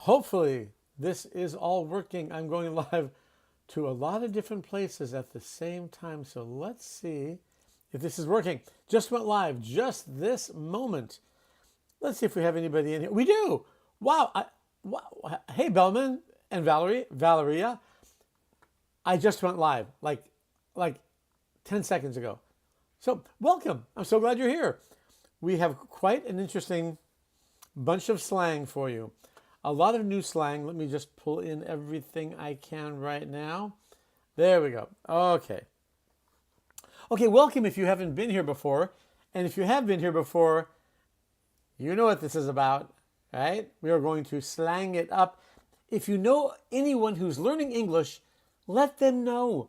Hopefully, this is all working. I'm going live to a lot of different places at the same time. So let's see if this is working. Just went live just this moment. Let's see if we have anybody in here. We do. Wow. Wow. Hey, Bellman and Valeria. I just went live like 10 seconds ago. So welcome. I'm so glad you're here. We have quite an interesting bunch of slang for you. A lot of new slang. Let me just pull in everything I can right now. There we go. Okay. Okay, welcome if you haven't been here before. And if you have been here before, you know what this is about, right? We are going to slang it up. If you know anyone who's learning English, let them know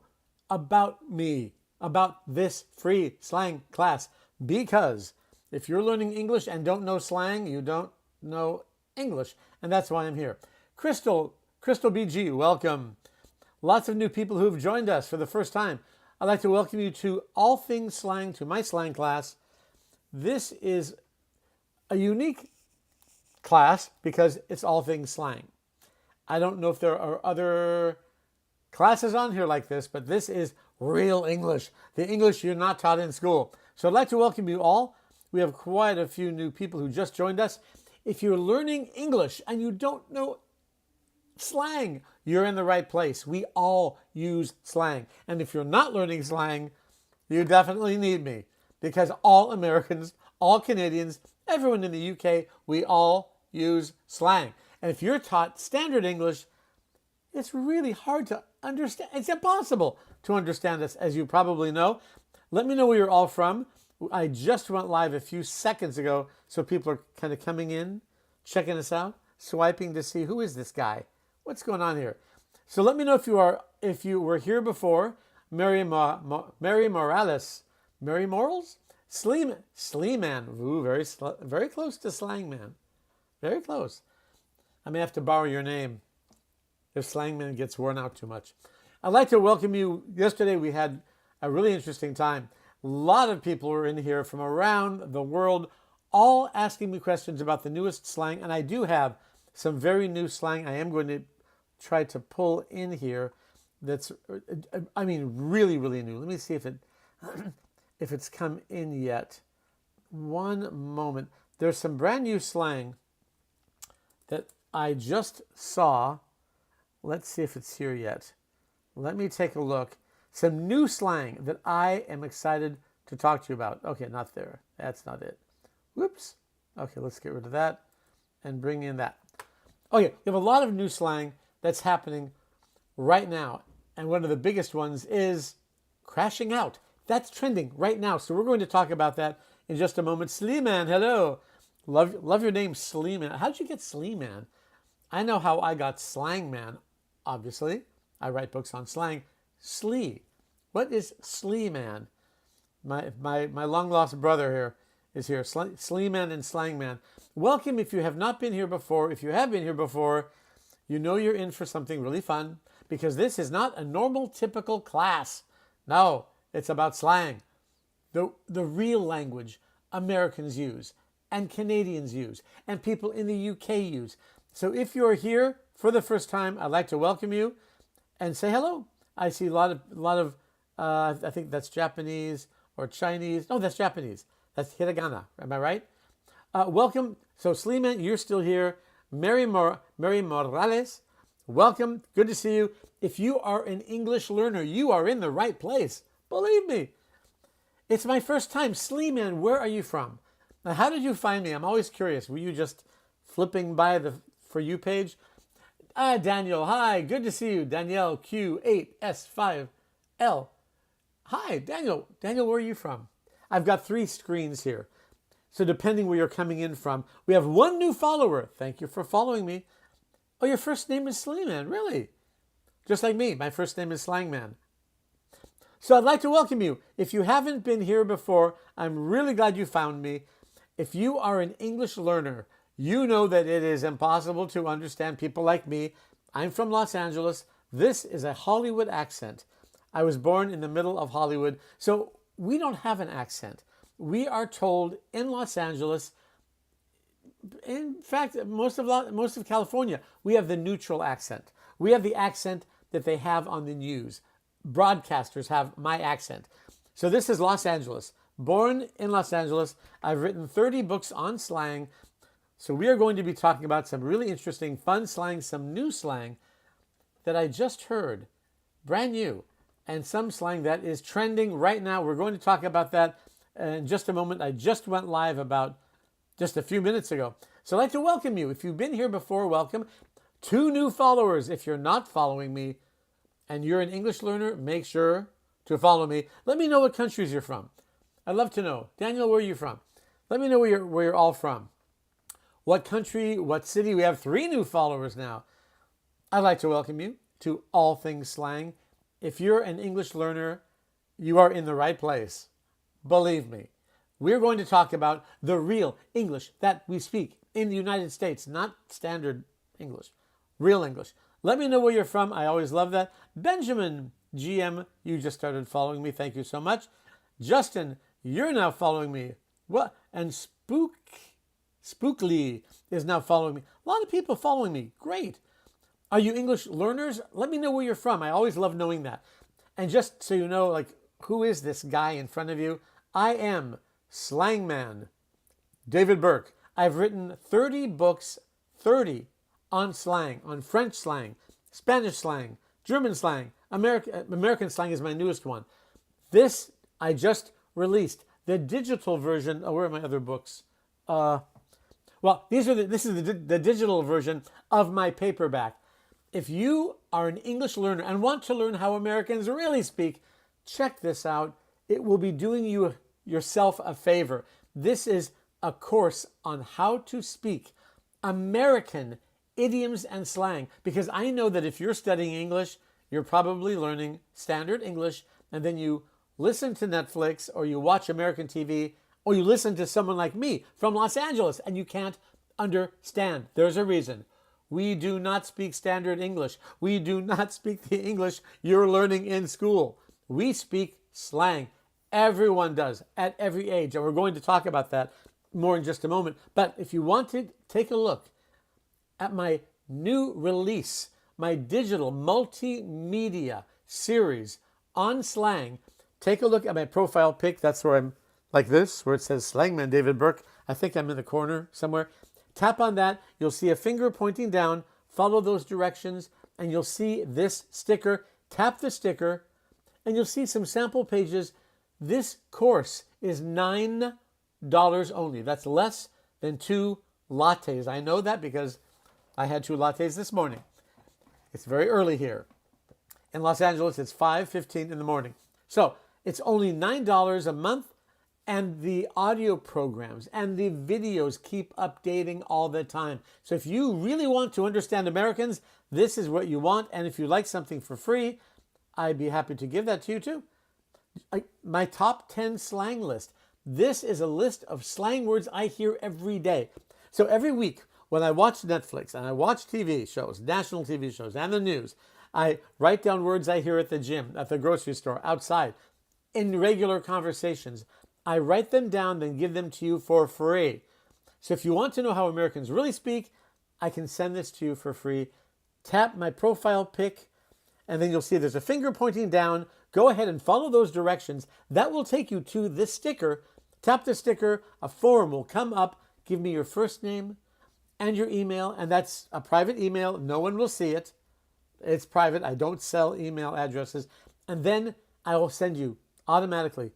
about me, about this free slang class. Because if you're learning English and don't know slang, you don't know English. And that's why I'm here. Crystal BG, welcome. Lots of new people who have joined us for the first time. I'd like to welcome you to All Things Slang, to my slang class. This is a unique class because it's all things slang. I don't know if there are other classes on here like this, but this is real English, the English you're not taught in school. So I'd like to welcome you all. We have quite a few new people who just joined us. If you're learning English and you don't know slang, you're in the right place. We all use slang. And if you're not learning slang, you definitely need me, because all Americans, all Canadians, everyone in the UK, we all use slang. And if you're taught standard English, it's really hard to understand. It's impossible to understand us, as you probably know. Let me know where you're all from. I just went live a few seconds ago, so people are kind of coming in, checking us out, swiping to see who is this guy, what's going on here. So let me know if you were here before. Mary Morales, Mary Morals, Sleeman, ooh, very close to Slangman, very close. I may have to borrow your name if Slangman gets worn out too much. I'd like to welcome you. Yesterday we had a really interesting time. A lot of people were in here from around the world, all asking me questions about the newest slang. And I do have some very new slang I am going to try to pull in here. That's, I mean, really, really new. Let me see if it's come in yet. One moment. There's some brand new slang that I just saw. Let's see if it's here yet. Let me take a look. Some new slang that I am excited to talk to you about. Okay, not there. That's not it. Whoops. Okay, let's get rid of that and bring in that. Okay, you have a lot of new slang that's happening right now. And one of the biggest ones is crashing out. That's trending right now. So we're going to talk about that in just a moment. Sleeman, hello. Love your name, Sleeman. How'd you get Sleeman? I know how I got Slangman, obviously. I write books on slang. Slee. What is Sleeman? My long lost brother here is here. Sleeman and Slangman. Welcome if you have not been here before. If you have been here before, you know you're in for something really fun, because this is not a normal, typical class. No, it's about slang. The real language Americans use and Canadians use and people in the UK use. So if you're here for the first time, I'd like to welcome you and say hello. I see a lot of I think that's Japanese or Chinese. No, that's Japanese. That's hiragana. Am I right? Welcome. So Sleeman, you're still here. Mary Morales, welcome. Good to see you. If you are an English learner, you are in the right place. Believe me. It's my first time. Sleeman, where are you from? Now, how did you find me? I'm always curious. Were you just flipping by the For You page? Daniel, hi. Good to see you. Danielle Q8S5L. Hi, Daniel. Daniel, where are you from? I've got 3 screens here. So depending where you're coming in from, we have 1 new follower. Thank you for following me. Oh, your first name is Sleeman, really? Just like me, my first name is Slangman. So I'd like to welcome you. If you haven't been here before, I'm really glad you found me. If you are an English learner, you know that it is impossible to understand people like me. I'm from Los Angeles. This is a Hollywood accent. I was born in the middle of Hollywood, so we don't have an accent. We are told in Los Angeles in fact, most of California, we have the neutral accent. We have the accent that they have on the news. Broadcasters have my accent. So this is Los Angeles. Born in Los Angeles, I've written 30 books on slang. So we are going to be talking about some really interesting, fun slang, some new slang that I just heard, brand new, and some slang that is trending right now. We're going to talk about that in just a moment. I just went live about just a few minutes ago. So I'd like to welcome you. If you've been here before, welcome. 2 new followers. If you're not following me and you're an English learner, make sure to follow me. Let me know what countries you're from. I'd love to know. Daniel, where are you from? Let me know where you're all from. What country, what city? We have 3 new followers now. I'd like to welcome you to All Things Slang. If you're an English learner, you are in the right place. Believe me. We're going to talk about the real English that we speak in the United States, not standard English, real English. Let me know where you're from. I always love that. Benjamin, GM, you just started following me. Thank you so much. Justin, you're now following me. What? And Spookly is now following me. A lot of people following me. Great. Are you English learners? Let me know where you're from. I always love knowing that. And just so you know, like, who is this guy in front of you? I am Slangman, David Burke. I've written 30 books, 30 on slang, on French slang, Spanish slang, German slang, American slang is my newest one. This I just released, the digital version. Oh, where are my other books? Well, this is the digital version of my paperback. If you are an English learner and want to learn how Americans really speak, check this out. It will be doing you yourself a favor. This is a course on how to speak American idioms and slang, because I know that if you're studying English, you're probably learning standard English, and then you listen to Netflix or you watch American TV or you listen to someone like me from Los Angeles and you can't understand. There's a reason. We do not speak standard English. We do not speak the English you're learning in school. We speak slang. Everyone does at every age. And we're going to talk about that more in just a moment. But if you want to take a look at my new release, my digital multimedia series on slang, take a look at my profile pic. That's where I'm like this, where it says Slangman David Burke. I think I'm in the corner somewhere. Tap on that. You'll see a finger pointing down. Follow those directions, and you'll see this sticker. Tap the sticker, and you'll see some sample pages. This course is $9 only. That's less than 2 lattes. I know that because I had 2 lattes this morning. It's very early here. In Los Angeles, it's 5:15 in the morning. So it's only $9 a month. And the audio programs and the videos keep updating all the time. So if you really want to understand Americans, this is what you want. And if you like something for free, I'd be happy to give that to you too. My top 10 slang list. This is a list of slang words I hear every day. So every week when I watch Netflix and I watch TV shows, national TV shows and the news, I write down words I hear at the gym, at the grocery store, outside, in regular conversations. I write them down, then give them to you for free. So if you want to know how Americans really speak, I can send this to you for free. Tap my profile pic, and then you'll see there's a finger pointing down. Go ahead and follow those directions. That will take you to this sticker. Tap the sticker, a form will come up. Give me your first name and your email, and that's a private email. No one will see it. It's private. I don't sell email addresses. And then I will send you automatically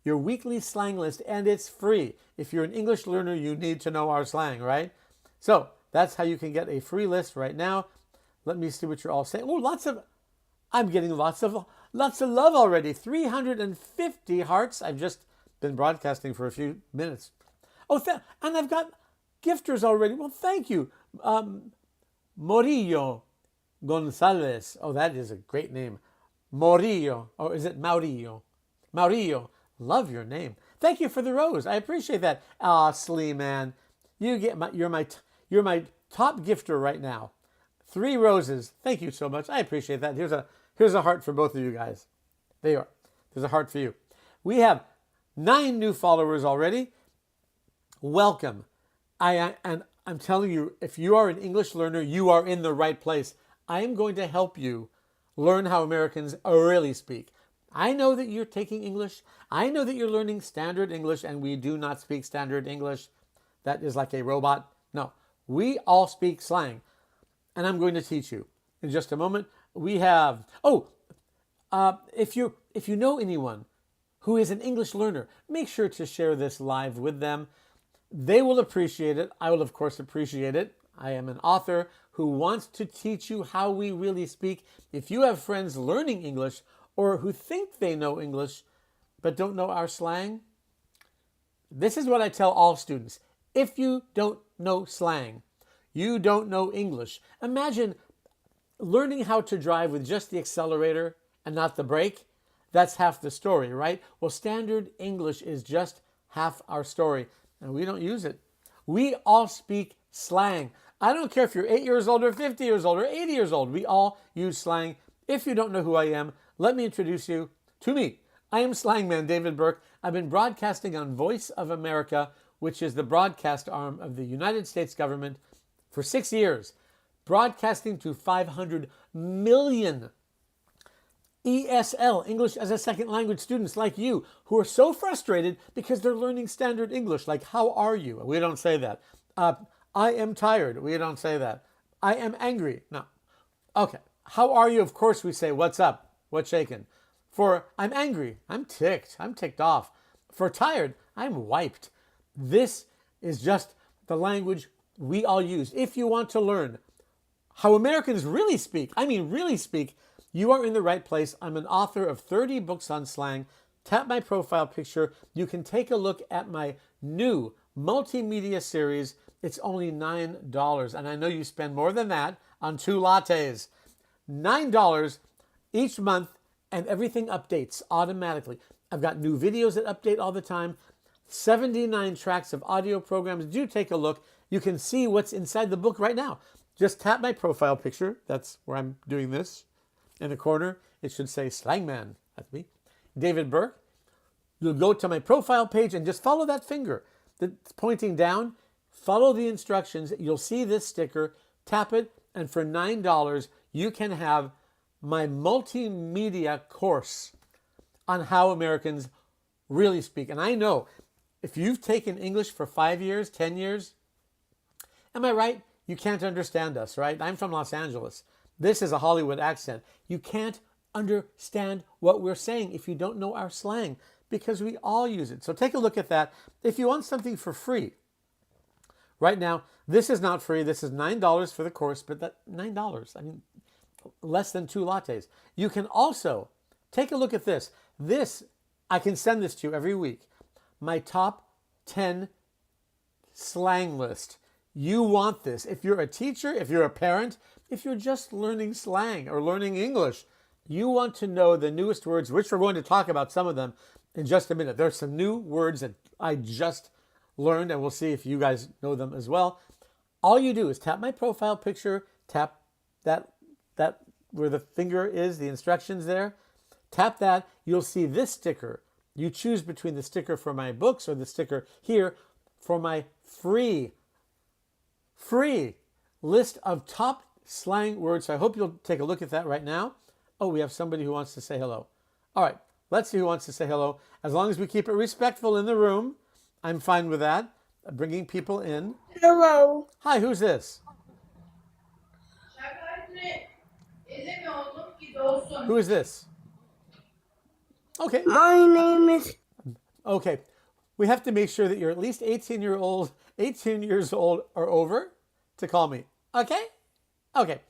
your weekly slang list, and it's free. If you're an English learner, you need to know our slang, right? So that's how you can get a free list right now. Let me see what you're all saying. Oh, I'm getting lots of love already. 350 hearts. I've just been broadcasting for a few minutes. Oh, and I've got gifters already. Well, thank you. Morillo Gonzalez. Oh, that is a great name. Morillo. Or is it Maurillo? Maurillo. Love your name. Thank you for the rose. I appreciate that. Slangman, you're my top gifter right now. 3 roses. Thank you so much. I appreciate that. Here's a heart for both of you guys. There you are. There's a heart for you. We have 9 new followers already. Welcome. And I'm telling you, if you are an English learner, you are in the right place. I am going to help you learn how Americans really speak. I know that you're taking English. I know that you're learning standard English, and we do not speak standard English. That is like a robot. No, we all speak slang, and I'm going to teach you in just a moment. We have, if you know anyone who is an English learner, make sure to share this live with them. They will appreciate it. I will, of course, appreciate it. I am an author who wants to teach you how we really speak. If you have friends learning English or who think they know English but don't know our slang, this is what I tell all students. If you don't know slang, you don't know English. Imagine learning how to drive with just the accelerator and not the brake. That's half the story, right? Well, standard English is just half our story, and we don't use it. We all speak slang. I don't care if you're 8 years old or 50 years old or 80 years old. We all use slang. If you don't know who I am, let me introduce you to me. I am Slangman David Burke. I've been broadcasting on Voice of America, which is the broadcast arm of the United States government, for 6 years, broadcasting to 500 million ESL, English as a Second Language students like you, who are so frustrated because they're learning standard English, like, how are you? We don't say that. I am tired. We don't say that. I am angry. No. Okay. How are you? Of course we say, what's up? What's shaking? For I'm angry, I'm ticked off. For tired, I'm wiped. This is just the language we all use. If you want to learn how Americans really speak, really speak, you are in the right place. I'm an author of 30 books on slang. Tap my profile picture. You can take a look at my new multimedia series. It's only $9. And I know you spend more than that on 2 lattes. $9 each month, and everything updates automatically. I've got new videos that update all the time. 79 tracks of audio programs. Do take a look. You can see what's inside the book right now. Just tap my profile picture. That's where I'm doing this. In the corner, it should say Slangman. That's me. David Burke. You'll go to my profile page and just follow that finger that's pointing down. Follow the instructions. You'll see this sticker. Tap it, and for $9, you can have my multimedia course on how Americans really speak. And I know if you've taken English for 5 years, 10 years, am I right? You can't understand us, right? I'm from Los Angeles. This is a Hollywood accent. You can't understand what we're saying if you don't know our slang, because we all use it. So take a look at that. If you want something for free, right now, this is not free. This is $9 for the course, but that $9, less than 2 lattes. You can also take a look at this. This, I can send this to you every week. My top 10 slang list. You want this. If you're a teacher, if you're a parent, if you're just learning slang or learning English, you want to know the newest words, which we're going to talk about some of them in just a minute. There's some new words that I just learned, and we'll see if you guys know them as well. All you do is tap my profile picture, tap that where the finger is, the instructions there. Tap that, you'll see this sticker. You choose between the sticker for my books or the sticker here for my free list of top slang words. So I hope you'll take a look at that right now. Oh, we have somebody who wants to say hello. All right, let's see who wants to say hello. As long as we keep it respectful in the room, I'm fine with that. Bringing people in. Hello. Hi, who's this? Who is this? Okay. My name is... Okay. We have to make sure that you're at least 18 years old or over to call me. Okay? Okay.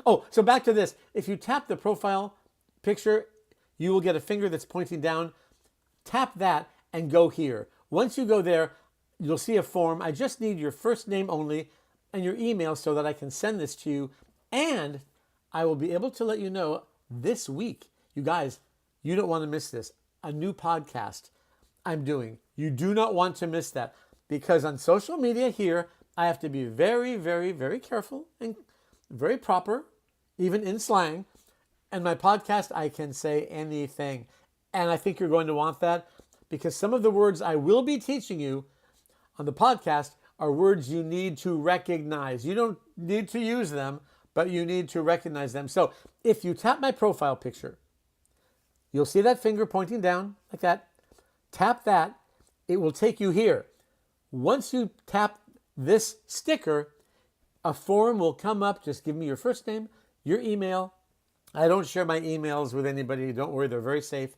Oh, so back to this. If you tap the profile picture, you will get a finger that's pointing down. Tap that and go here. Once you go there, you'll see a form. I just need your first name only and your email so that I can send this to you. And I will be able to let you know this week. You guys, you don't want to miss this. A new podcast I'm doing. You do not want to miss that, because on social media here, I have to be very, very, very careful and very proper, even in slang. And my podcast, I can say anything. And I think you're going to want that, because some of the words I will be teaching you on the podcast are words you need to recognize. You don't need to use them, but you need to recognize them. So if you tap my profile picture, you'll see that finger pointing down like that. Tap that. It will take you here. Once you tap this sticker, a form will come up. Just give me your first name, your email. I don't share my emails with anybody. Don't worry, they're very safe.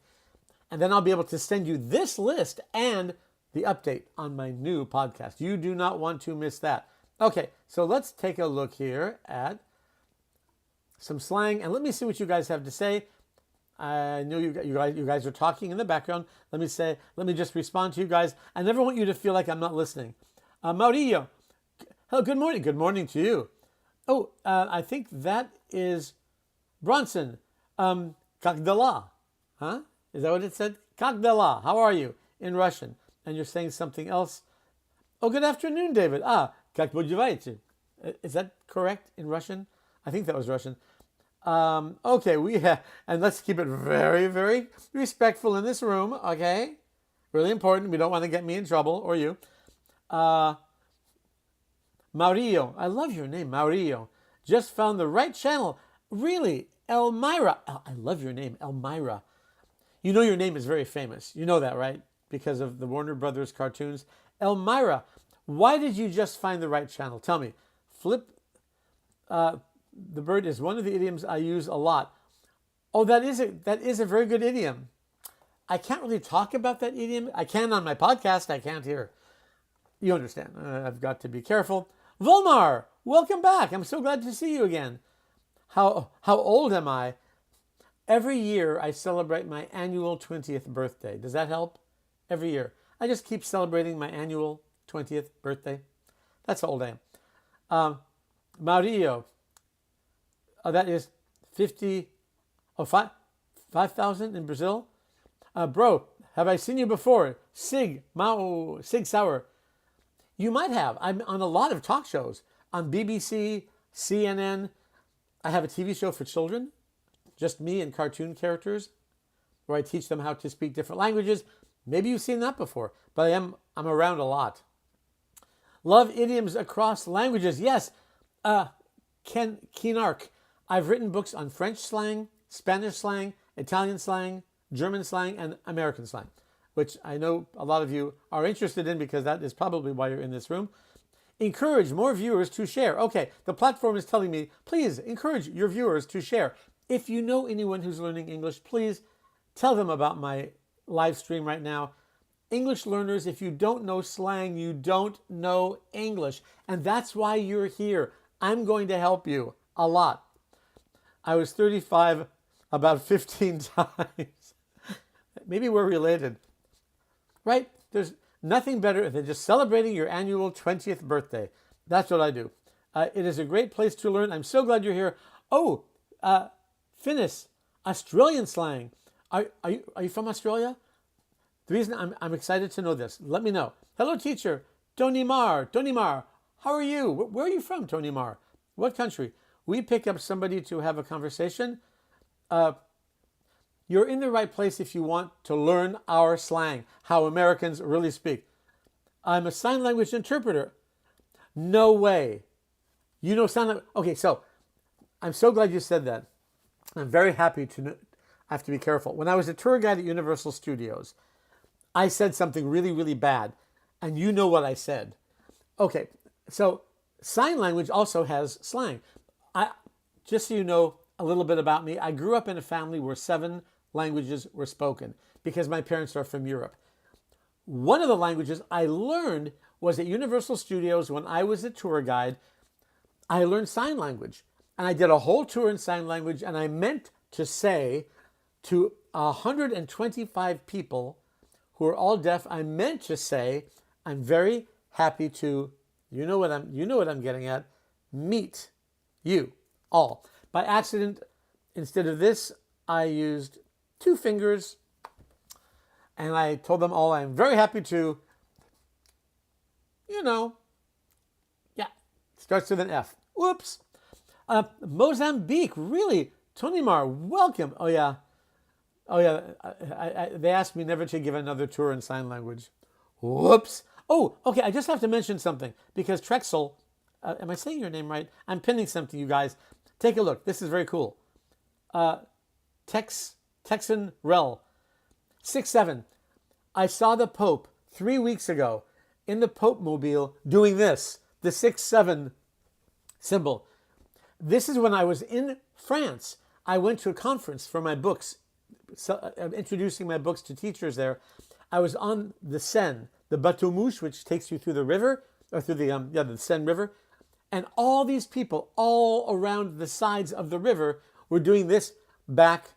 And then I'll be able to send you this list and the update on my new podcast. You do not want to miss that. Okay, so let's take a look here at some slang, and let me see what you guys have to say. I know you guys are talking in the background. Let me just respond to you guys. I never want you to feel like I'm not listening. Maurillo, hello, good morning. Good morning to you. Oh, I think that is Bronson. Kagdala, huh? Is that what it said? Kagdala, how are you in Russian? And you're saying something else. Oh, good afternoon, David. Как поживаете? Is that correct in Russian? I think that was Russian. Okay, and let's keep it very, very respectful in this room, okay? Really important. We don't want to get me in trouble, or you. Maurillo, I love your name, Maurillo. Just found the right channel. Really, Elmira. I love your name, Elmira. You know your name is very famous. You know that, right? Because of the Warner Brothers cartoons. Elmira, why did you just find the right channel? Tell me. Flip the bird is one of the idioms I use a lot. Oh, that is a very good idiom. I can't really talk about that idiom. I can on my podcast. I can't here. You understand. I've got to be careful. Volmar, welcome back. I'm so glad to see you again. How old am I? Every year I celebrate my annual 20th birthday. Does that help? Every year. I just keep celebrating my annual 20th birthday. That's how old I am. Maurillo. That is 5,000 in Brazil. Bro, have I seen you before? Sig Sauer. You might have. I'm on a lot of talk shows. On BBC, CNN. I have a TV show for children. Just me and cartoon characters. Where I teach them how to speak different languages. Maybe you've seen that before. But I'm around a lot. Love idioms across languages. Yes. Ken Keenark. I've written books on French slang, Spanish slang, Italian slang, German slang, and American slang, which I know a lot of you are interested in because that is probably why you're in this room. Encourage more viewers to share. Okay, the platform is telling me, please encourage your viewers to share. If you know anyone who's learning English, please tell them about my live stream right now. English learners, if you don't know slang, you don't know English. And that's why you're here. I'm going to help you a lot. I was 35 about 15 times. Maybe we're related. Right? There's nothing better than just celebrating your annual 20th birthday. That's what I do. It is a great place to learn. I'm so glad you're here. Oh, Finnish, Australian slang. Are you from Australia? The reason I'm excited to know this, let me know. Hello, teacher. Tony Mar. How are you? Where are you from, Tony Mar? What country? We pick up somebody to have a conversation. You're in the right place if you want to learn our slang, how Americans really speak. I'm a sign language interpreter. No way. You know sign language? Okay, so I'm so glad you said that. I'm very happy to know. I have to be careful. When I was a tour guide at Universal Studios, I said something really, really bad, and you know what I said. Okay, so sign language also has slang. Just so you know a little bit about me, I grew up in a family where 7 languages were spoken because my parents are from Europe. One of the languages I learned was at Universal Studios when I was a tour guide. I learned sign language, and I did a whole tour in sign language, and I meant to say to 125 people who are all deaf, I meant to say, I'm very happy to, you know what I'm getting at, meet you all. By accident, instead of this, I used 2 fingers, and I told them all I'm very happy to, starts with an F. Whoops. Mozambique, really? Tony Mar, welcome. Oh yeah. They asked me never to give another tour in sign language. Whoops. Oh, okay, I just have to mention something because Trexel, am I saying your name right? I'm pinning something, you guys. Take a look. This is very cool. Texan Rel 6-7. I saw the Pope 3 weeks ago in the Pope mobile doing this, the 6-7 symbol. This is when I was in France. I went to a conference for my books, introducing my books to teachers there. I was on the Seine, the Bateau Mouche, which takes you through the river, or through the Seine River. And all these people all around the sides of the river were doing this back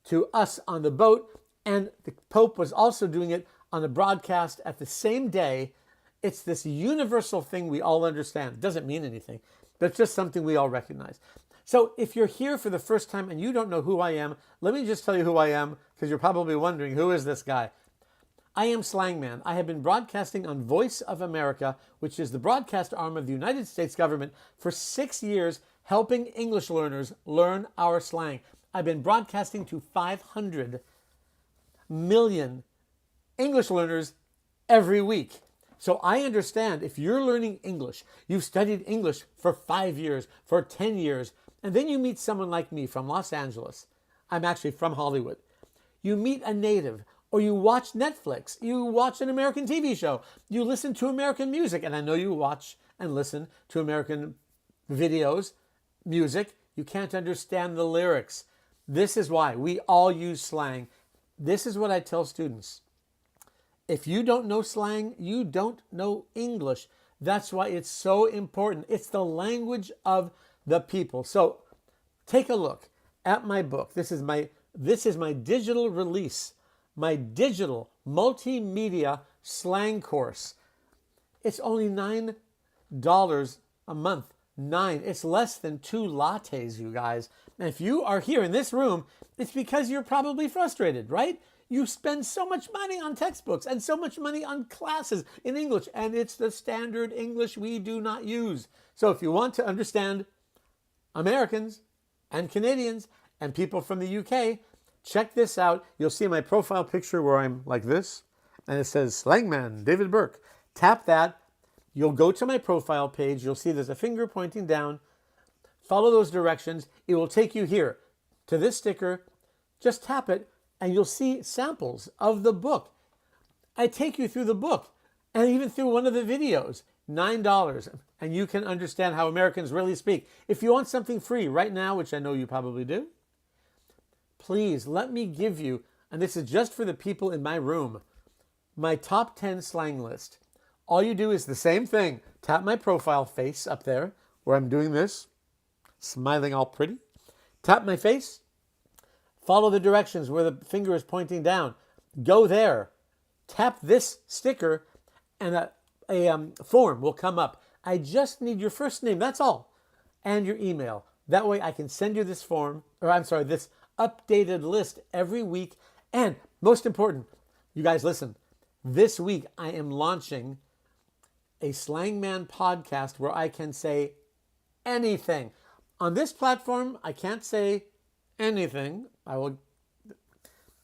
to us on the boat. And the Pope was also doing it on a broadcast at the same day. It's this universal thing we all understand. It doesn't mean anything, but it's just something we all recognize. So if you're here for the first time and you don't know who I am, let me just tell you who I am, because you're probably wondering, who is this guy? I am Slangman. I have been broadcasting on Voice of America, which is the broadcast arm of the United States government, for 6 years, helping English learners learn our slang. I've been broadcasting to 500 million English learners every week. So I understand if you're learning English, you've studied English for 5 years, for 10 years, and then you meet someone like me from Los Angeles. I'm actually from Hollywood. You meet a native, or you watch Netflix, you watch an American TV show, you listen to American music, and I know you watch and listen to American videos, music. You can't understand the lyrics. This is why we all use slang. This is what I tell students. If you don't know slang, you don't know English. That's why it's so important. It's the language of the people. So take a look at my book. This is my digital release, my digital multimedia slang course. It's only $9 a month. 9. It's less than 2 lattes, you guys. And if you are here in this room, it's because you're probably frustrated, right? You spend so much money on textbooks and so much money on classes in English, and it's the standard English we do not use. So if you want to understand Americans and Canadians and people from the UK, check this out. You'll see my profile picture where I'm like this, and it says Slangman, David Burke. Tap that. You'll go to my profile page. You'll see there's a finger pointing down. Follow those directions. It will take you here to this sticker. Just tap it, and you'll see samples of the book. I take you through the book and even through one of the videos. $9, and you can understand how Americans really speak. If you want something free right now, which I know you probably do, please let me give you, and this is just for the people in my room, my top 10 slang list. All you do is the same thing. Tap my profile face up there where I'm doing this, smiling all pretty. Tap my face. Follow the directions where the finger is pointing down. Go there. Tap this sticker and a form will come up. I just need your first name, that's all, and your email. That way I can send you this form, this updated list every week. And most important, you guys listen, this week I am launching a Slangman podcast where I can say anything. On this platform, I can't say anything. I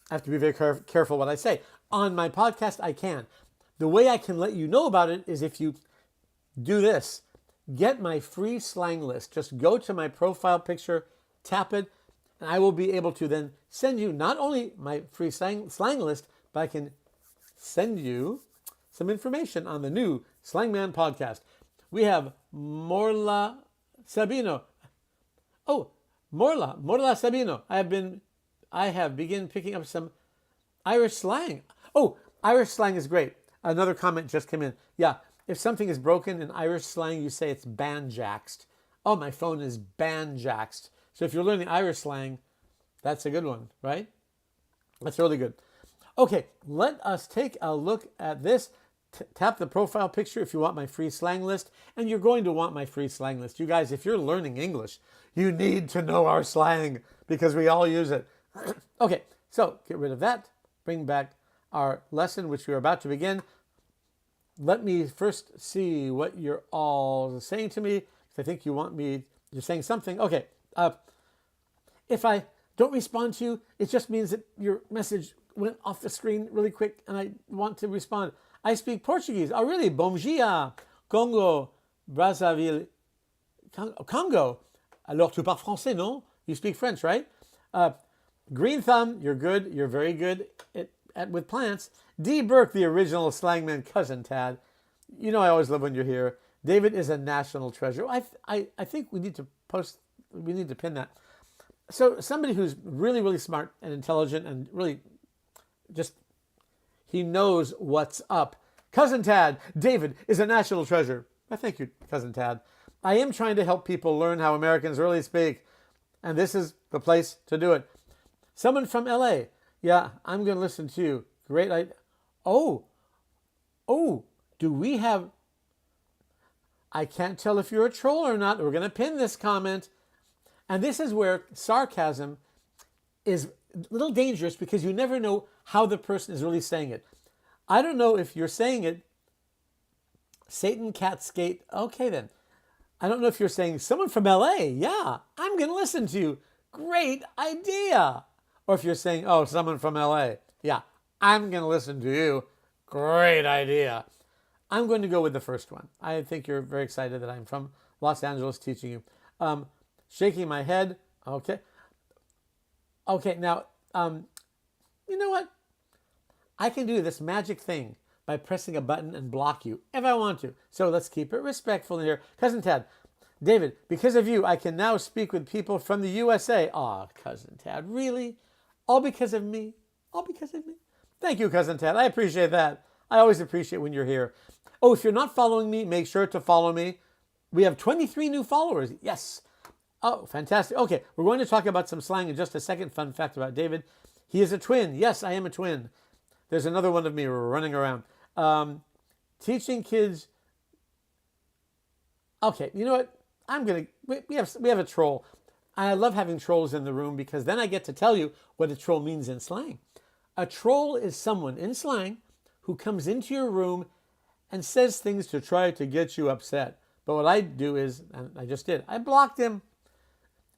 have to be very careful what I say. On my podcast, I can. The way I can let you know about it is if you do this. Get my free slang list. Just go to my profile picture, tap it, and I will be able to then send you not only my free slang list, but I can send you some information on the new Slangman podcast. We have Morla Sabino. Oh, Morla Sabino. I have begun picking up some Irish slang. Oh, Irish slang is great. Another comment just came in. Yeah, if something is broken in Irish slang, you say it's banjaxed. Oh, my phone is banjaxed. So if you're learning Irish slang, that's a good one, right? That's really good. Okay, let us take a look at this. Tap the profile picture if you want my free slang list, and you're going to want my free slang list. You guys, if you're learning English, you need to know our slang because we all use it. Okay, so get rid of that. Bring back our lesson, which we're about to begin. Let me first see what you're all saying to me. I think you're saying something. Okay, if I don't respond to you, it just means that your message went off the screen really quick and I want to respond. I speak Portuguese. Oh, really? Bom dia. Congo, Brazzaville, Congo. Alors, tu parles français, non? You speak French, right? Green Thumb, you're good. You're very good with plants. D. Burke, the original Slangman cousin Tad. You know I always love when you're here. David is a national treasure. I think we need to pin that. So somebody who's really, really smart and intelligent and really just, he knows what's up. Cousin Tad, David is a national treasure. I thank you, Cousin Tad. I am trying to help people learn how Americans really speak, and this is the place to do it. Someone from LA. Yeah, I'm going to listen to you. Great. Oh, do we have... I can't tell if you're a troll or not. We're going to pin this comment. And this is where sarcasm is a little dangerous because you never know how the person is really saying it. I don't know if you're saying it, Satan Cat Skate. Okay, then. I don't know if you're saying someone from LA. Yeah, I'm going to listen to you. Great idea. Or if you're saying, oh, someone from LA. Yeah, I'm going to listen to you. Great idea. I'm going to go with the first one. I think you're very excited that I'm from Los Angeles teaching you. Shaking my head. Okay. Okay, now, you know what? I can do this magic thing by pressing a button and block you if I want to. So let's keep it respectful in here. Cousin Tad, David, because of you, I can now speak with people from the USA. Aw, Cousin Tad, really? All because of me? All because of me? Thank you, Cousin Tad. I appreciate that. I always appreciate when you're here. Oh, if you're not following me, make sure to follow me. We have 23 new followers. Yes. Oh, fantastic. Okay, we're going to talk about some slang in just a second. Fun fact about David. He is a twin. Yes, I am a twin. There's another one of me running around. Teaching kids. Okay, you know what? We have a troll. I love having trolls in the room because then I get to tell you what a troll means in slang. A troll is someone in slang who comes into your room and says things to try to get you upset. But what I do is, and I just did, I blocked him.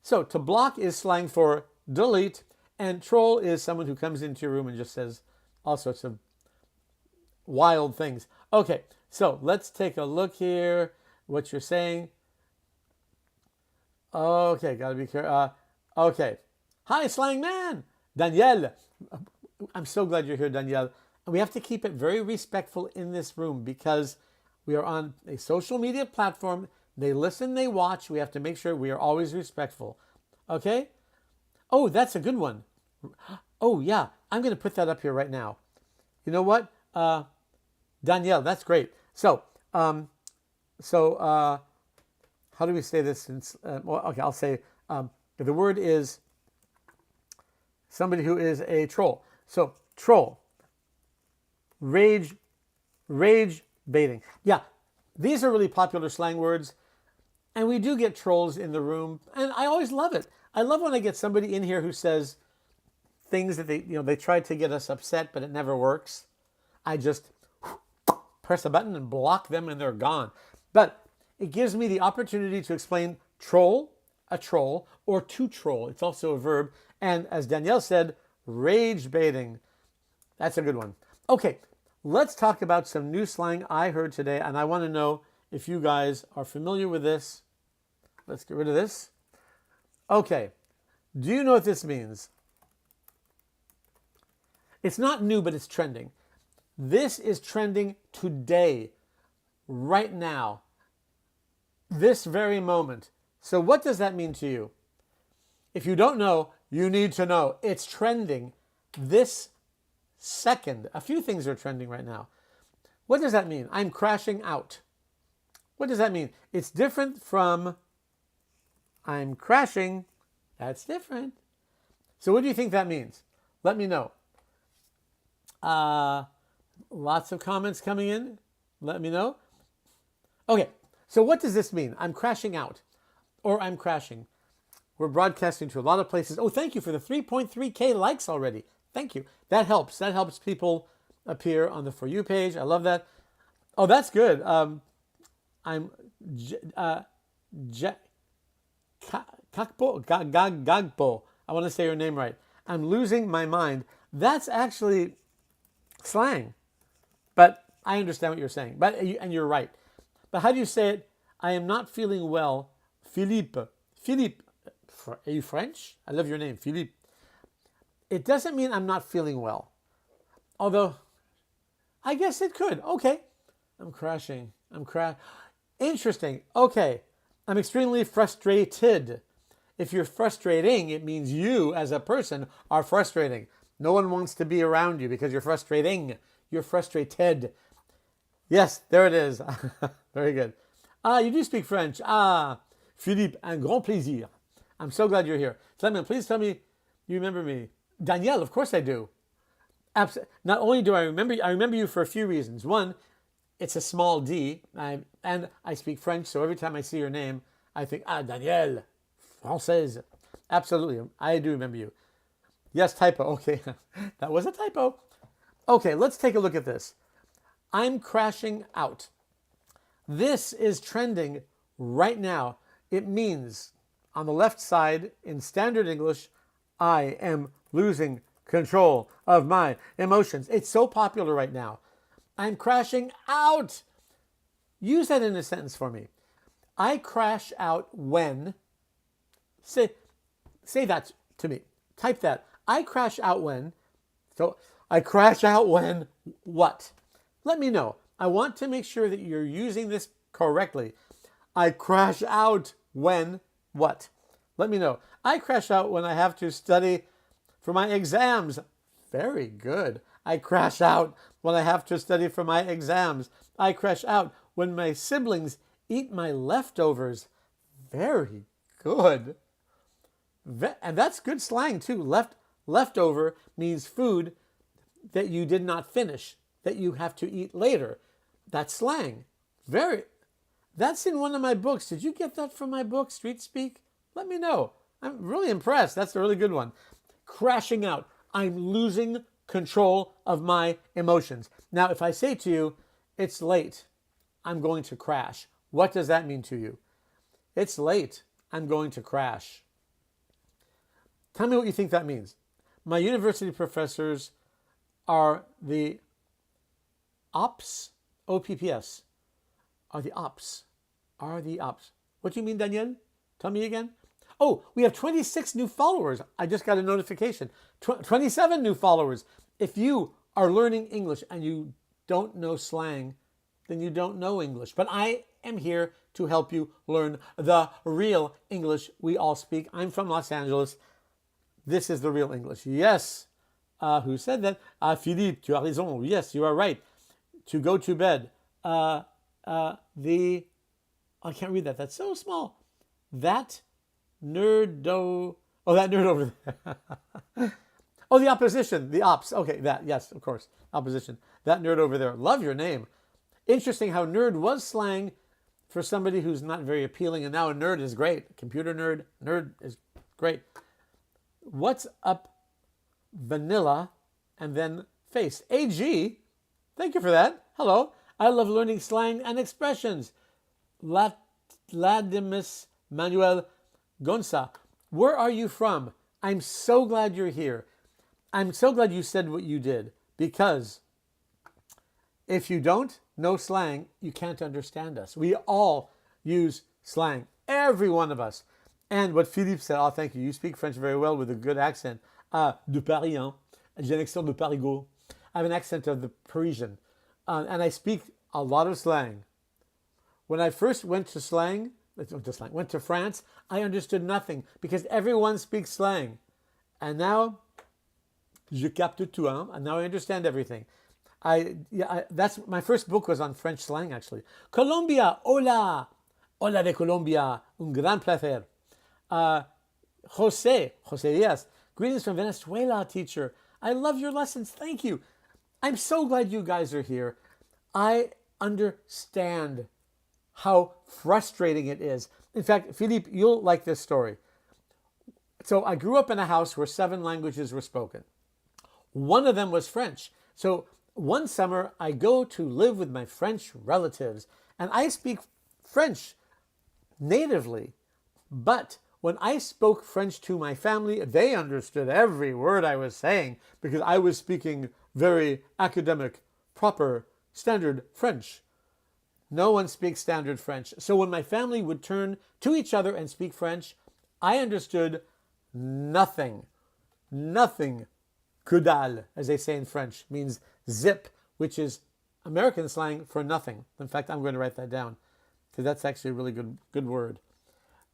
So to block is slang for delete, and troll is someone who comes into your room and just says all sorts of wild things. Okay, so let's take a look here, what you're saying. Okay, gotta be careful. Okay. Hi, Slangman. Danielle. I'm so glad you're here, Danielle. And we have to keep it very respectful in this room because we are on a social media platform. They listen, they watch. We have to make sure we are always respectful. Okay? Oh, that's a good one. Oh, yeah. I'm going to put that up here right now. You know what? Danielle, that's great. So, how do we say this? Okay, I'll say the word is somebody who is a troll. So, troll. Rage baiting. Yeah, these are really popular slang words. And we do get trolls in the room. And I always love it. I love when I get somebody in here who says things that they try to get us upset, but it never works. I just press a button and block them and they're gone. But it gives me the opportunity to explain troll, a troll, or to troll. It's also a verb. And as Danielle said, rage baiting. That's a good one. Okay, let's talk about some new slang I heard today. And I want to know if you guys are familiar with this. Let's get rid of this. Okay, do you know what this means? It's not new, but it's trending. This is trending today, right now, this very moment. So what does that mean to you? If you don't know, you need to know. It's trending this second. A few things are trending right now. What does that mean? I'm crashing out. What does that mean? It's different from I'm crashing. That's different. So what do you think that means? Let me know. Lots of comments coming in. Let me know. Okay, so what does this mean? I'm crashing out or I'm crashing. We're broadcasting to a lot of places. Oh, thank you for the 3.3K likes already. Thank you. That helps. That helps people appear on the For You page. I love that. Oh, that's good. I'm Gagpo. I want to say your name right. I'm losing my mind. That's actually slang. But I understand what you're saying, and you're right. But how do you say it? I am not feeling well. Philippe. Philippe. Are you French? I love your name, Philippe. It doesn't mean I'm not feeling well. Although, I guess it could. Okay. I'm crashing. Interesting. Okay. I'm extremely frustrated. If you're frustrating, it means you as a person are frustrating. No one wants to be around you because you're frustrating. You're frustrated. Yes, there it is. Very good. You do speak French. Philippe, un grand plaisir. I'm so glad you're here. Slangman, please tell me you remember me. Danielle, of course I do. Not only do I remember you for a few reasons. One, it's a small d, and I speak French, so every time I see your name, I think, Danielle, Française. Absolutely, I do remember you. Yes, typo. Okay, that was a typo. Okay, let's take a look at this. I'm crashing out. This is trending right now. It means, on the left side, in standard English, I am losing control of my emotions. It's so popular right now. I'm crashing out. Use that in a sentence for me. I crash out when. Say that to me. Type that. I crash out when. So I crash out when what? Let me know. I want to make sure that you're using this correctly. I crash out when what? Let me know. I crash out when I have to study for my exams. Very good. I crash out when I have to study for my exams. I crash out when my siblings eat my leftovers. Very good. And that's good slang too. Leftover means food that you did not finish, that you have to eat later. That's slang. That's in one of my books. Did you get that from my book, Street Speak? Let me know. I'm really impressed. That's a really good one. Crashing out. I'm losing control of my emotions. Now, if I say to you, it's late, I'm going to crash. What does that mean to you? It's late, I'm going to crash. Tell me what you think that means. My university professors are the OPS, OPPS, are the ops. What do you mean, Danielle? Tell me again. Oh, we have 26 new followers. I just got a notification. 27 new followers. If you are learning English and you don't know slang, then you don't know English. But I am here to help you learn the real English we all speak. I'm from Los Angeles. This is the real English. Yes. Who said that? Philippe, tu as raison. Yes, you are right. To go to bed. I can't read that. That's so small. That nerd over there. Oh, the opposition. The ops. Okay, that. Yes, of course. Opposition. That nerd over there. Love your name. Interesting how nerd was slang for somebody who's not very appealing, and now a nerd is great. Computer nerd. Nerd is great. What's up, vanilla, and then face? AG, thank you for that. Hello. I love learning slang and expressions. Ladimus Manuel Gonza. Where are you from? I'm so glad you're here. I'm so glad you said what you did, because if you don't know slang, you can't understand us. We all use slang. Every one of us. And what Philippe said, oh, thank you. You speak French very well with a good accent. De Paris, hein? J'ai un accent de Parigot. I have an accent of the Parisian. And I speak a lot of slang. When I first went to France, I understood nothing because everyone speaks slang. And now, je capte tout, hein? And now I understand everything. That's my first book was on French slang, actually. Colombia, hola. Hola de Colombia. Un gran placer. Jose, yes. Greetings from Venezuela, teacher. I love your lessons. Thank you. I'm so glad you guys are here. I understand how frustrating it is. In fact, Philippe, you'll like this story. So I grew up in a house where 7 languages were spoken. One of them was French. So one summer, I go to live with my French relatives, and I speak French natively. But when I spoke French to my family, they understood every word I was saying because I was speaking very academic, proper standard French. No one speaks standard French. So when my family would turn to each other and speak French, I understood nothing. Nothing. Que dalle, as they say in French, means zip, which is American slang for nothing. In fact, I'm going to write that down because that's actually a really good word.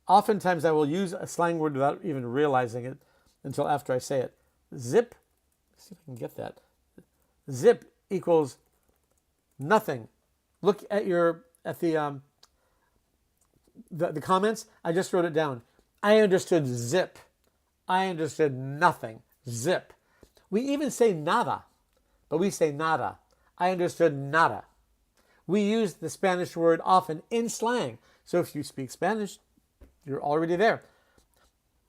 Oftentimes I will use a slang word without even realizing it until after I say it. Zip, let's see if I can get that. Zip equals nothing. Look at the comments. I just wrote it down. I understood zip. I understood nothing. Zip. We even say nada, but we say nada. I understood nada. We use the Spanish word often in slang. So if you speak Spanish, you're already there.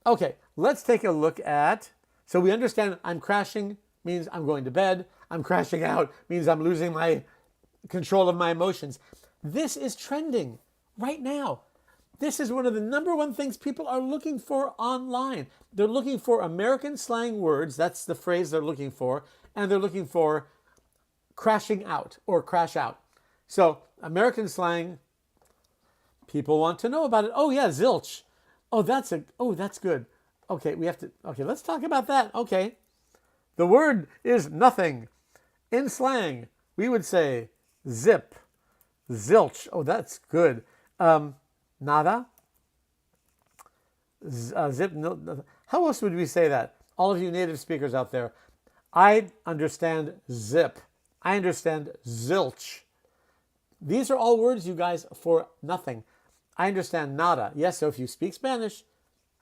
Okay, let's take a look at, so we understand I'm crashing means I'm going to bed. I'm crashing out means I'm losing my control of my emotions. This is trending right now. This is one of the number one things people are looking for online. They're looking for American slang words. That's the phrase they're looking for. And they're looking for crashing out or crash out. So American slang, people want to know about it. Oh yeah, zilch. Oh, that's good. Okay, let's talk about that. Okay. The word is nothing. In slang, we would say zip, zilch. Oh, that's good. Nada. Zip. No, how else would we say that? All of you native speakers out there, I understand zip. I understand zilch. These are all words, you guys, for nothing. I understand nada. Yes, so if you speak Spanish,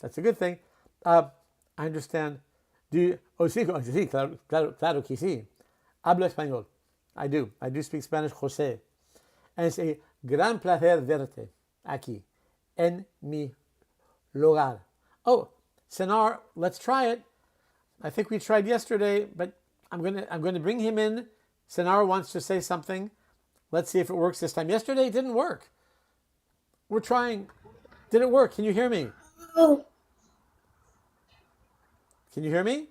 that's a good thing. I understand. Sí, claro que sí. Hablo español. I do. I do speak Spanish, José. And it's a gran placer verte aquí, en mi lugar. Oh, Senar, let's try it. I think we tried yesterday, but I'm going to bring him in. Senar wants to say something. Let's see if it works this time. Yesterday it didn't work. We're trying. Did it work? Can you hear me? Oh, Can you hear me?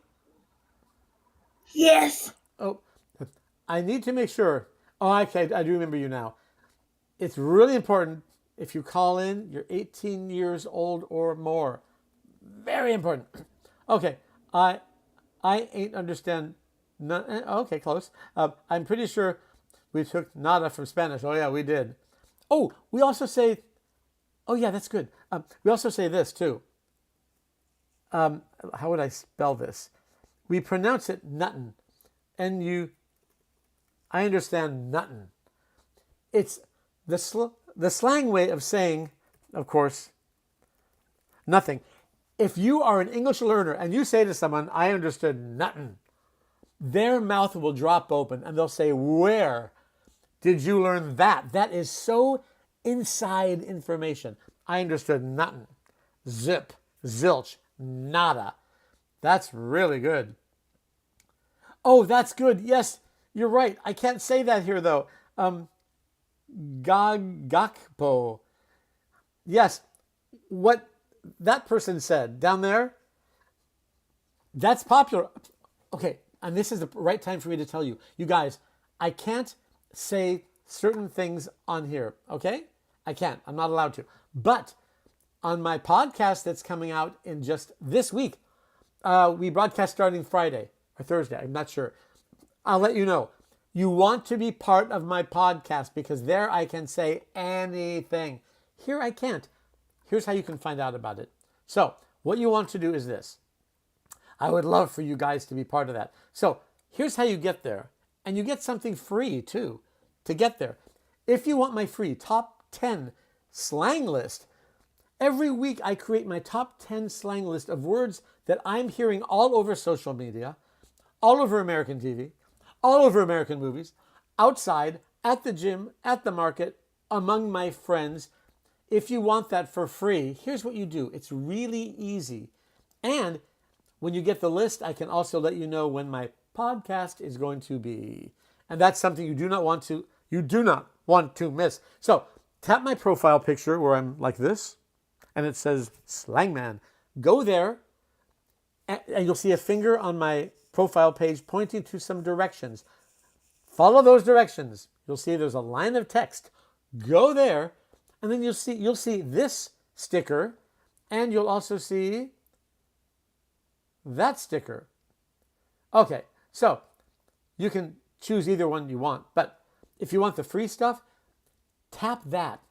yes. Oh, I need to make sure. Oh, okay, I do remember you now. It's really important if you call in, you're 18 years old or more. Very important. Okay, I ain't understand. Okay, close. I'm pretty sure we took nada from Spanish. Oh yeah, we did. Oh, we also say. Oh yeah, that's good. We also say this too. How would I spell this? We pronounce it nuttin. I understand nuttin. It's the slang way of saying, of course, nothing. If you are an English learner and you say to someone, I understood nuttin, their mouth will drop open and they'll say, where did you learn that? That is so inside information. I understood nuttin. Zip, zilch, nada. That's really good. Oh, that's good. Yes, you're right. I can't say that here though. Gagakpo. Yes, what that person said down there, that's popular. Okay, and this is the right time for me to tell you. You guys, I can't say certain things on here, okay? I can't. I'm not allowed to. But on my podcast that's coming out in just this week, we broadcast starting Friday or Thursday. I'm not sure. I'll let you know. You want to be part of my podcast because there I can say anything. Here I can't. Here's how you can find out about it. So what you want to do is this. I would love for you guys to be part of that. So here's how you get there. And you get something free too to get there. If you want my free top 10 slang list, every week I create my top 10 slang list of words that I'm hearing all over social media, all over American TV, all over American movies, outside, at the gym, at the market, among my friends. If you want that for free, here's what you do. It's really easy. And when you get the list, I can also let you know when my podcast is going to be. And that's something you do not want to miss. So tap my profile picture where I'm like this, and it says Slangman. Go there, and you'll see a finger on my profile page pointing to some directions. Follow those directions. you'll see there's a line of text. Go there, and then you'll see this sticker, and you'll also see that sticker. Okay, so you can choose either one you want, but if you want the free stuff, tap that.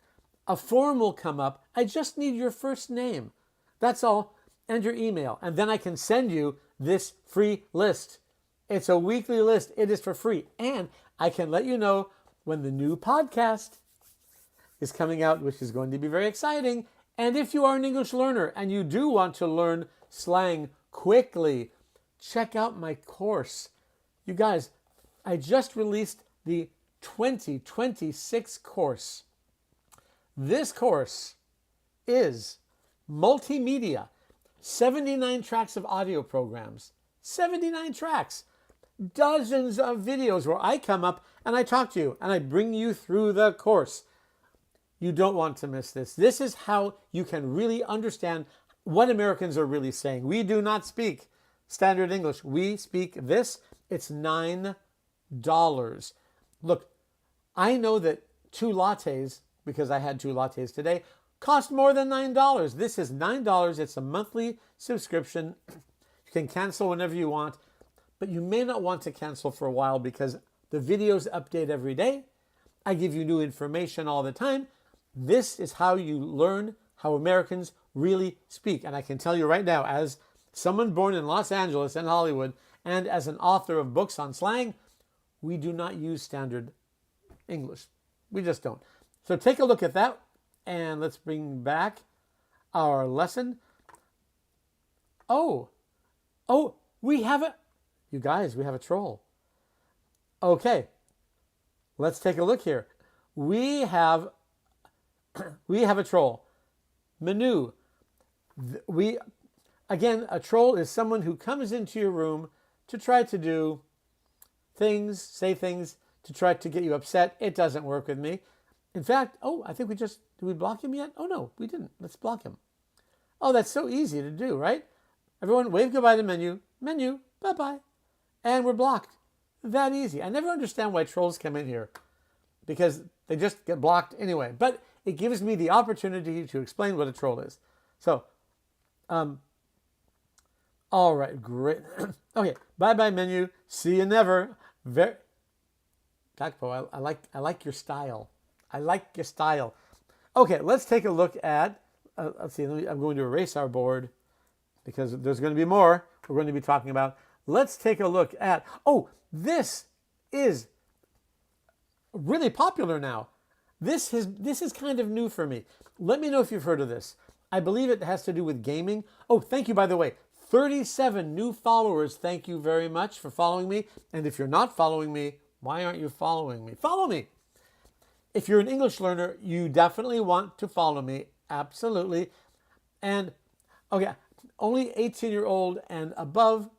A form will come up. I just need your first name. That's all, and your email. And then I can send you this free list. It's a weekly list. It is for free. And I can let you know when the new podcast is coming out, which is going to be very exciting. And if you are an English learner and you do want to learn slang quickly, check out my course. You guys, I just released the 2026 course. This course is multimedia, 79 tracks of audio programs, 79 tracks, dozens of videos where I come up and I talk to you and I bring you through the course. You don't want to miss this. This is how you can really understand what Americans are really saying. We do not speak standard English. We speak this. It's $9. Look, I know that 2 lattes, because I had 2 lattes today, cost more than $9. This is $9. It's a monthly subscription. You can cancel whenever you want, but you may not want to cancel for a while because the videos update every day. I give you new information all the time. This is how you learn how Americans really speak. And I can tell you right now, as someone born in Los Angeles and Hollywood, and as an author of books on slang, we do not use standard English. We just don't. So take a look at that, and let's bring back our lesson. Oh, we have a, you guys, we have a troll. Okay, let's take a look here. We have a troll. Manu. Again, a troll is someone who comes into your room to try to do things, say things, to try to get you upset. It doesn't work with me. In fact, I think did we block him yet? Oh no, we didn't. Let's block him. Oh, that's so easy to do, right? Everyone wave goodbye to Menu. Menu, bye-bye. And we're blocked. That easy. I never understand why trolls come in here because they just get blocked anyway. But it gives me the opportunity to explain what a troll is. So, all right, great. Okay, bye-bye Menu. See you never. Gakpo, I like your style. I like your style. Okay, let's take a look at, let's see, I'm going to erase our board because there's going to be more we're going to be talking about. Let's take a look at, this is really popular now. This is kind of new for me. Let me know if you've heard of this. I believe it has to do with gaming. Oh, thank you, by the way. 37 new followers. Thank you very much for following me. And if you're not following me, why aren't you following me? Follow me. If you're an English learner, you definitely want to follow me. Absolutely. And, okay, only 18-year-old and above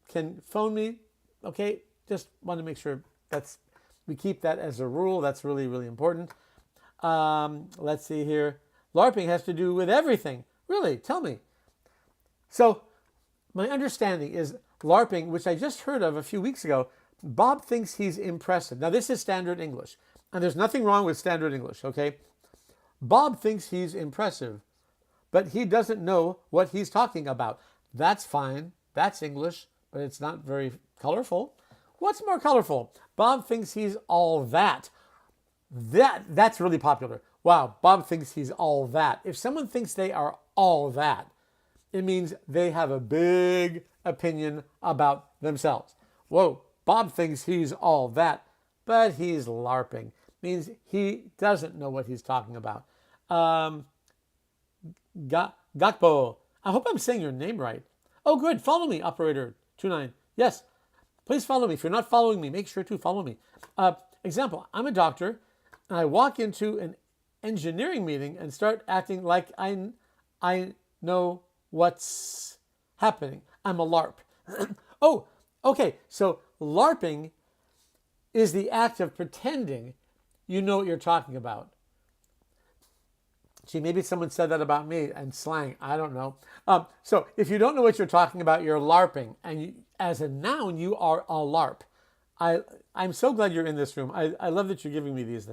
can phone me. Okay, just want to make sure we keep that as a rule. That's really, really important. Let's see here. LARPing has to do with everything. Really, tell me. So, my understanding is LARPing, which I just heard of a few weeks ago, Bob thinks he's impressive. Now, this is standard English, and there's nothing wrong with standard English, okay? Bob thinks he's impressive, but he doesn't know what he's talking about. That's fine. That's English, but it's not very colorful. What's more colorful? Bob thinks he's all that. That's really popular. Wow, Bob thinks he's all that. If someone thinks they are all that, it means they have a big opinion about themselves. Whoa, Bob thinks he's all that, but he's LARPing. Means he doesn't know what he's talking about. Gakpo. I hope I'm saying your name right. Oh, good. Follow me, operator 29. Yes, please follow me. If you're not following me, make sure to follow me. Example, I'm a doctor, and I walk into an engineering meeting and start acting like I know what's happening. I'm a LARP. Oh, okay. So LARPing is the act of pretending you know what you're talking about. Gee, maybe someone said that about me and slang. I don't know. So if you don't know what you're talking about, you're LARPing. And as a noun, you are a LARP. I'm so glad you're in this room. I love that you're giving me these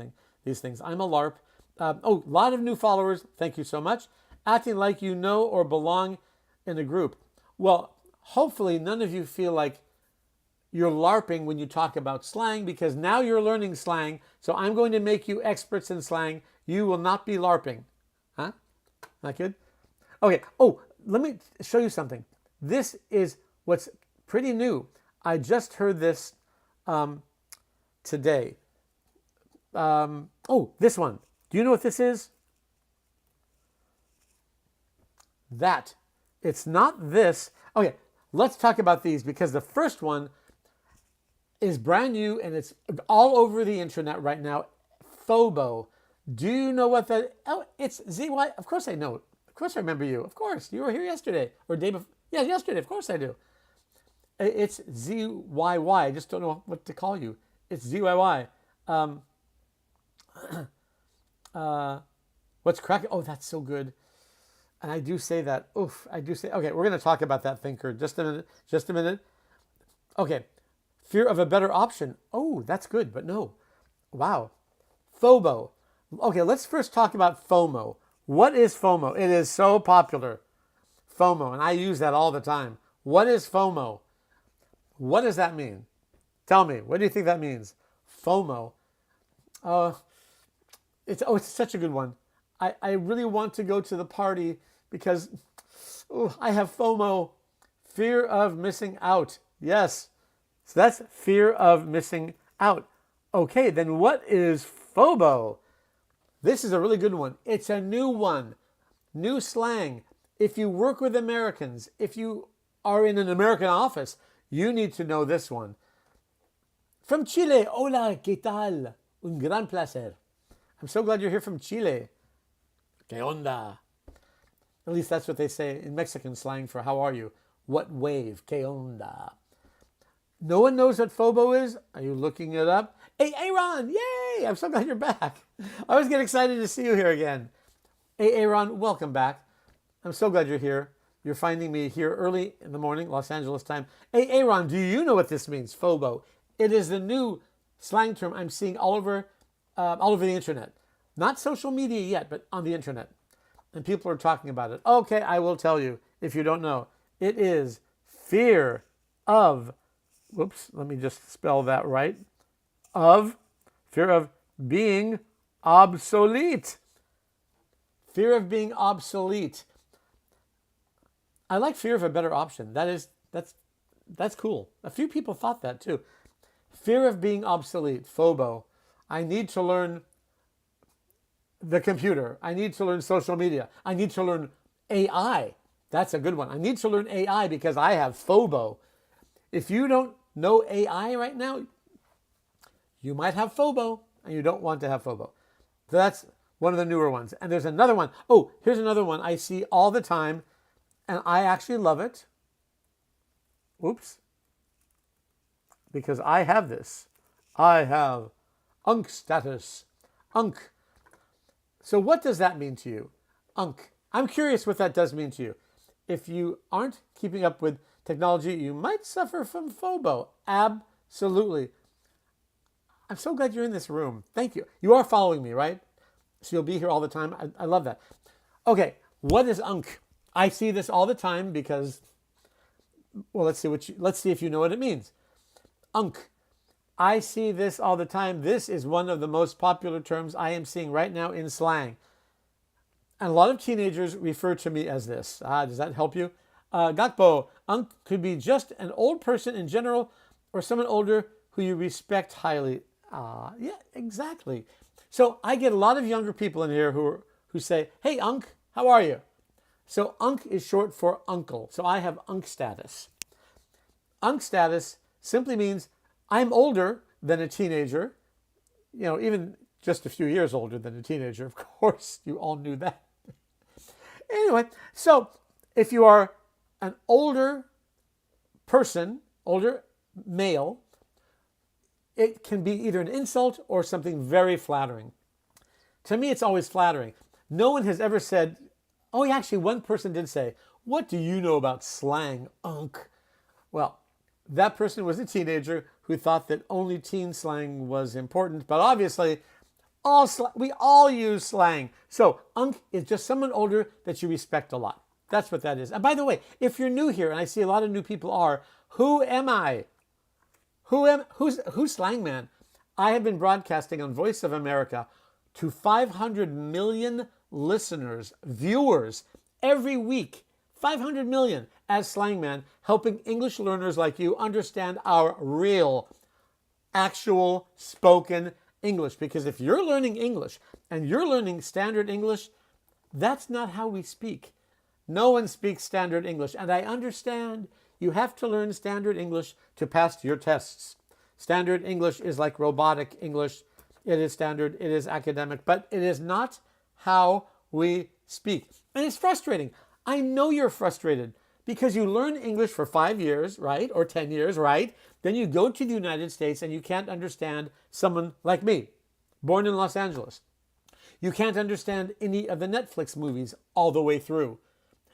things. I'm a LARP. A lot of new followers. Thank you so much. Acting like you know or belong in a group. Well, hopefully none of you feel like you're LARPing when you talk about slang, because now you're learning slang. So I'm going to make you experts in slang. You will not be LARPing. Huh? Not good? Okay. Oh, let me show you something. This is what's pretty new. I just heard this today. This one. Do you know what this is? That. It's not this. Okay, let's talk about these, because the first one is brand new and it's all over the internet right now. Phobo. Do you know what that? Oh, it's ZY. Of course I know. Of course I remember you. Of course. You were here yesterday or day before. Yeah, yesterday. Of course I do. It's ZYY. I just don't know what to call you. It's ZYY. What's cracking? Oh, that's so good. And I do say that. Oof, I do say. Okay, we're going to talk about that thinker. Just a minute. Just a minute. Okay. Fear of a better option. Oh, that's good, but no. Wow. FOBO. Okay, let's first talk about FOMO. What is FOMO? It is so popular. FOMO, and I use that all the time. What is FOMO? What does that mean? Tell me, what do you think that means? FOMO. It's such a good one. I really want to go to the party because I have FOMO, fear of missing out. Yes, so that's fear of missing out. Okay, then what is FOBO? This is a really good one. It's a new one, new slang. If you work with Americans, if you are in an American office, you need to know this one. From Chile, hola, ¿qué tal? Un gran placer. I'm so glad you're here from Chile. ¿Qué onda? At least that's what they say in Mexican slang for how are you? What wave? ¿Qué onda? No one knows what FOBO is? Are you looking it up? Hey, Aaron! Yay! I'm so glad you're back. I always get excited to see you here again. Hey, Aaron, welcome back. I'm so glad you're here. You're finding me here early in the morning, Los Angeles time. Hey, Aaron, do you know what this means, FOBO? It is the new slang term I'm seeing all over the internet. Not social media yet, but on the internet. And people are talking about it. Okay, I will tell you if you don't know. It is fear of, whoops, let me just spell that right. Fear of being obsolete. Fear of being obsolete. I like fear of a better option. That's cool. A few people thought that too. Fear of being obsolete, FOBO. I need to learn the computer. I need to learn social media. I need to learn AI. That's a good one. I need to learn AI because I have FOBO. If you don't know AI right now, you might have FOBO and you don't want to have FOBO. So that's one of the newer ones. And there's another one. Oh, here's another one I see all the time and I actually love it. Oops. Because I have this. I have UNC status. UNC. So what does that mean to you? UNC. I'm curious what that does mean to you. If you aren't keeping up with technology, you might suffer from FOBO. Absolutely. I'm so glad you're in this room. Thank you. You are following me, right? So you'll be here all the time. I love that. Okay, what is UNC? I see this all the time because, well, let's see if you know what it means. UNC. I see this all the time. This is one of the most popular terms I am seeing right now in slang. And a lot of teenagers refer to me as this. Does that help you? Gakpo, UNC could be just an old person in general or someone older who you respect highly. Yeah, exactly. So I get a lot of younger people in here who say, hey, UNC, how are you? So UNC is short for uncle. So I have UNC status. UNC status simply means I'm older than a teenager, even just a few years older than a teenager. Of course, you all knew that. Anyway, so if you are an older person, older male, it can be either an insult or something very flattering. To me, it's always flattering. No one has ever said, oh, yeah, actually, one person did say, what do you know about slang, UNC? Well, that person was a teenager who thought that only teen slang was important, but obviously we all use slang. So Unc is just someone older that you respect a lot. That's what that is. And by the way, if you're new here, and I see a lot of new people are, who am I? Who's Slangman? I have been broadcasting on Voice of America to 500 million listeners, viewers, every week. 500 million as Slangman, helping English learners like you understand our real, actual spoken English. Because if you're learning English and you're learning standard English, that's not how we speak. No one speaks standard English. And I understand you have to learn standard English to pass your tests. Standard English is like robotic English. It is standard, it is academic, but it is not how we speak. And it's frustrating. I know you're frustrated because you learn English for 5 years, right? Or 10 years, right? Then you go to the United States and you can't understand someone like me, born in Los Angeles. You can't understand any of the Netflix movies all the way through.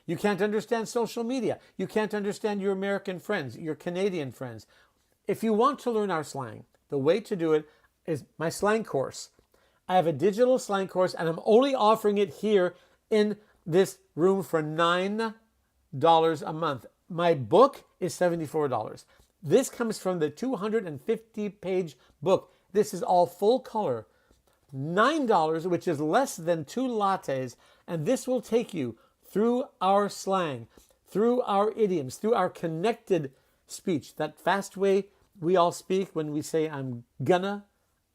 You can't understand social media. You can't understand your American friends, your Canadian friends. If you want to learn our slang, the way to do it is my slang course. I have a digital slang course and I'm only offering it here in this room for $9 a month. My book is $74. This comes from the 250-page book. This is all full color. $9, which is less than 2 lattes, and this will take you through our slang, through our idioms, through our connected speech, that fast way we all speak when we say I'm gonna,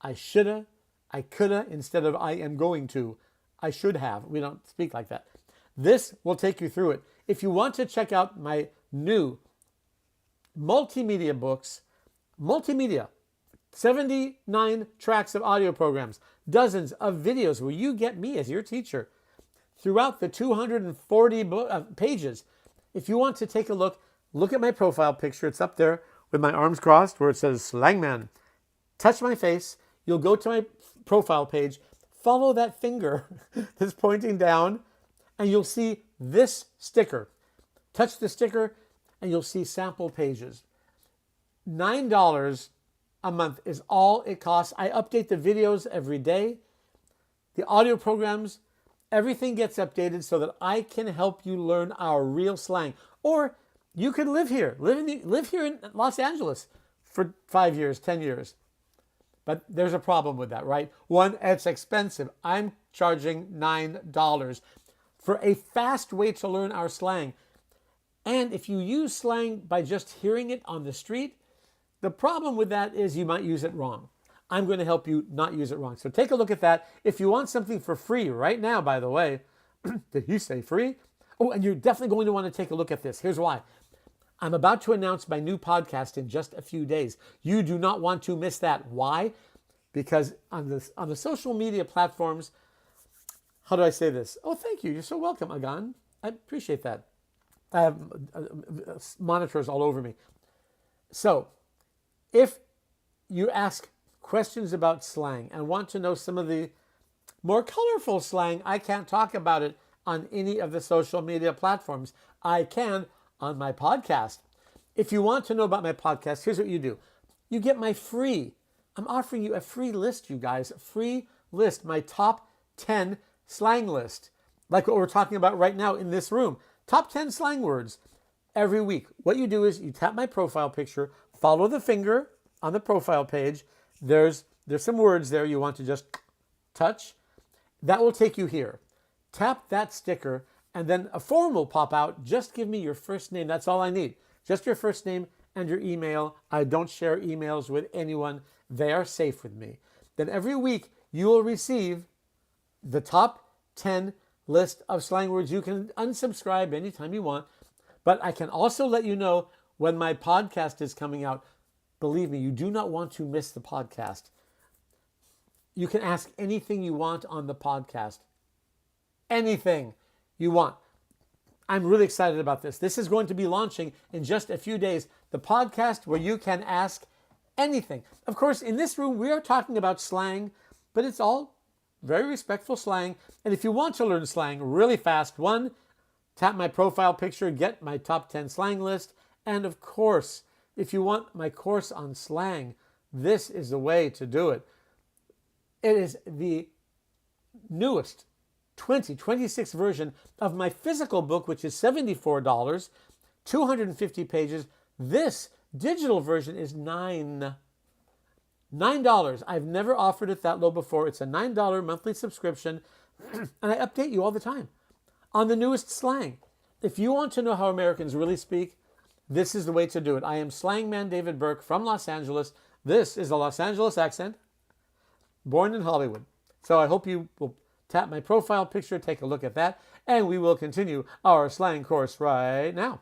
I shoulda, I coulda, instead of I am going to, I should have. We don't speak like that. This will take you through it. If you want to check out my new multimedia books, 79 tracks of audio programs, dozens of videos where you get me as your teacher throughout the 240 pages. If you want to take a look at my profile picture. It's up there with my arms crossed where it says Slangman. Touch my face. You'll go to my profile page. Follow that finger that's pointing down and you'll see this sticker. Touch the sticker and you'll see sample pages. $9 a month is all it costs. I update the videos every day. The audio programs, everything gets updated so that I can help you learn our real slang. Or you could live here, live here in Los Angeles for 5 years, 10 years. But there's a problem with that, right? One, it's expensive. I'm charging $9 for a fast way to learn our slang. And if you use slang by just hearing it on the street, the problem with that is you might use it wrong. I'm going to help you not use it wrong. So take a look at that. If you want something for free right now, by the way, did he say free? Oh, and you're definitely going to want to take a look at this. Here's why. I'm about to announce my new podcast in just a few days. You do not want to miss that. Why? Because on the social media platforms, how do I say this? Oh, thank you. You're so welcome, Agan. I appreciate that. I have monitors all over me. So if you ask questions about slang and want to know some of the more colorful slang, I can't talk about it on any of the social media platforms. I can on my podcast. If you want to know about my podcast, here's what you do. You get I'm offering you a free list, you guys, a free list, my top 10 slang list, like what we're talking about right now in this room. Top 10 slang words every week. What you do is you tap my profile picture, follow the finger on the profile page. There's some words there you want to just touch. That will take you here. Tap that sticker and then a form will pop out. Just give me your first name. That's all I need. Just your first name and your email. I don't share emails with anyone. They are safe with me. Then every week you will receive the top 10 list of slang words. You can unsubscribe anytime you want, but I can also let you know when my podcast is coming out. Believe me, you do not want to miss the podcast. You can ask anything you want on the podcast. Anything you want. I'm really excited about this. This is going to be launching in just a few days. The podcast where you can ask anything. Of course, in this room, we are talking about slang, but it's all very respectful slang. And if you want to learn slang really fast, one, tap my profile picture, get my top 10 slang list. And of course, If you want my course on slang, this is the way to do it. It is the newest 2026 version of my physical book, which is $74, 250 pages. This digital version is $9. I've never offered it that low before. It's a $9 monthly subscription, and I update you all the time on the newest slang. If you want to know how Americans really speak, this is the way to do it. I am Slangman David Burke from Los Angeles. This is a Los Angeles accent, born in Hollywood. So I hope you will tap my profile picture, take a look at that, and we will continue our slang course right now.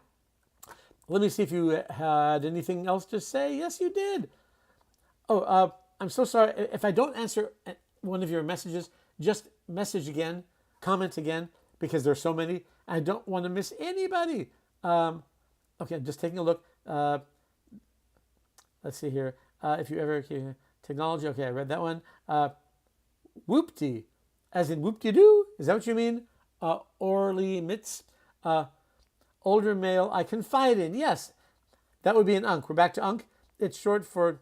Let me see if you had anything else to say. Yes, you did. Oh, I'm so sorry. If I don't answer one of your messages, just message again, comment again, because there's so many. I don't want to miss anybody. Okay, just taking a look. Let's see here. If you ever technology. Okay, I read that one. Whoopty, as in whoop-de-doo. Is that what you mean? Orly mitts. Older male I confide in. Yes, that would be an unk. We're back to unk. It's short for,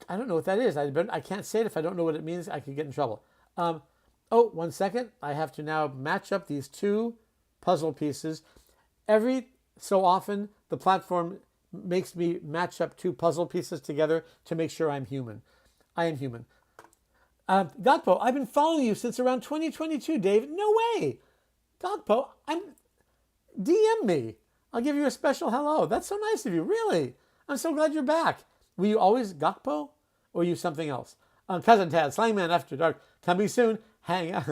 I don't know what that is. I can't say it if I don't know what it means. I could get in trouble. Oh, 1 second. I have to now match up these two puzzle pieces. Every so often, the platform makes me match up two puzzle pieces together to make sure I'm human. I am human. Gakpo, I've been following you since around 2022, David. No way. Gakpo, DM me. I'll give you a special hello. That's so nice of you, really. I'm so glad you're back. Were you always Gakpo, or are you something else? Cousin Tad, Slangman After Dark, coming soon. Hang out.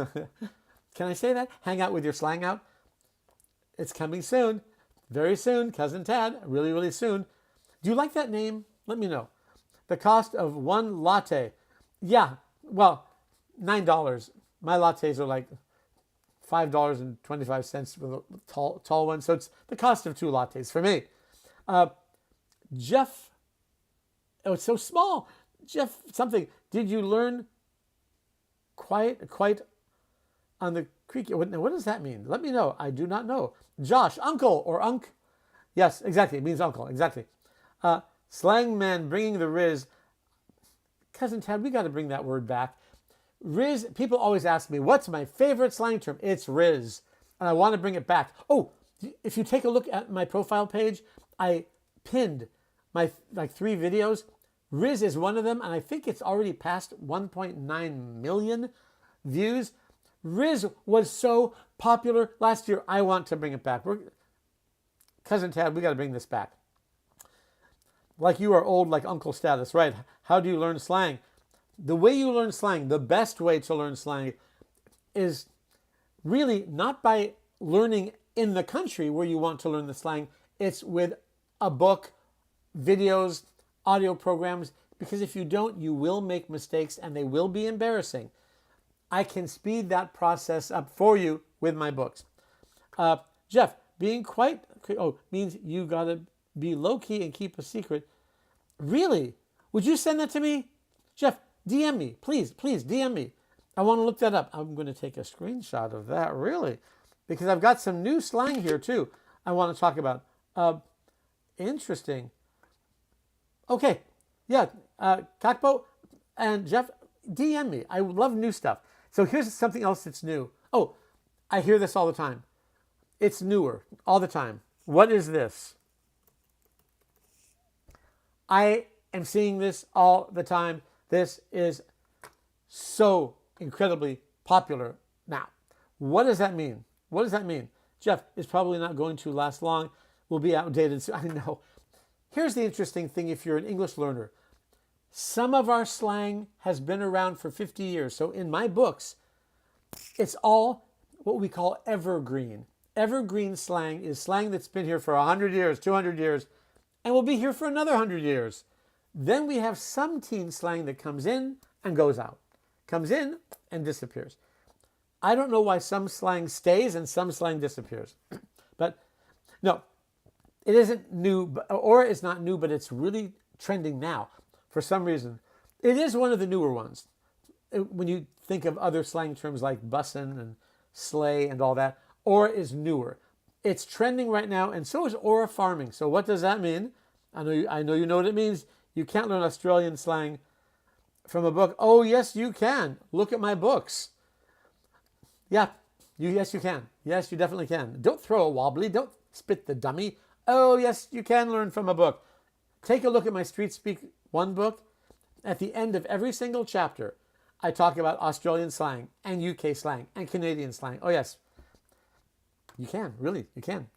Can I say that? Hang out with your slang out. It's coming soon. Very soon, Cousin Tad. Really, really soon. Do you like that name? Let me know. The cost of one latte. Yeah, well, $9. My lattes are like $5.25 for the tall one. So it's the cost of two lattes for me. Jeff, oh, it's so small. Jeff, something. Did you learn quite on the creek? What does that mean? Let me know. I do not know. Josh, uncle or unk. Yes, exactly. It means uncle. Exactly. Slangman bringing the Riz. Cousin Tad, we got to bring that word back. Riz, people always ask me, what's my favorite slang term? It's Riz. And I want to bring it back. Oh, if you take a look at my profile page, I pinned my 3 videos. Riz is one of them, and I think it's already past 1.9 million views. Riz was so popular last year. I want to bring it back. Cousin Tad, we got to bring this back. Like you are old, like Uncle Status, right? How do you learn slang? The way you learn slang, the best way to learn slang is really not by learning in the country where you want to learn the slang. It's with a book, videos, audio programs, because if you don't, you will make mistakes and they will be embarrassing. I can speed that process up for you with my books. Jeff, being means you gotta be low-key and keep a secret. Really? Would you send that to me? Jeff, DM me. Please DM me. I want to look that up. I'm going to take a screenshot of that, really, because I've got some new slang here, too, I want to talk about. Interesting. Okay. Yeah. Kakpo and Jeff, DM me. I love new stuff. So here's something else that's new. Oh, I hear this all the time. It's newer all the time. What is this? I am seeing this all the time. This is so incredibly popular now. What does that mean? What does that mean? Jeff, is probably not going to last long. Will be outdated soon. I know. Here's the interesting thing if you're an English learner. Some of our slang has been around for 50 years. So in my books, it's all what we call evergreen. Evergreen slang is slang that's been here for 100 years, 200 years, and will be here for another 100 years. Then we have some teen slang that comes in and goes out. Comes in and disappears. I don't know why some slang stays and some slang disappears. But no, it isn't new, or it's not new, but it's really trending now for some reason. It is one of the newer ones. When you think of other slang terms like bussin' and slay and all that, or is newer. It's trending right now, and so is aura farming. So what does that mean? I know you know what it means. You can't learn Australian slang from a book. Oh, yes, you can. Look at my books. Yeah, yes, you can. Yes, you definitely can. Don't throw a wobbly. Don't spit the dummy. Oh, yes, you can learn from a book. Take a look at my Street Speak 1 book. At the end of every single chapter, I talk about Australian slang and UK slang and Canadian slang. Oh, yes, you can. Really, you can.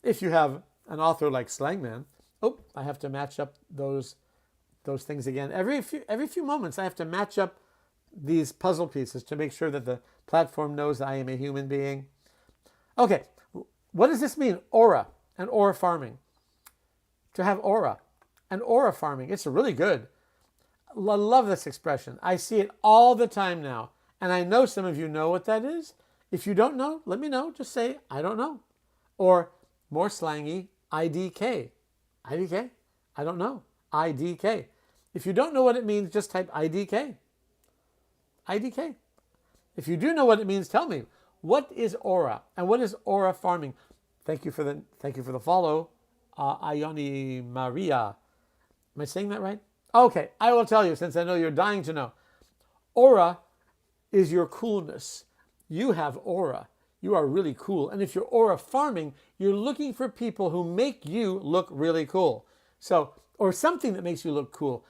If you have an author like Slangman. Oh, I have to match up those things again. Every few moments, I have to match up these puzzle pieces to make sure that the platform knows that I am a human being. Okay, what does this mean? Aura and aura farming. To have aura and aura farming, it's really good. I love this expression. I see it all the time now. And I know some of you know what that is. If you don't know, let me know. Just say, I don't know. Or more slangy, IDK. IDK? I don't know. IDK. If you don't know what it means, just type IDK. IDK. If you do know what it means, tell me. What is aura? And what is aura farming? Thank you for the follow. Ioni Maria. Am I saying that right? Okay, I will tell you since I know you're dying to know. Aura is your coolness. You have aura. You are really cool. And if you're aura farming, you're looking for people who make you look really cool. So, or something that makes you look cool.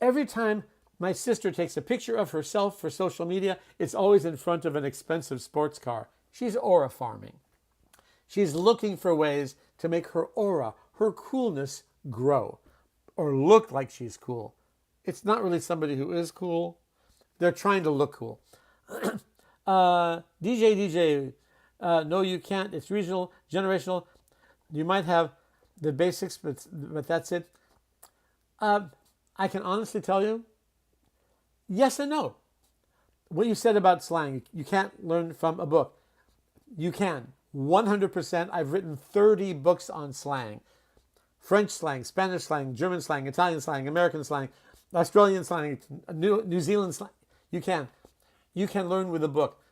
Every time my sister takes a picture of herself for social media, it's always in front of an expensive sports car. She's aura farming. She's looking for ways to make her aura, her coolness, grow or look like she's cool. It's not really somebody who is cool. They're trying to look cool. DJ, no, you can't. It's regional, generational. You might have the basics, but that's it. I can honestly tell you, yes and no. What you said about slang, you can't learn from a book. You can. 100%. I've written 30 books on slang. French slang, Spanish slang, German slang, Italian slang, American slang, Australian slang, New Zealand slang. You can. You can learn with a book.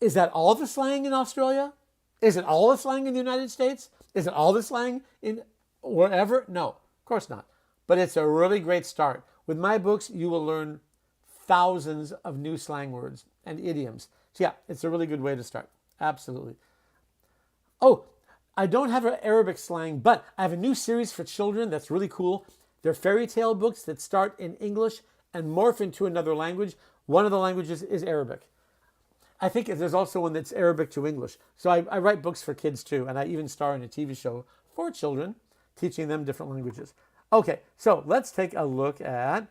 Is that all the slang in Australia? Is it all the slang in the United States? Is it all the slang in wherever? No, of course not. But it's a really great start. With my books, you will learn thousands of new slang words and idioms. So yeah, it's a really good way to start. Absolutely. Oh, I don't have an Arabic slang, but I have a new series for children that's really cool. They're fairy tale books that start in English and morph into another language. One of the languages is Arabic. I think there's also one that's Arabic to English. So I write books for kids too, and I even star in a TV show for children, teaching them different languages. Okay, so let's take a look at,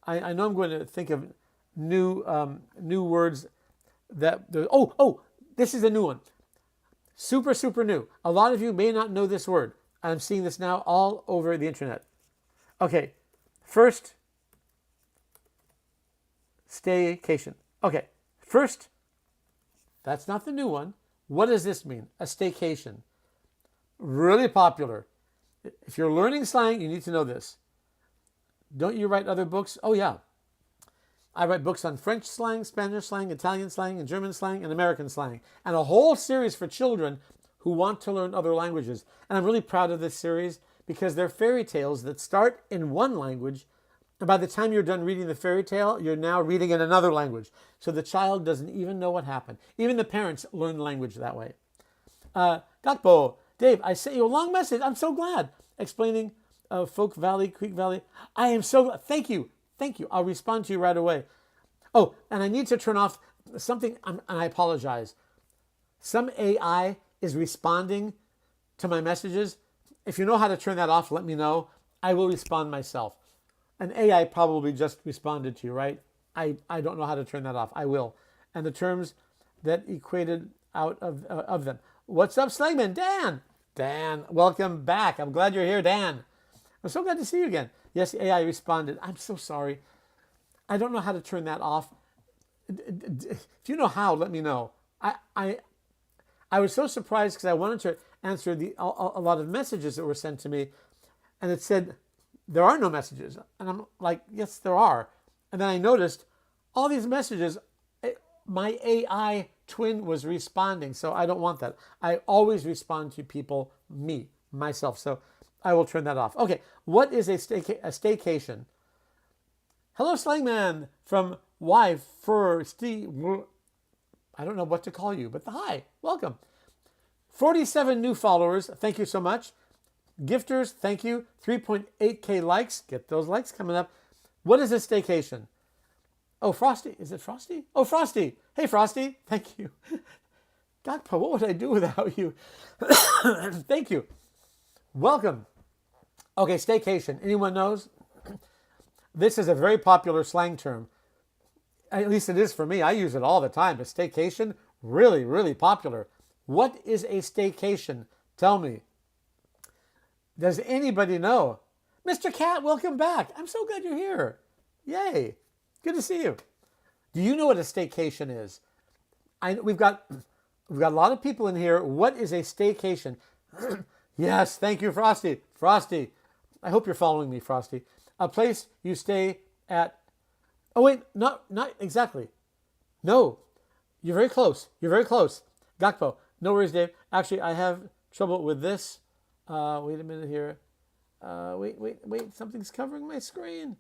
I know I'm going to think of new words that, this is a new one. Super, super new. A lot of you may not know this word. I'm seeing this now all over the internet. Okay, first, staycation. Okay, first, that's not the new one. What does this mean? A staycation. Really popular. If you're learning slang, you need to know this. Don't you write other books? Oh, yeah. I write books on French slang, Spanish slang, Italian slang, and German slang, and American slang. And a whole series for children who want to learn other languages. And I'm really proud of this series because they're fairy tales that start in one language. And by the time you're done reading the fairy tale, you're now reading in another language. So the child doesn't even know what happened. Even the parents learn language that way. Gatbo, Dave, I sent you a long message. I'm so glad. Explaining Folk Valley, Creek Valley. I am so glad. Thank you. Thank you. I'll respond to you right away. Oh, and I need to turn off something, and I apologize. Some AI is responding to my messages. If you know how to turn that off, let me know. I will respond myself. An AI probably just responded to you, right? I don't know how to turn that off. I will. And the terms that equated out of them. What's up, Slangman? Dan, welcome back. I'm glad you're here, Dan. I'm so glad to see you again. Yes, AI responded. I'm so sorry. I don't know how to turn that off. If you know how, let me know. I was so surprised because I wanted to answer a lot of messages that were sent to me, and it said there are no messages. And I'm like, yes, there are. And then I noticed all these messages, my AI twin was responding. So I don't want that. I always respond to people, myself. So I will turn that off. Okay, what is a staycation? Hello, Slangman from Y for Steve. I don't know what to call you, but hi, welcome. 47 new followers. Thank you so much. Gifters, thank you. 3.8K likes. Get those likes coming up. What is a staycation? Oh, Frosty. Is it Frosty? Oh, Frosty. Hey, Frosty. Thank you. Gakpo, what would I do without you? Thank you. Welcome. Okay, staycation. Anyone knows? This is a very popular slang term. At least it is for me. I use it all the time. A staycation, really, really popular. What is a staycation? Tell me. Does anybody know? Mr. Cat, welcome back. I'm so glad you're here. Yay. Good to see you. Do you know what a staycation is? We've got a lot of people in here. What is a staycation? Yes, thank you, Frosty. Frosty. I hope you're following me, Frosty. A place you stay at. Oh, wait, not exactly. No, you're very close. You're very close. Gakpo, no worries, Dave. Actually, I have trouble with this. Wait a minute here. Wait. Something's covering my screen.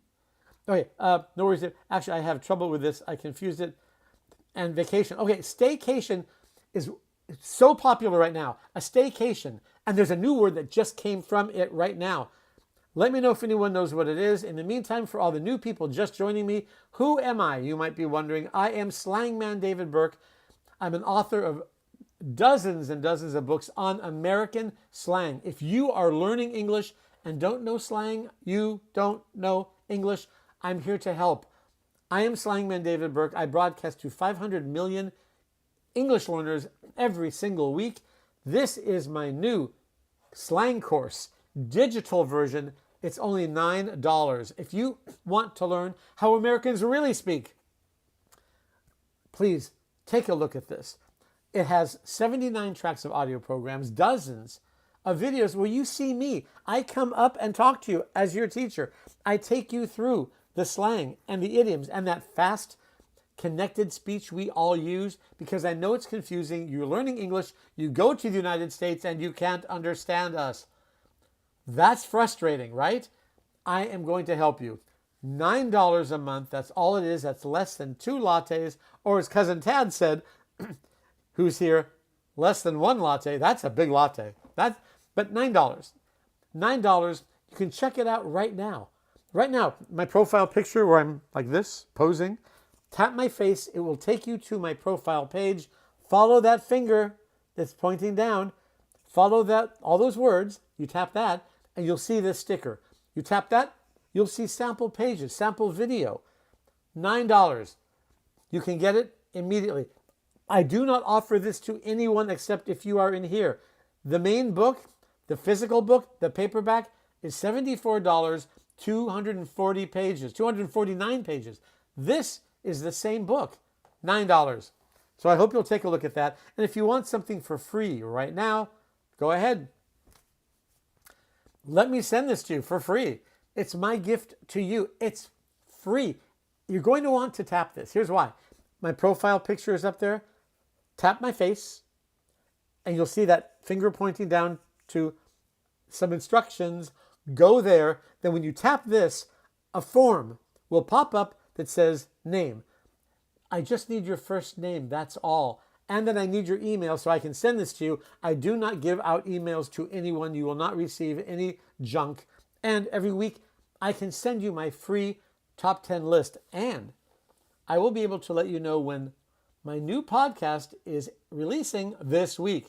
Okay, no worries, Dave. Actually, I have trouble with this. I confused it. And vacation. Okay, staycation is so popular right now. A staycation. And there's a new word that just came from it right now. Let me know if anyone knows what it is. In the meantime, for all the new people just joining me, who am I? You might be wondering. I am Slangman David Burke. I'm an author of dozens and dozens of books on American slang. If you are learning English and don't know slang, you don't know English, I'm here to help. I am Slangman David Burke. I broadcast to 500 million English learners every single week. This is my new slang course, digital version. It's only $9. If you want to learn how Americans really speak, please take a look at this. It has 79 tracks of audio programs, dozens of videos where you see me. I come up and talk to you as your teacher. I take you through the slang and the idioms and that fast, connected speech we all use because I know it's confusing. You're learning English, you go to the United States and you can't understand us. That's frustrating, right? I am going to help you. $9 a month, that's all it is. That's less than 2 lattes. Or as Cousin Tad said, who's here, less than 1 latte. That's a big latte. But $9. $9, you can check it out right now. Right now, my profile picture where I'm like this, posing. Tap my face. It will take you to my profile page. Follow that finger that's pointing down. Follow that, all those words. You tap that, and you'll see this sticker. You tap that, you'll see sample pages, sample video. $9. You can get it immediately. I do not offer this to anyone except if you are in here. The main book, the physical book, the paperback, is $74, 240 pages, 249 pages. This is the same book, $9. So I hope you'll take a look at that. And if you want something for free right now, go ahead. Let me send this to you for free. It's my gift to you. It's free. You're going to want to tap this. Here's why. My profile picture is up there. Tap my face, and you'll see that finger pointing down to some instructions. Go there. Then when you tap this, a form will pop up that says name. I just need your first name. That's all. And then I need your email so I can send this to you. I do not give out emails to anyone. You will not receive any junk. And every week I can send you my free top 10 list. And I will be able to let you know when my new podcast is releasing this week.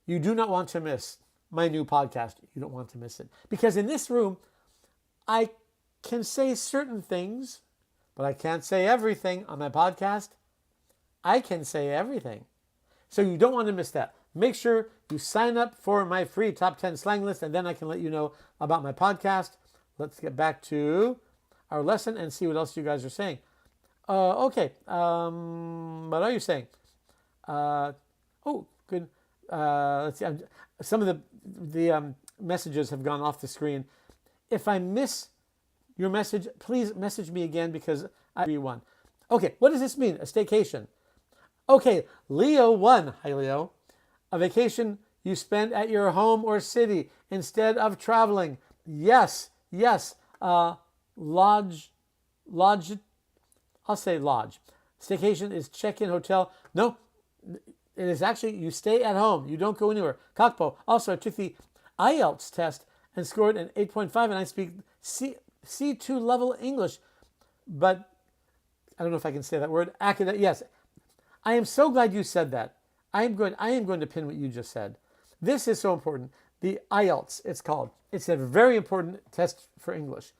You do not want to miss my new podcast. You don't want to miss it. Because in this room, I can say certain things, but I can't say everything on my podcast. I can say everything. So you don't want to miss that. Make sure you sign up for my free top 10 slang list, and then I can let you know about my podcast. Let's get back to our lesson and see what else you guys are saying. Okay. What are you saying? Good. Let's see. Some of the messages have gone off the screen. If I miss your message, please message me again because I read one. Okay, what does this mean? A staycation. Okay, Leo 1. Hi, Leo. A vacation you spend at your home or city instead of traveling. Yes, yes. Lodge, I'll say lodge. Staycation is check-in hotel. No, it is actually you stay at home. You don't go anywhere. Kakpo. Also, I took the IELTS test and scored an 8.5, and I speak C2 level English. But I don't know if I can say that word. Yes. I am so glad you said that. I am going to pin what you just said. This is so important. The IELTS, it's called. It's a very important test for English.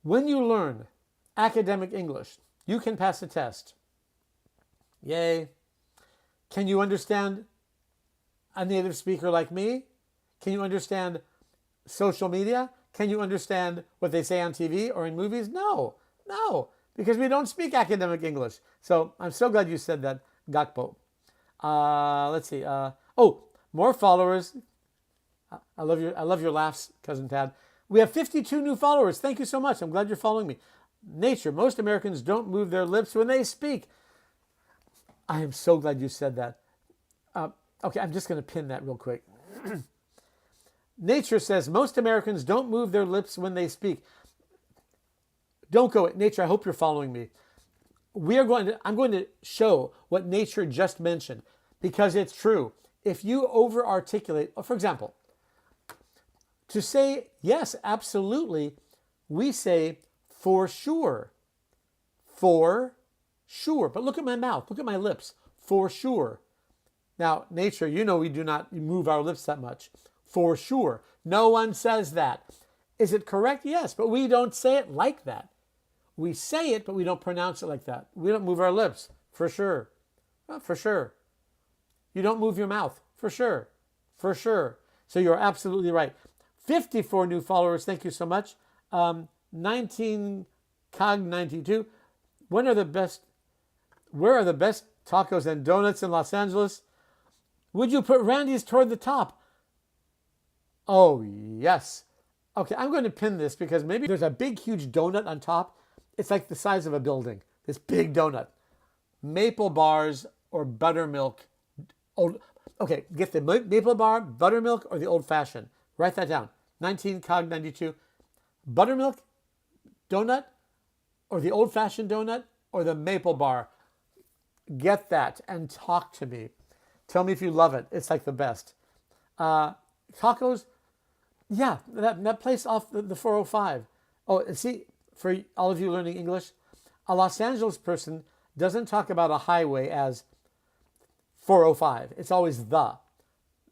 When you learn academic English, you can pass a test. Yay. Can you understand a native speaker like me? Can you understand social media? Can you understand what they say on TV or in movies? No, because we don't speak academic English. So I'm so glad you said that, Gakpo. Let's see. More followers. I love your laughs, Cousin Tad. We have 52 new followers. Thank you so much. I'm glad you're following me. Nature. Most Americans don't move their lips when they speak. I am so glad you said that. Okay, I'm just going to pin that real quick. Nature says most Americans don't move their lips when they speak. Don't go. Nature, I hope you're following me. I'm going to show what Nature just mentioned because it's true. If you over-articulate, for example, to say yes, absolutely, we say for sure. For sure. But look at my mouth. Look at my lips. For sure. Now, Nature, you know we do not move our lips that much. For sure. No one says that. Is it correct? Yes, but we don't say it like that. We say it, but we don't pronounce it like that. We don't move our lips. For sure. Well, for sure. You don't move your mouth. For sure. For sure. So you're absolutely right. 54 new followers. Thank you so much. 19 Cog 92. Where are the best tacos and donuts in Los Angeles? Would you put Randy's toward the top? Oh, yes. Okay, I'm going to pin this because maybe there's a big, huge donut on top. It's like the size of a building, this big donut. Maple bars or buttermilk. Okay, get the maple bar, buttermilk, or the old-fashioned. Write that down. 19 Cog 92. Buttermilk, donut, or the old-fashioned donut, or the maple bar. Get that and talk to me. Tell me if you love it. It's like the best. Tacos, yeah, that place off the 405. Oh, and see, for all of you learning English, a Los Angeles person doesn't talk about a highway as 405. It's always the.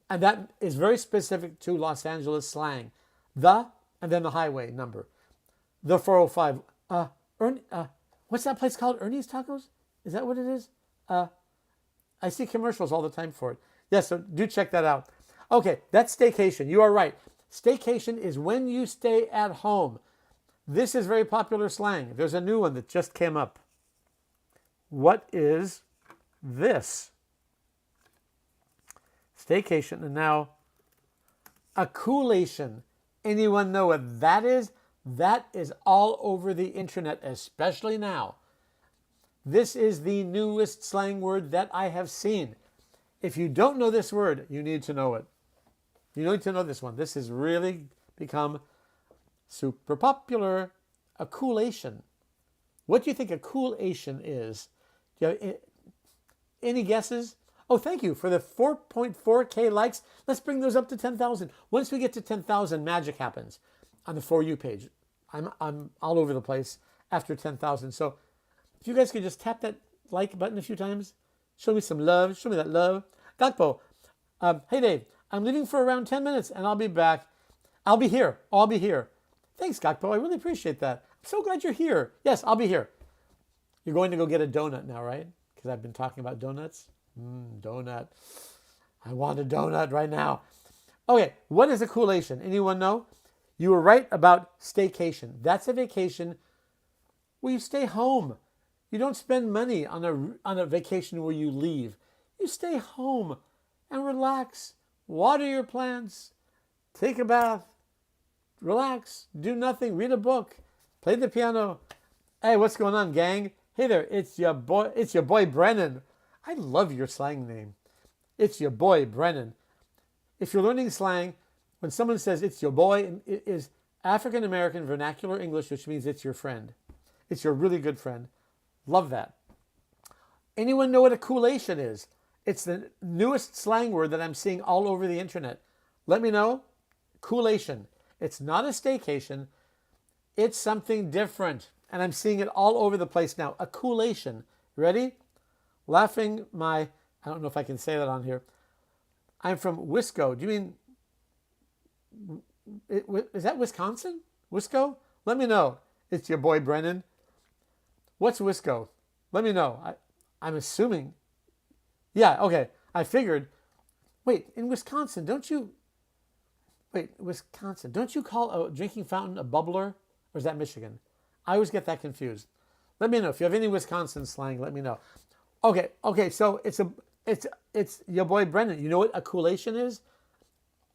And that is very specific to Los Angeles slang. The, and then the highway number. The 405. What's that place called? Ernie's Tacos? Is that what it is? I see commercials all the time for it. Yes, so do check that out. Okay, that's staycation. You are right. Staycation is when you stay at home. This is very popular slang. There's a new one that just came up. What is this? Staycation, and now accoolation. Anyone know what that is? That is all over the internet, especially now. This is the newest slang word that I have seen. If you don't know this word, you need to know it. You need to know this one. This has really become super popular. Accoolation. What do you think accoolation is? Do you have any guesses? Oh, thank you for the 4.4K likes. Let's bring those up to 10,000. Once we get to 10,000, magic happens on the For You page. I'm all over the place after 10,000. So if you guys could just tap that like button a few times, show me some love. Show me that love. Gakpo, hey Dave, I'm leaving for around 10 minutes and I'll be back. I'll be here. I'll be here. Thanks, Gakpo. I really appreciate that. I'm so glad you're here. Yes, I'll be here. You're going to go get a donut now, right? Because I've been talking about donuts. Donut. I want a donut right now. Okay, what is accoolation? Anyone know? You were right about staycation. That's a vacation where you stay home. You don't spend money on a vacation where you leave. You stay home and relax. Water your plants. Take a bath. Relax. Do nothing. Read a book. Play the piano. Hey, what's going on, gang? Hey there, it's your boy Brennan. I love your slang name. It's your boy Brennan. if you're learning slang, when someone says it's your boy, it is African American vernacular English, which means it's your friend. It's your really good friend. Love that. Anyone know what a coolation is? It's the newest slang word that I'm seeing all over the internet. Let me know. Coolation. It's not a staycation. It's something different. And I'm seeing it all over the place now. A coolation. Ready? Laughing my... I don't know if I can say that on here. I'm from Wisco. Do you mean... Is that Wisconsin? Wisco? Let me know. It's your boy Brennan. What's Wisco? Let me know. I'm assuming. Yeah, okay. I figured. Wait, in Wisconsin, don't you... Wait, Wisconsin. Don't you call a drinking fountain a bubbler? Or is that Michigan? I always get that confused. Let me know. If you have any Wisconsin slang, let me know. Okay, so it's your boy Brendan. You know what a coolation is?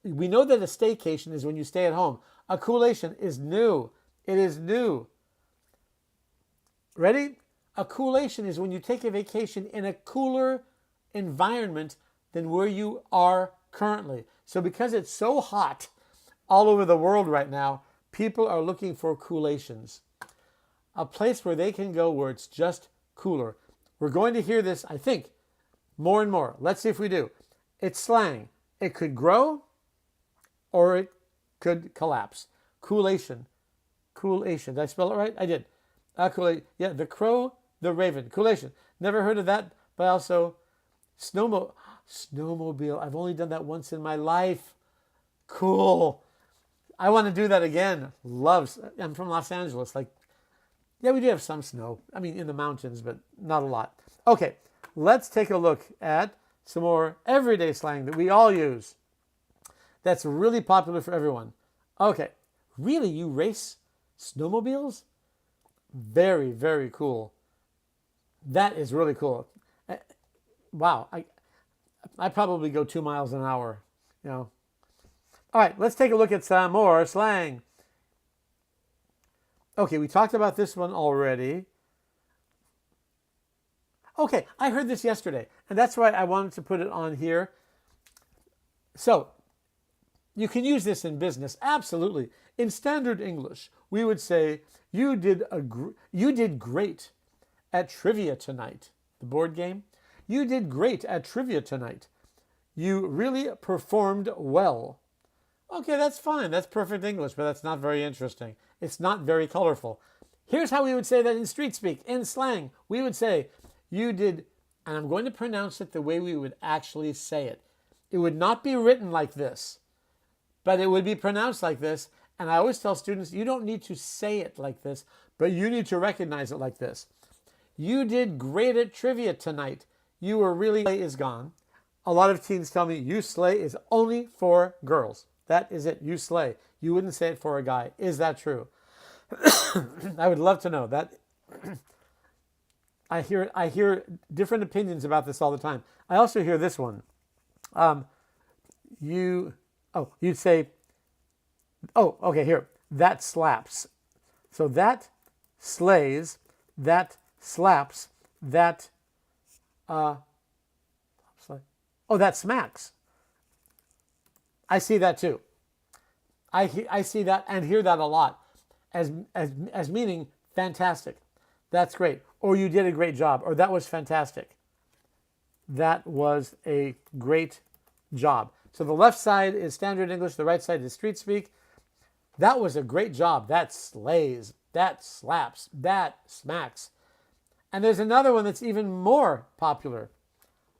We know that a staycation is when you stay at home. A coolation is new. It is new. Ready? A coolation is when you take a vacation in a cooler environment than where you are currently. So because it's so hot all over the world right now, people are looking for coolations. A place where they can go where it's just cooler. We're going to hear this, I think, more and more. Let's see if we do. It's slang. It could grow or it could collapse. Coolation. Coolation. Did I spell it right? I did. Yeah, the crow, the raven. Coolation. Never heard of that, but also snowmobile. I've only done that once in my life. Cool. I want to do that again. I'm from Los Angeles. Yeah, we do have some snow. I mean, in the mountains, but not a lot. Okay, let's take a look at some more everyday slang that we all use. That's really popular for everyone. Okay, really, you race snowmobiles? Very, very cool. That is really cool. Wow, I probably go 2 miles an hour, you know. All right, let's take a look at some more slang. Okay, we talked about this one already. Okay, I heard this yesterday, and that's why I wanted to put it on here. So, you can use this in business, absolutely. In standard English, we would say, you did great at trivia tonight. The board game. You did great at trivia tonight. You really performed well. Okay, that's fine. That's perfect English, but that's not very interesting. It's not very colorful. Here's how we would say that in street speak, in slang. We would say, you did, and I'm going to pronounce it the way we would actually say it. It would not be written like this, but it would be pronounced like this. And I always tell students, you don't need to say it like this, but you need to recognize it like this. You did great at trivia tonight. You were really... is gone. A lot of teens tell me, you slay is only for girls. That is it. You slay. You wouldn't say it for a guy. Is that true? I would love to know that. I hear different opinions about this all the time. I also hear this one. You'd say, okay, here. That slaps. So that slays, that slaps, that that smacks. I see that too. I see that and hear that a lot as meaning fantastic. That's great. Or you did a great job. Or that was fantastic. That was a great job. So the left side is standard English. The right side is street speak. That was a great job. That slays. That slaps. That smacks. And there's another one that's even more popular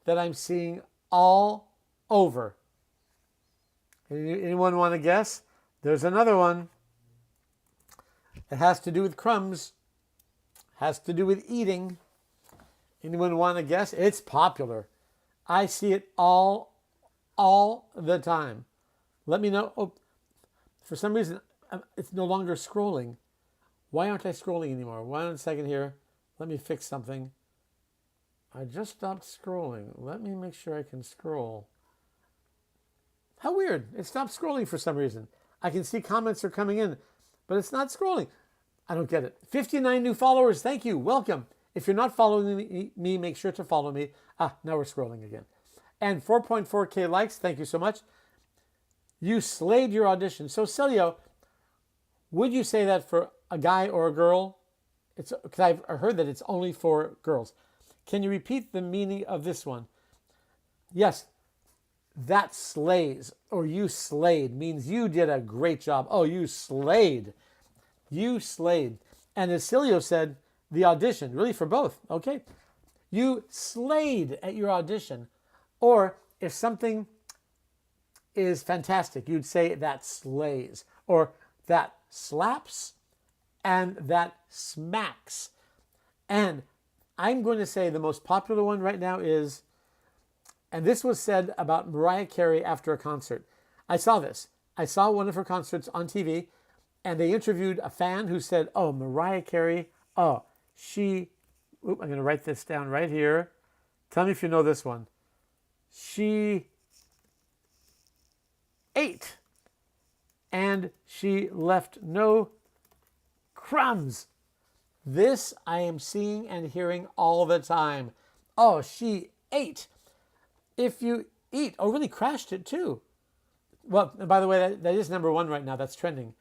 that I'm seeing all over. Anyone want to guess? There's another one. It has to do with crumbs. Has to do with eating. Anyone want to guess? It's popular. I see it all the time. Let me know. Oh, for some reason, it's no longer scrolling. Why aren't I scrolling anymore? 1 second here. Let me fix something. I just stopped scrolling. Let me make sure I can scroll. How weird. It stopped scrolling for some reason. I can see comments are coming in, but it's not scrolling. I don't get it. 59 new followers. Thank you. Welcome. If you're not following me, make sure to follow me. Now we're scrolling again. And 4.4K likes. Thank you so much. You slayed your audition. So, Celio, would you say that for a guy or a girl? It's because I've heard that it's only for girls. Can you repeat the meaning of this one? Yes, that slays, or you slayed, means you did a great job. Oh, you slayed. You slayed. And as Celio said, the audition, really for both, okay? You slayed at your audition. Or if something is fantastic, you'd say that slays, or that slaps, and that smacks. And I'm going to say the most popular one right now is, and this was said about Mariah Carey after a concert. I saw this. I saw one of her concerts on TV, and they interviewed a fan who said, oh, Mariah Carey, oh, I'm going to write this down right here. Tell me if you know this one. She ate, and she left no crumbs. This I am seeing and hearing all the time. Oh, she ate. If you eat, oh, really crashed it too. Well, and by the way, that is number one right now. That's trending.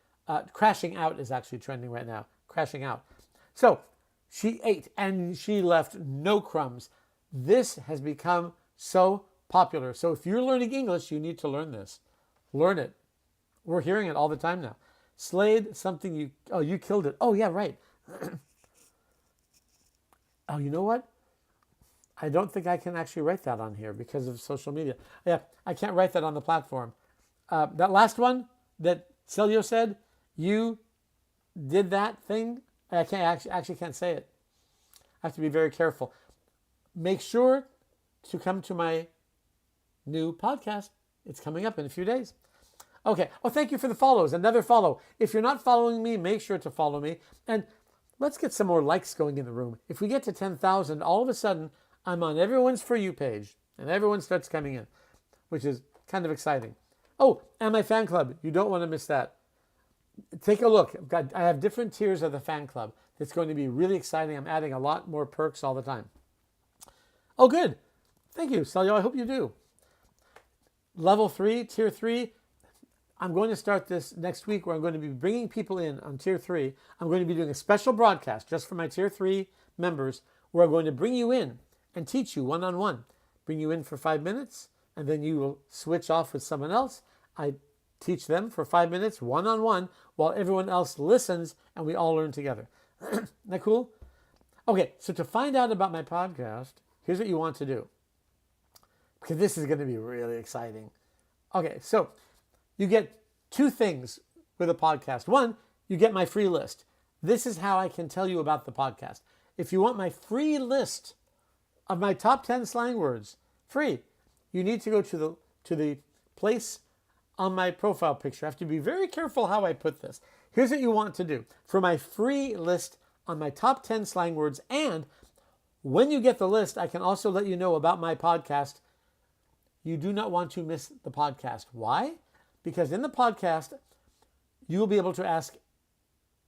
Crashing out is actually trending right now. Crashing out. So she ate and she left no crumbs. This has become so popular. So if you're learning English, you need to learn this. Learn it. We're hearing it all the time now. Slayed something you killed it. Oh, yeah, right. Oh, you know what? I don't think I can actually write that on here because of social media. Yeah, I can't write that on the platform. That last one that Celio said, you did that thing. I actually can't say it. I have to be very careful. Make sure to come to my new podcast. It's coming up in a few days. Okay. Oh, thank you for the follows. Another follow. If you're not following me, make sure to follow me. And let's get some more likes going in the room. If we get to 10,000, all of a sudden, I'm on everyone's For You page. And everyone starts coming in, which is kind of exciting. Oh, and my fan club. You don't want to miss that. Take a look. I have different tiers of the fan club. It's going to be really exciting. I'm adding a lot more perks all the time. Oh, good. Thank you, Celio. I hope you do. Level 3, Tier 3. I'm going to start this next week where I'm going to be bringing people in on Tier 3. I'm going to be doing a special broadcast just for my Tier 3 members where I'm going to bring you in and teach you one-on-one. Bring you in for 5 minutes, and then you will switch off with someone else. I teach them for 5 minutes one-on-one while everyone else listens, and we all learn together. Isn't that cool? Okay, so to find out about my podcast, here's what you want to do. Because this is going to be really exciting. Okay, so you get 2 things with a podcast. One, you get my free list. This is how I can tell you about the podcast. If you want my free list of my top 10 slang words, free, you need to go to the place on my profile picture. I have to be very careful how I put this. Here's what you want to do. For my free list on my top 10 slang words, and when you get the list, I can also let you know about my podcast. You do not want to miss the podcast. Why? Because in the podcast, you will be able to ask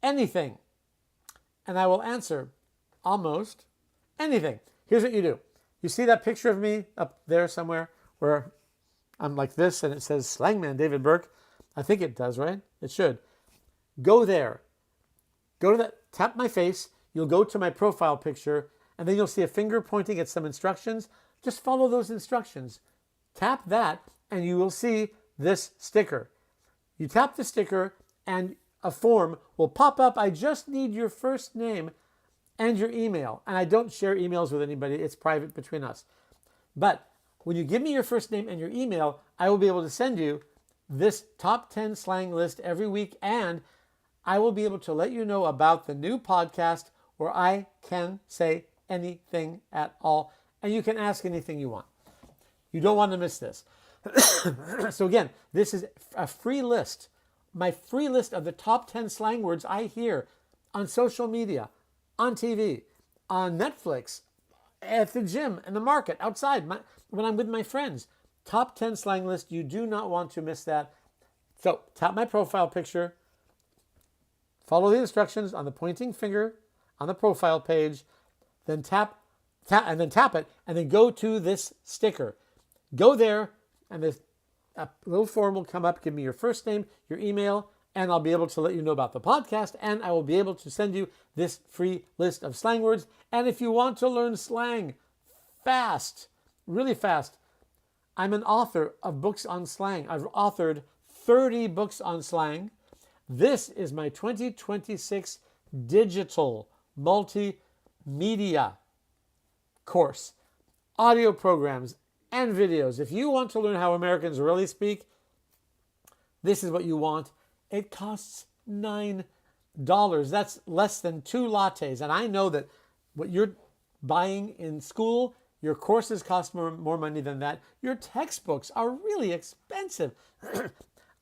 anything, and I will answer almost anything. Here's what you do. You see that picture of me up there somewhere where I'm like this and it says Slangman David Burke? I think it does, right? It should. Go there. Go to that, tap my face. You'll go to my profile picture and then you'll see a finger pointing at some instructions. Just follow those instructions. Tap that and you will see this sticker. You tap the sticker and a form will pop up. I just need your first name and your email. And I don't share emails with anybody. It's private between us. But when you give me your first name and your email, I will be able to send you this top 10 slang list every week. And I will be able to let you know about the new podcast where I can say anything at all. And you can ask anything you want. You don't want to miss this. So again, this is a free list. My free list of the top 10 slang words I hear on social media, on TV, on Netflix, at the gym, in the market, outside, when I'm with my friends. Top 10 slang list. You do not want to miss that. So tap my profile picture. Follow the instructions on the pointing finger on the profile page. Then tap it, and then go to this sticker. Go there, and a little form will come up. Give me your first name, your email, and I'll be able to let you know about the podcast, and I will be able to send you this free list of slang words. And if you want to learn slang fast, really fast, I'm an author of books on slang. I've authored 30 books on slang. This is my 2026 digital multimedia course, audio programs and videos. If you want to learn how Americans really speak, this is what you want. It costs $9. That's less than 2 lattes. And I know that what you're buying in school, your courses cost more money than that. Your textbooks are really expensive.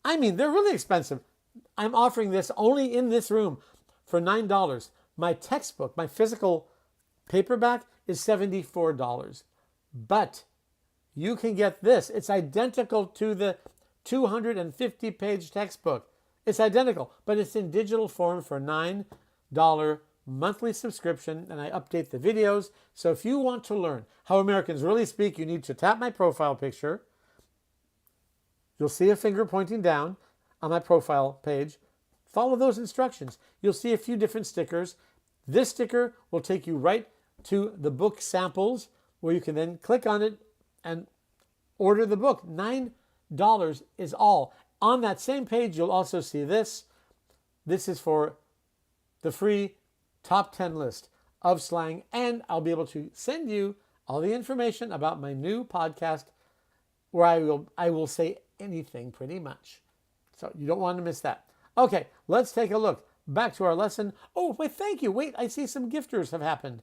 I mean, they're really expensive. I'm offering this only in this room for $9. My textbook, my physical paperback, is $74. But you can get this. It's identical to the 250-page textbook. It's identical, but it's in digital form for $9 monthly subscription, and I update the videos. So if you want to learn how Americans really speak, you need to tap my profile picture. You'll see a finger pointing down on my profile page. Follow those instructions. You'll see a few different stickers. This sticker will take you right to the book samples, where you can then click on it and order the book. $9 is all. On that same page, you'll also see this. This is for the free top 10 list of slang, and I'll be able to send you all the information about my new podcast, where I will say anything pretty much. So you don't want to miss that. Okay, let's take a look. Back to our lesson. Oh, wait, thank you. Wait, I see some gifters have happened.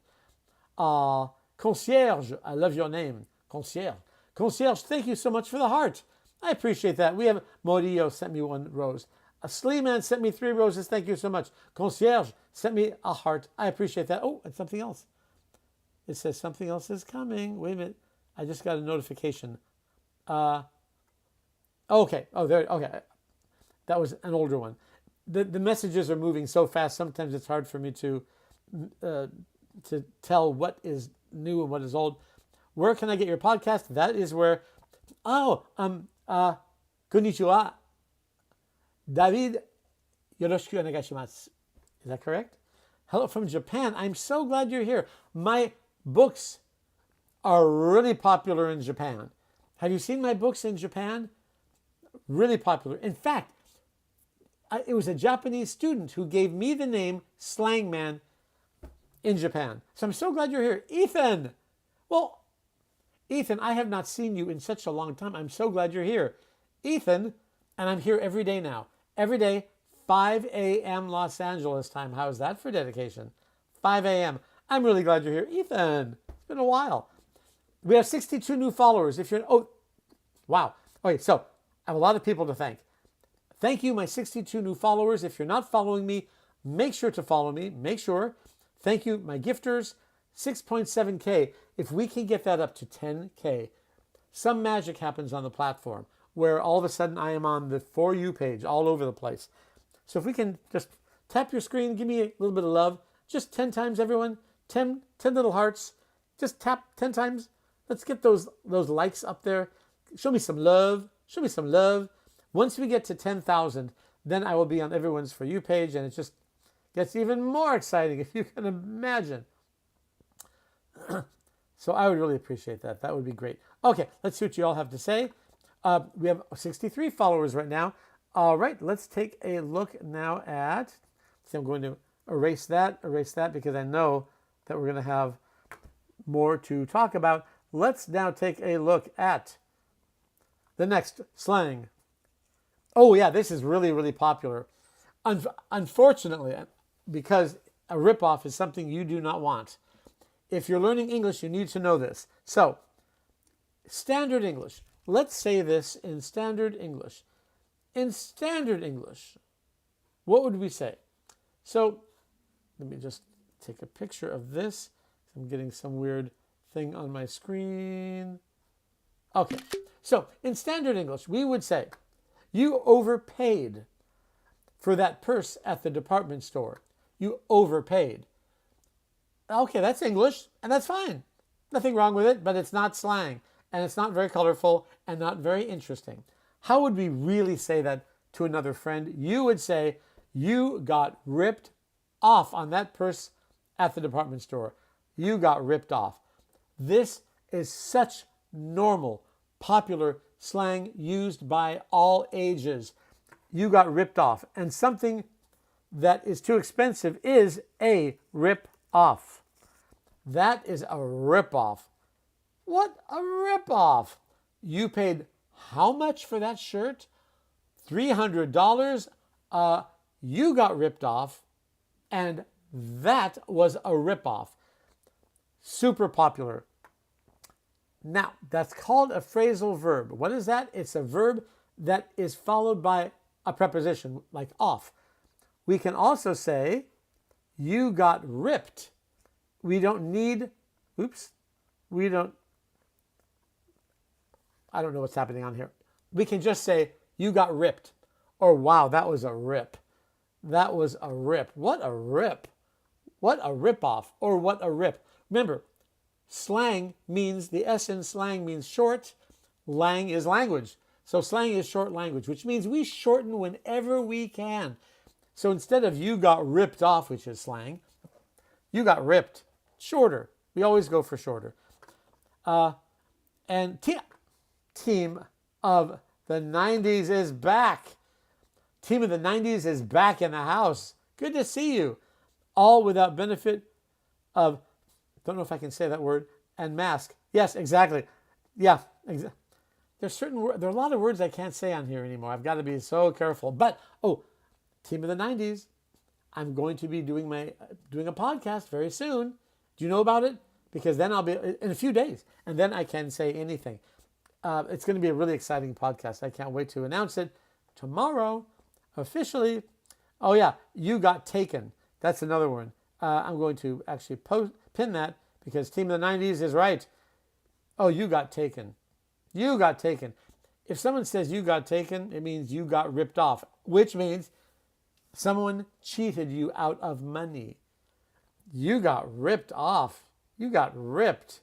Concierge, I love your name. Concierge. Concierge, thank you so much for the heart. I appreciate that. We have Morillo sent me 1 rose. A Slangman sent me 3 roses. Thank you so much. Concierge sent me a heart. I appreciate that. Oh, and something else. It says something else is coming. Wait a minute. I just got a notification. Okay. Oh, there. Okay. That was an older one. The messages are moving so fast. Sometimes it's hard for me to tell what is new and what is old. Where can I get your podcast? That is where. Konnichiwa. David, yoroshiku onegaishimasu. Is that correct? Hello from Japan. I'm so glad you're here. My books are really popular in Japan. Have you seen my books in Japan? Really popular. In fact, it was a Japanese student who gave me the name Slangman in Japan. So I'm so glad you're here. Ethan! Well, Ethan, I have not seen you in such a long time. I'm so glad you're here. Ethan, and I'm here every day now. Every day, 5 a.m. Los Angeles time. How is that for dedication? 5 a.m. I'm really glad you're here. Ethan, it's been a while. We have 62 new followers. If you're, oh, wow. Okay, so I have a lot of people to thank. Thank you, my 62 new followers. If you're not following me, make sure to follow me. Make sure. Thank you, my gifters. 6.7K. If we can get that up to 10K, some magic happens on the platform where all of a sudden I am on the For You page all over the place. So if we can just tap your screen, give me a little bit of love, just 10 times, everyone. 10 little hearts. Just tap 10 times. Let's get those likes up there. Show me some love. Show me some love. Once we get to 10,000, then I will be on everyone's For You page, and it just gets even more exciting, if you can imagine. So I would really appreciate that. That would be great. Okay, let's see what you all have to say. We have 63 followers right now. All right, let's take a look now at, see, I'm going to erase that, because I know that we're going to have more to talk about. Let's now take a look at the next slang. Oh yeah, this is really, really popular. Unfortunately, because a ripoff is something you do not want. If you're learning English, you need to know this. So, standard English. Let's say this in standard English. In standard English, what would we say? So, let me just take a picture of this. I'm getting some weird thing on my screen. Okay, so in standard English, we would say, you overpaid for that purse at the department store. You overpaid. Okay, that's English, and that's fine. Nothing wrong with it, but it's not slang, and it's not very colorful, and not very interesting. How would we really say that to another friend? You would say, you got ripped off on that purse at the department store. You got ripped off. This is such normal, popular slang used by all ages. You got ripped off. And something that is too expensive is a rip off. That is a rip off. What a rip off. You paid how much for that shirt? $300. You got ripped off, and that was a rip off. Super popular. Now, that's called a phrasal verb. What is that? It's a verb that is followed by a preposition, like off. We can also say, you got ripped. We don't need, I don't know what's happening on here. We can just say, you got ripped. Or, wow, that was a rip. That was a rip. What a rip. What a rip-off. Or what a rip. Remember, slang means, the S in slang means short. Lang is language. So slang is short language, which means we shorten whenever we can. So instead of you got ripped off, which is slang, you got ripped. Shorter. We always go for shorter. And team of the 90s is back. Team of the 90s is back in the house. Good to see you. All without benefit of, don't know if I can say that word, and mask. Yes, exactly. Yeah, exactly. There are a lot of words I can't say on here anymore. I've got to be so careful. But, Team of the 90s, I'm going to be doing a podcast very soon. Do you know about it? Because then I'll be in a few days, and then I can say anything. It's going to be a really exciting podcast. I can't wait to announce it tomorrow, officially. Oh yeah, you got taken. That's another one. I'm going to actually pin that because Team of the 90s is right. Oh, you got taken. You got taken. If someone says you got taken, it means you got ripped off, which means someone cheated you out of money. You got ripped off. You got ripped.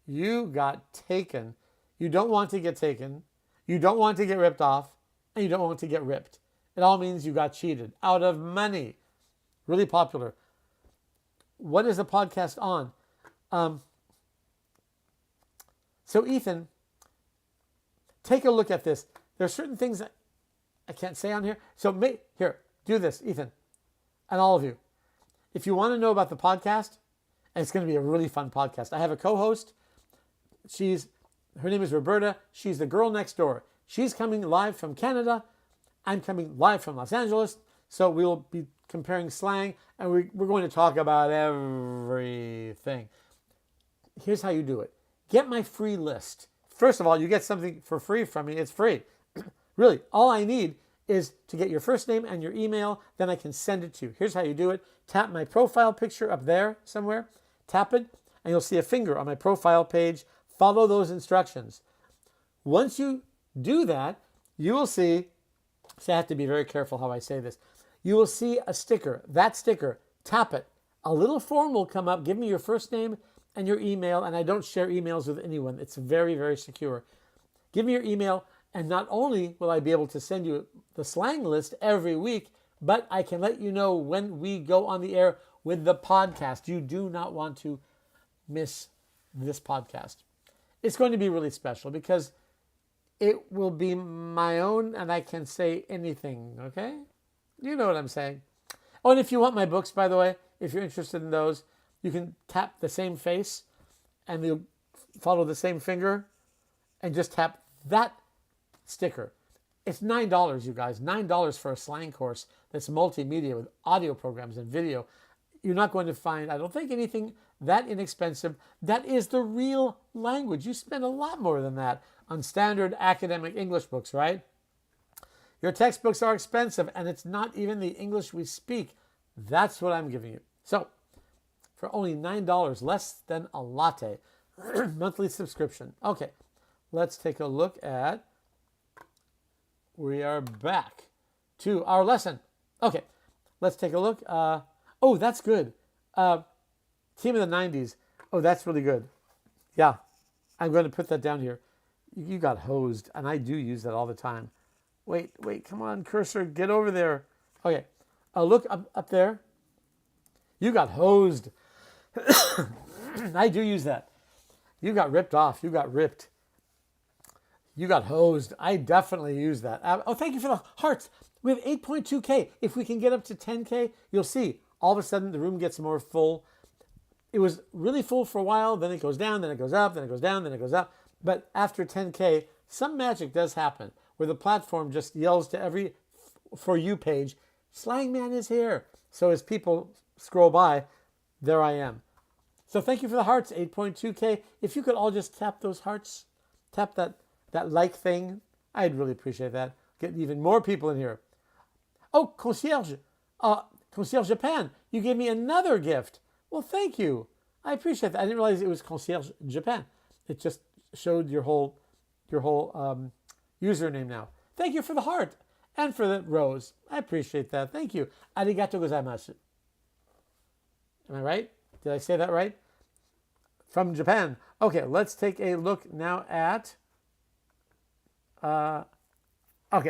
You got taken. You don't want to get taken. You don't want to get ripped off. And you don't want to get ripped. It all means you got cheated out of money. Really popular. What is the podcast on? So Ethan, take a look at this. There are certain things that I can't say on here. So here, do this, Ethan, and all of you. If you want to know about the podcast, and it's going to be a really fun podcast. I have a co-host. Her name is Roberta. She's the girl next door. She's coming live from Canada. I'm coming live from Los Angeles. So we'll be comparing slang, and we're going to talk about everything. Here's how you do it. Get my free list. First of all, you get something for free from me. It's free. Really, all I need is to get your first name and your email. Then I can send it to you. Here's how you do it. Tap my profile picture up there somewhere. Tap it, and you'll see a finger on my profile page. Follow those instructions. Once you do that, you will see, so I have to be very careful how I say this. You will see a sticker. That sticker, tap it. A little form will come up. Give me your first name and your email, and I don't share emails with anyone. It's very, very secure. Give me your email, and not only will I be able to send you the slang list every week, but I can let you know when we go on the air with the podcast. You do not want to miss this podcast. It's going to be really special because it will be my own and I can say anything, okay? You know what I'm saying. Oh, and if you want my books, by the way, if you're interested in those, you can tap the same face and you'll follow the same finger and just tap that sticker. It's $9, you guys. $9 for a slang course that's multimedia with audio programs and video. You're not going to find, I don't think, anything that inexpensive. That is the real language. You spend a lot more than that on standard academic English books, right? Your textbooks are expensive, and it's not even the English we speak. That's what I'm giving you. So, for only $9, less than a latte, monthly subscription. Okay, let's take a look at, we are back to our lesson. Okay, let's take a look. Oh, that's good. Team of the 90s. Oh, that's really good. Yeah, I'm going to put that down here. You got hosed, and I do use that all the time. Wait, come on, cursor, get over there. Okay, look up there. You got hosed. I do use that. You got ripped off. You got ripped. You got hosed. I definitely use that. Oh, thank you for the hearts. We have 8.2K. If we can get up to 10K, you'll see all of a sudden the room gets more full. It was really full for a while. Then it goes down. Then it goes up. Then it goes down. Then it goes up. But after 10K, some magic does happen where the platform just yells to every For You page, Slangman is here. So as people scroll by, there I am. So thank you for the hearts, 8.2K. If you could all just tap those hearts, tap that like thing, I'd really appreciate that. Get even more people in here. Oh, Concierge Japan, you gave me another gift. Well, thank you. I appreciate that. I didn't realize it was Concierge Japan. It just showed your whole username now. Thank you for the heart and for the rose. I appreciate that. Thank you. Arigato gozaimasu. Am I right? Did I say that right? From Japan. Okay, let's take a look now at... okay,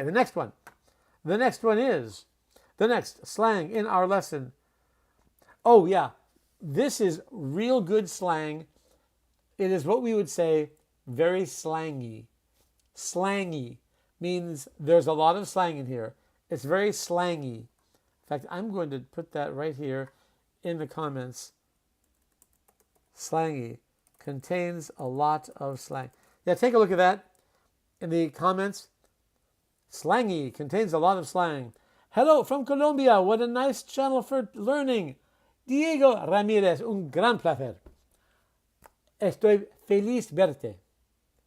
the next one. The next one is the next slang in our lesson. Oh, yeah. This is real good slang. It is what we would say very slangy. Slangy means there's a lot of slang in here. It's very slangy. In fact, I'm going to put that right here in the comments. Slangy contains a lot of slang. Yeah, take a look at that in the comments. Slangy contains a lot of slang. Hello from Colombia. What a nice channel for learning. Diego Ramirez, un gran placer. Estoy feliz verte.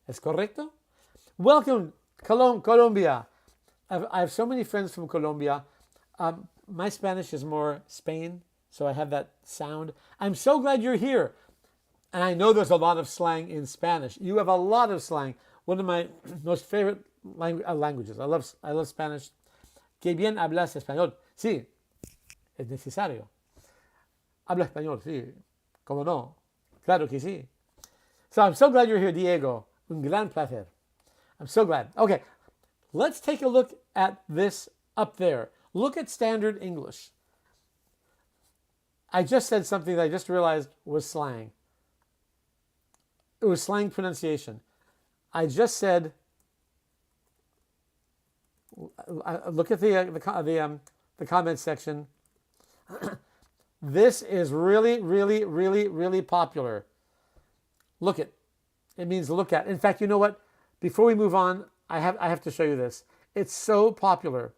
¿Es correcto? Welcome, Colombia. I have so many friends from Colombia. My Spanish is more Spain, so I have that sound. I'm so glad you're here. And I know there's a lot of slang in Spanish. You have a lot of slang. One of my most favorite languages. I love Spanish. Que bien hablas español. Sí, es necesario. Habla español, sí. ¿Cómo no? Claro que sí. So I'm so glad you're here, Diego. Un gran placer. I'm so glad. Okay, let's take a look at this up there. Look at standard English. I just said something that I just realized was slang. It was slang pronunciation. I just said, look at the comment section. This is really, really, really, really popular. Look at. It means look at. In fact, you know what? Before we move on, I have to show you this. It's so popular.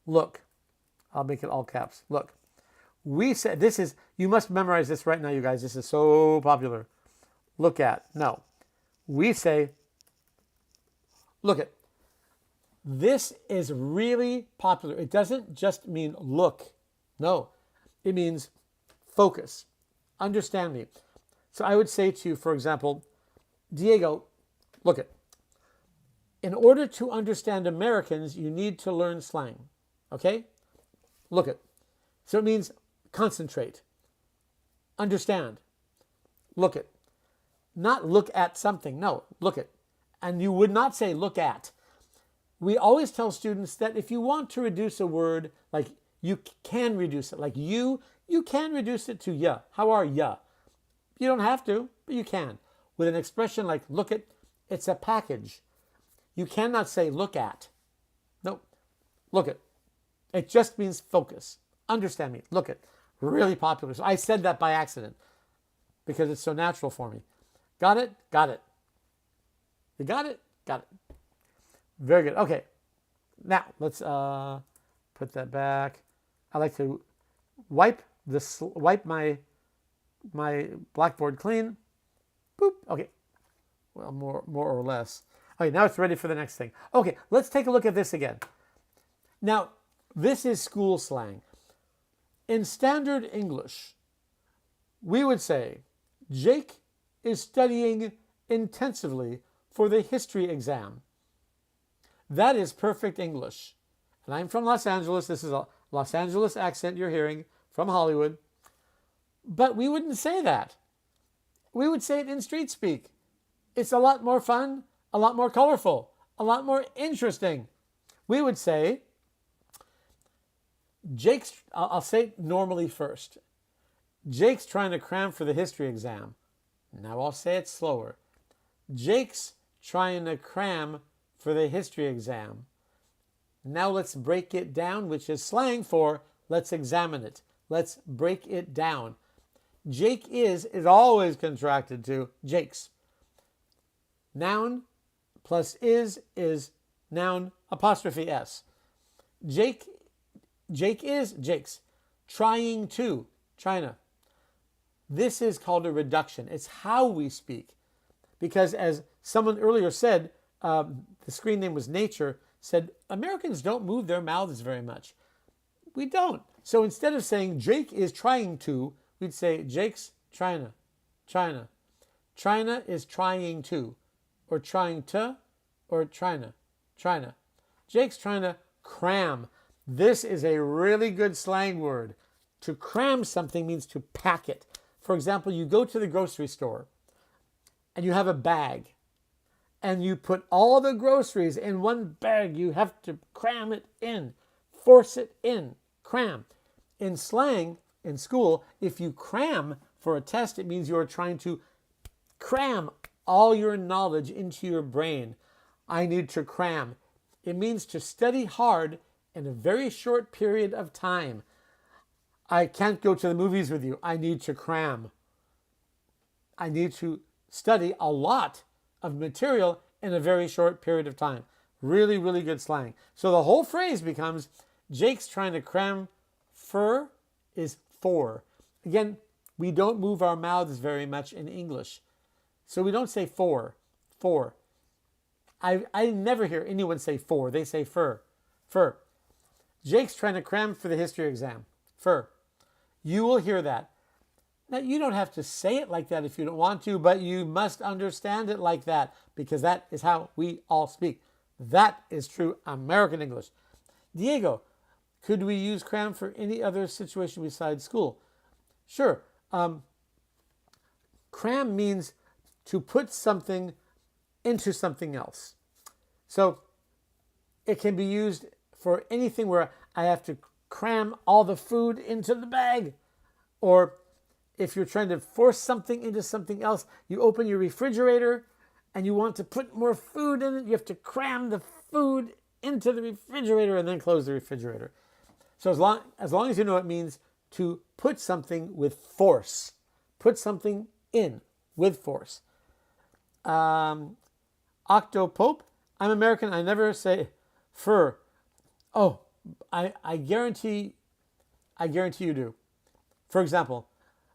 Look. I'll make it all caps. Look. We said this is, you must memorize this right now, you guys. This is so popular. Look at. No. We say, look at. This is really popular. It doesn't just mean look. No. It means focus. Understand me. So I would say to you, for example, Diego, look at. In order to understand Americans, you need to learn slang. Okay? Look at. So it means concentrate. Understand. Look at. Not look at something. No, look at. And you would not say look at. We always tell students that if you want to reduce a word, like you can reduce it. Like you can reduce it to ya. How are ya? You don't have to, but you can. With an expression like look at, it's a package. You cannot say look at. Nope. Look at. It just means focus. Understand me. Look at. Really popular. So I said that by accident because it's so natural for me. Got it? Got it. You got it? Got it. Very good. Okay. Now, let's put that back. I like to wipe my blackboard clean. Boop. Okay. Well, more or less. Okay, now it's ready for the next thing. Okay, let's take a look at this again. Now, this is school slang. In standard English, we would say, Jake is studying intensively for the history exam. That is perfect English. And I'm from Los Angeles. This is a Los Angeles accent you're hearing from Hollywood. But we wouldn't say that. We would say it in street speak. It's a lot more fun, a lot more colorful. a lot more interesting. We would say, I'll say it normally first. Jake's trying to cram for the history exam. Now I'll say it slower. Jake's trying to cram for the history exam. Now let's break it down, which is slang for let's examine it. Let's break it down. Jake is always contracted to Jake's. Noun plus is noun apostrophe S. Jake is Jake's. Trying to China. This is called a reduction. It's how we speak. Because as someone earlier said, the screen name was Nature, said Americans don't move their mouths very much. We don't. So instead of saying Jake is trying to, we'd say Jake's China. China. China is trying to, or trying to, or China. China. Jake's trying to cram. This is a really good slang word. To cram something means to pack it. For example, you go to the grocery store and you have a bag and you put all the groceries in one bag. You have to cram it in, force it in, cram. In slang, in school, if you cram for a test, it means you're trying to cram all your knowledge into your brain. I need to cram. It means to study hard in a very short period of time. I can't go to the movies with you. I need to cram. I need to study a lot of material in a very short period of time. Really, really good slang. So the whole phrase becomes, Jake's trying to cram fur is for. Again, we don't move our mouths very much in English. So we don't say for. For. I never hear anyone say for. They say fur. Fur. Jake's trying to cram for the history exam. Fur. You will hear that. Now, you don't have to say it like that if you don't want to, but you must understand it like that because that is how we all speak. That is true American English. Diego, could we use cram for any other situation besides school? Sure. Cram means to put something into something else. So it can be used for anything where I have to cram all the food into the bag. Or if you're trying to force something into something else, you open your refrigerator and you want to put more food in it, you have to cram the food into the refrigerator and then close the refrigerator. So as long as you know it means to put something with force. Put something in with force. Octopope, I'm American, I never say fur. Oh, I guarantee you do. For example,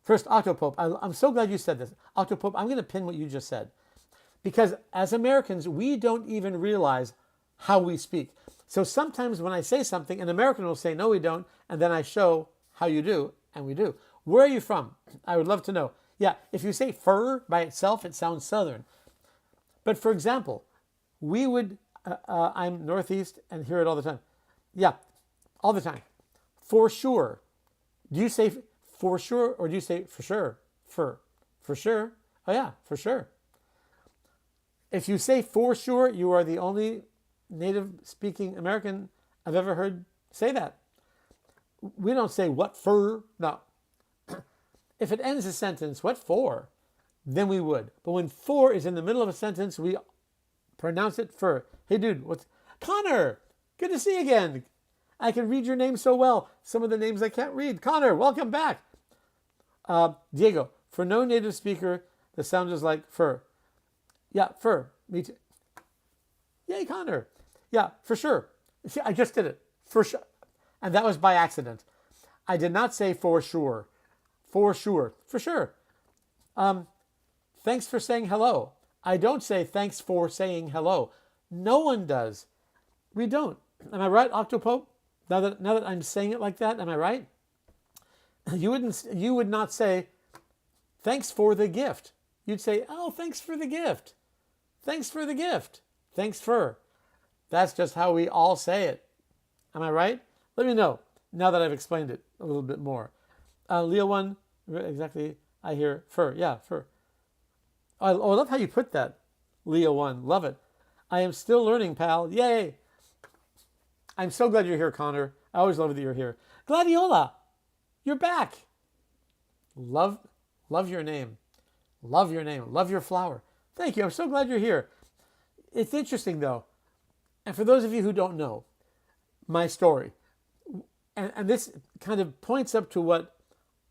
first, Octopope, I'm so glad you said this. Octopope, I'm going to pin what you just said. Because as Americans, we don't even realize how we speak. So sometimes when I say something, an American will say, no, we don't. And then I show how you do, and we do. Where are you from? I would love to know. Yeah, if you say fur by itself, it sounds Southern. But for example, we would, I'm Northeast and hear it all the time. Yeah, all the time. For sure. Do you say for sure or do you say for sure? For sure. Oh yeah, for sure. If you say for sure, you are the only native speaking American I've ever heard say that. We don't say what for. No. If it ends a sentence, what for? Then we would. But when for is in the middle of a sentence, we pronounce it for. Hey dude, what's Connor? Good to see you again. I can read your name so well. Some of the names I can't read. Connor, welcome back. Diego, for no native speaker, the sound is like fur. Yeah, fur. Me too. Yay, Connor. Yeah, for sure. See, I just did it. For sure. And that was by accident. I did not say for sure. For sure. For sure. Thanks for saying hello. I don't say thanks for saying hello. No one does. We don't. Am I right, Octopope? Now that I'm saying it like that, am I right? You would not say, thanks for the gift. You'd say, oh, thanks for the gift. Thanks for the gift. Thanks for. That's just how we all say it. Am I right? Let me know now that I've explained it a little bit more. Leo 1, exactly, I hear fur. Yeah, fur. Oh, I love how you put that. Leo 1, love it. I am still learning, pal. Yay. I'm so glad you're here, Connor. I always love that you're here. Gladiola, you're back. Love your name. Love your name. Love your flower. Thank you. I'm so glad you're here. It's interesting, though. And for those of you who don't know my story, and this kind of points up to what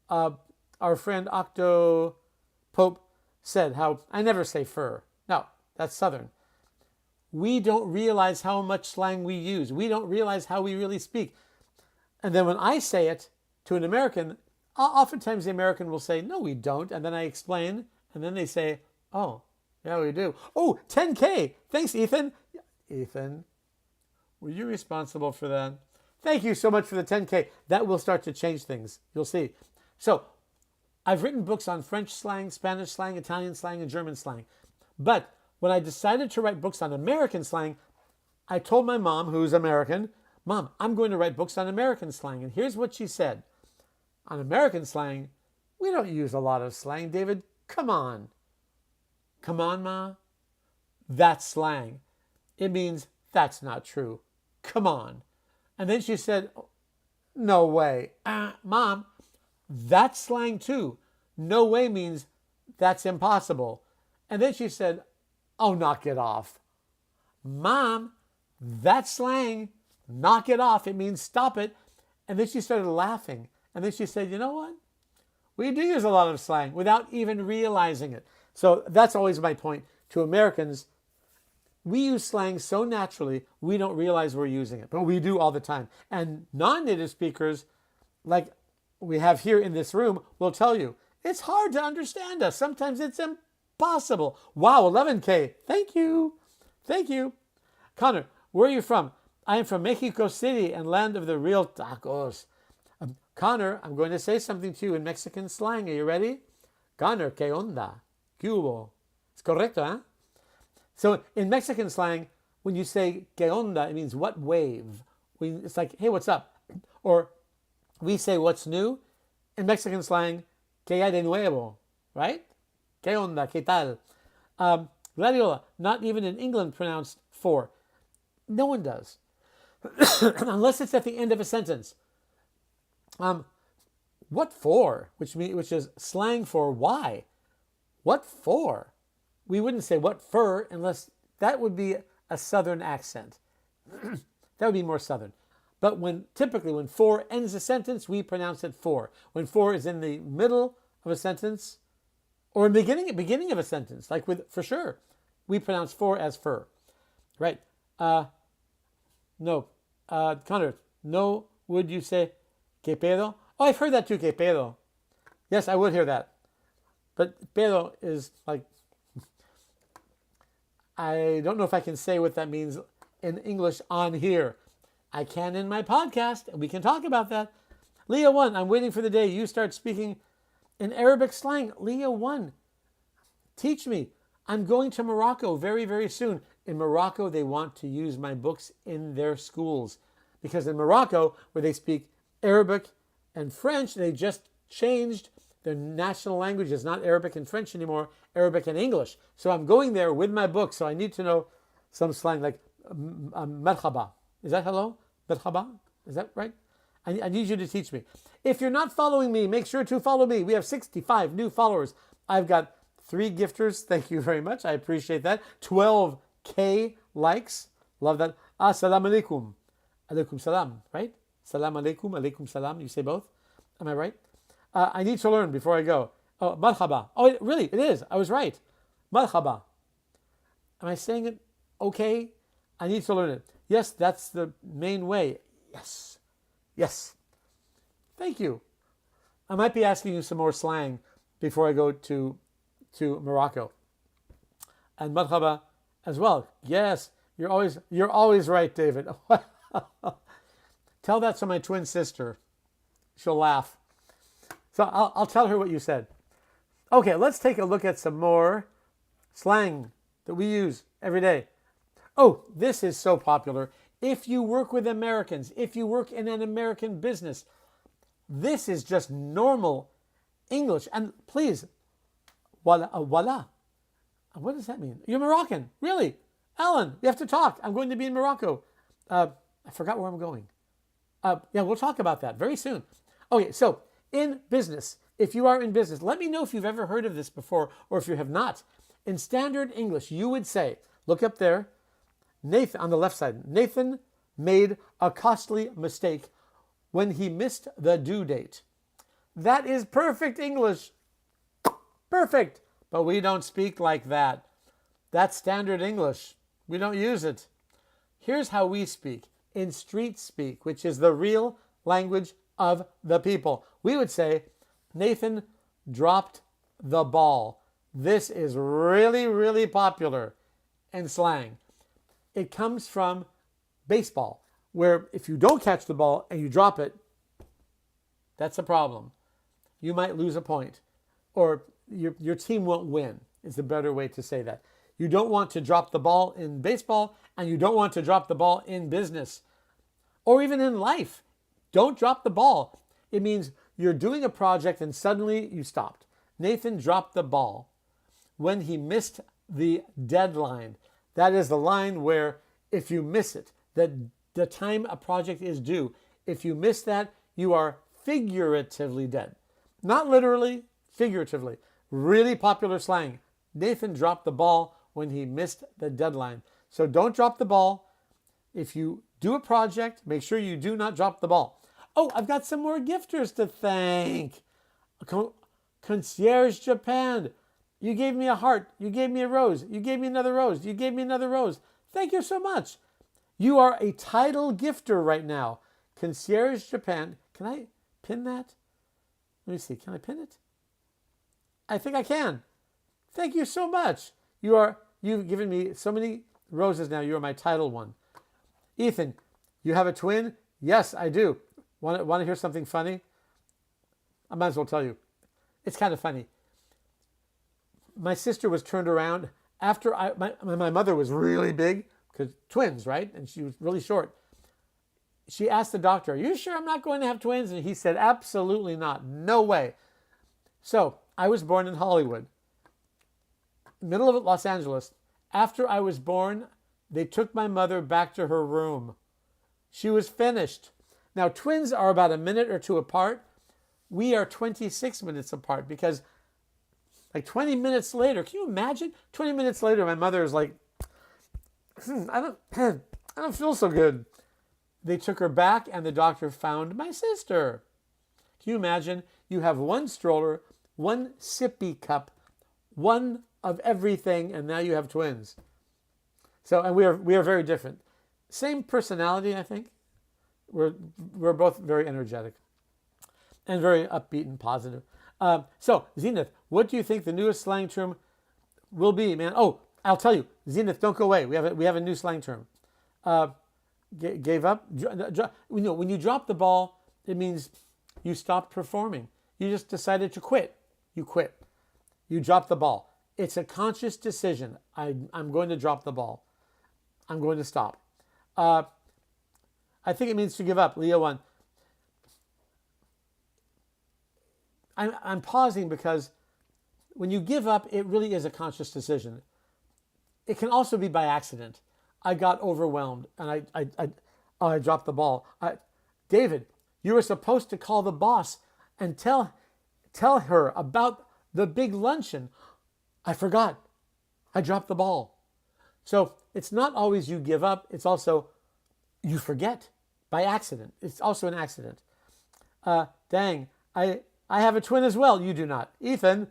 our friend Octo Pope said, how I never say fur. No, that's Southern. We don't realize how much slang we use. We don't realize how we really speak. And then when I say it to an American, oftentimes the American will say, no, we don't. And then I explain, and then they say, oh, yeah, we do. Oh, 10K. Thanks, Ethan. Ethan, were you responsible for that? Thank you so much for the 10K. That will start to change things. You'll see. So I've written books on French slang, Spanish slang, Italian slang, and German slang. But when I decided to write books on American slang, I told my mom, who's American, Mom, I'm going to write books on American slang. And here's what she said. On American slang, we don't use a lot of slang, David. Come on. Come on, Ma. That's slang. It means that's not true. Come on. And then she said, no way. Mom, that's slang too. No way means that's impossible. And then she said, oh, knock it off. Mom, that's slang. Knock it off. It means stop it. And then she started laughing. And then she said, you know what? We do use a lot of slang without even realizing it. So that's always my point. To Americans, we use slang so naturally, we don't realize we're using it. But we do all the time. And non-native speakers, like we have here in this room, will tell you, it's hard to understand us. Sometimes it's impossible. Wow, 11K. Thank you. Thank you. Connor, where are you from? I am from Mexico City and land of the real tacos. Connor, I'm going to say something to you in Mexican slang. Are you ready? Connor, ¿qué onda? ¿Qué hubo? It's correcto, huh? So in Mexican slang, when you say ¿qué onda?, it means what wave. It's like, hey, what's up? Or we say what's new. In Mexican slang, ¿qué hay de nuevo? Right? ¿Qué onda? ¿Qué tal? Gladiola, not even in England pronounced for. No one does. Unless it's at the end of a sentence. What for? Which is slang for why. What for? We wouldn't say what for unless that would be a Southern accent. That would be more Southern. But typically when for ends a sentence, we pronounce it for. When for is in the middle of a sentence or in the beginning of a sentence, like with for sure, we pronounce for as fur. Right? No. Connor, no, would you say que pedo? Oh, I've heard that too, que pedo. Yes, I would hear that. But pedo is like, I don't know if I can say what that means in English on here. I can in my podcast, and we can talk about that. Leah 1, I'm waiting for the day you start speaking in Arabic slang. Leah 1, teach me. I'm going to Morocco very, very soon. In Morocco, they want to use my books in their schools. Because in Morocco, where they speak Arabic and French, they just changed their national language. It's not Arabic and French anymore, Arabic and English. So I'm going there with my book, so I need to know some slang like marhaba. Is that hello? Marhaba? Is that right? I need you to teach me. If you're not following me, make sure to follow me. We have 65 new followers. I've got 3 gifters. Thank you very much. I appreciate that. 12K likes. Love that. Assalamu alaikum. Alaikum salam, right? Salam alaikum, alaikum salam. You say both? Am I right? I need to learn before I go. Oh, marhaba. Oh, really? It is. I was right. Marhaba. Am I saying it okay? I need to learn it. Yes, that's the main way. Yes. Yes. Thank you. I might be asking you some more slang before I go to Morocco. And marhaba as well. Yes, you're always right, David. Tell that to my twin sister. She'll laugh. So I'll tell her what you said. Okay, let's take a look at some more slang that we use every day. Oh, this is so popular. If you work with Americans, if you work in an American business, this is just normal English. And please, voila, voila. What does that mean? You're Moroccan, really? Alan, we have to talk. I'm going to be in Morocco. I forgot where I'm going. Yeah, we'll talk about that very soon. Okay, so in business, if you are in business, let me know if you've ever heard of this before or if you have not. In standard English, you would say, look up there, Nathan on the left side, Nathan made a costly mistake when he missed the due date. That is perfect English. Perfect. But we don't speak like that. That's standard English. We don't use it. Here's how we speak in street speak, which is the real language of the people. We would say, Nathan dropped the ball. This is really, really popular in slang. It comes from baseball, where if you don't catch the ball and you drop it, that's a problem. You might lose a point, or your team won't win, is a better way to say that. You don't want to drop the ball in baseball, and you don't want to drop the ball in business, or even in life. Don't drop the ball. It means you're doing a project and suddenly you stopped. Nathan dropped the ball when he missed the deadline. That is the line where if you miss it, the time a project is due, if you miss that, you are figuratively dead. Not literally, figuratively. Really popular slang. Nathan dropped the ball when he missed the deadline. So don't drop the ball. If you do a project, make sure you do not drop the ball. Oh, I've got some more gifters to thank. Concierge Japan. You gave me a heart. You gave me a rose. You gave me another rose. You gave me another rose. Thank you so much. You are a title gifter right now. Concierge Japan. Can I pin that? Let me see. Can I pin it? I think I can. Thank you so much. You've given me so many roses now. You are my title one. Ethan, you have a twin? Yes, I do. Want to hear something funny? I might as well tell you. It's kind of funny. My sister was turned around after my mother was really big, because twins, right? And she was really short. She asked the doctor, "Are you sure I'm not going to have twins?" And he said, "Absolutely not. No way." So I was born in Hollywood, middle of Los Angeles. After I was born, they took my mother back to her room. She was finished. Now, twins are about a minute or two apart. We are 26 minutes apart because like 20 minutes later, can you imagine? 20 minutes later, my mother is like, I don't feel so good. They took her back and the doctor found my sister. Can you imagine? You have one stroller, one sippy cup, one of everything, and now you have twins. So, and we are very different. Same personality, I think. We're both very energetic and very upbeat and positive. So, Zenith, what do you think the newest slang term will be, man? Oh, I'll tell you, Zenith, don't go away. We have a new slang term. Gave up. When you drop the ball, it means you stopped performing. You just decided to quit. You quit. You drop the ball. It's a conscious decision. I'm going to drop the ball. I'm going to stop. I think it means to give up. Leo 1. I'm pausing because when you give up, it really is a conscious decision. It can also be by accident. I got overwhelmed and I dropped the ball. David, you were supposed to call the boss and tell her about the big luncheon. I forgot. I dropped the ball. So it's not always you give up. It's also you forget by accident. It's also an accident. Dang, I have a twin as well. You do not. Ethan,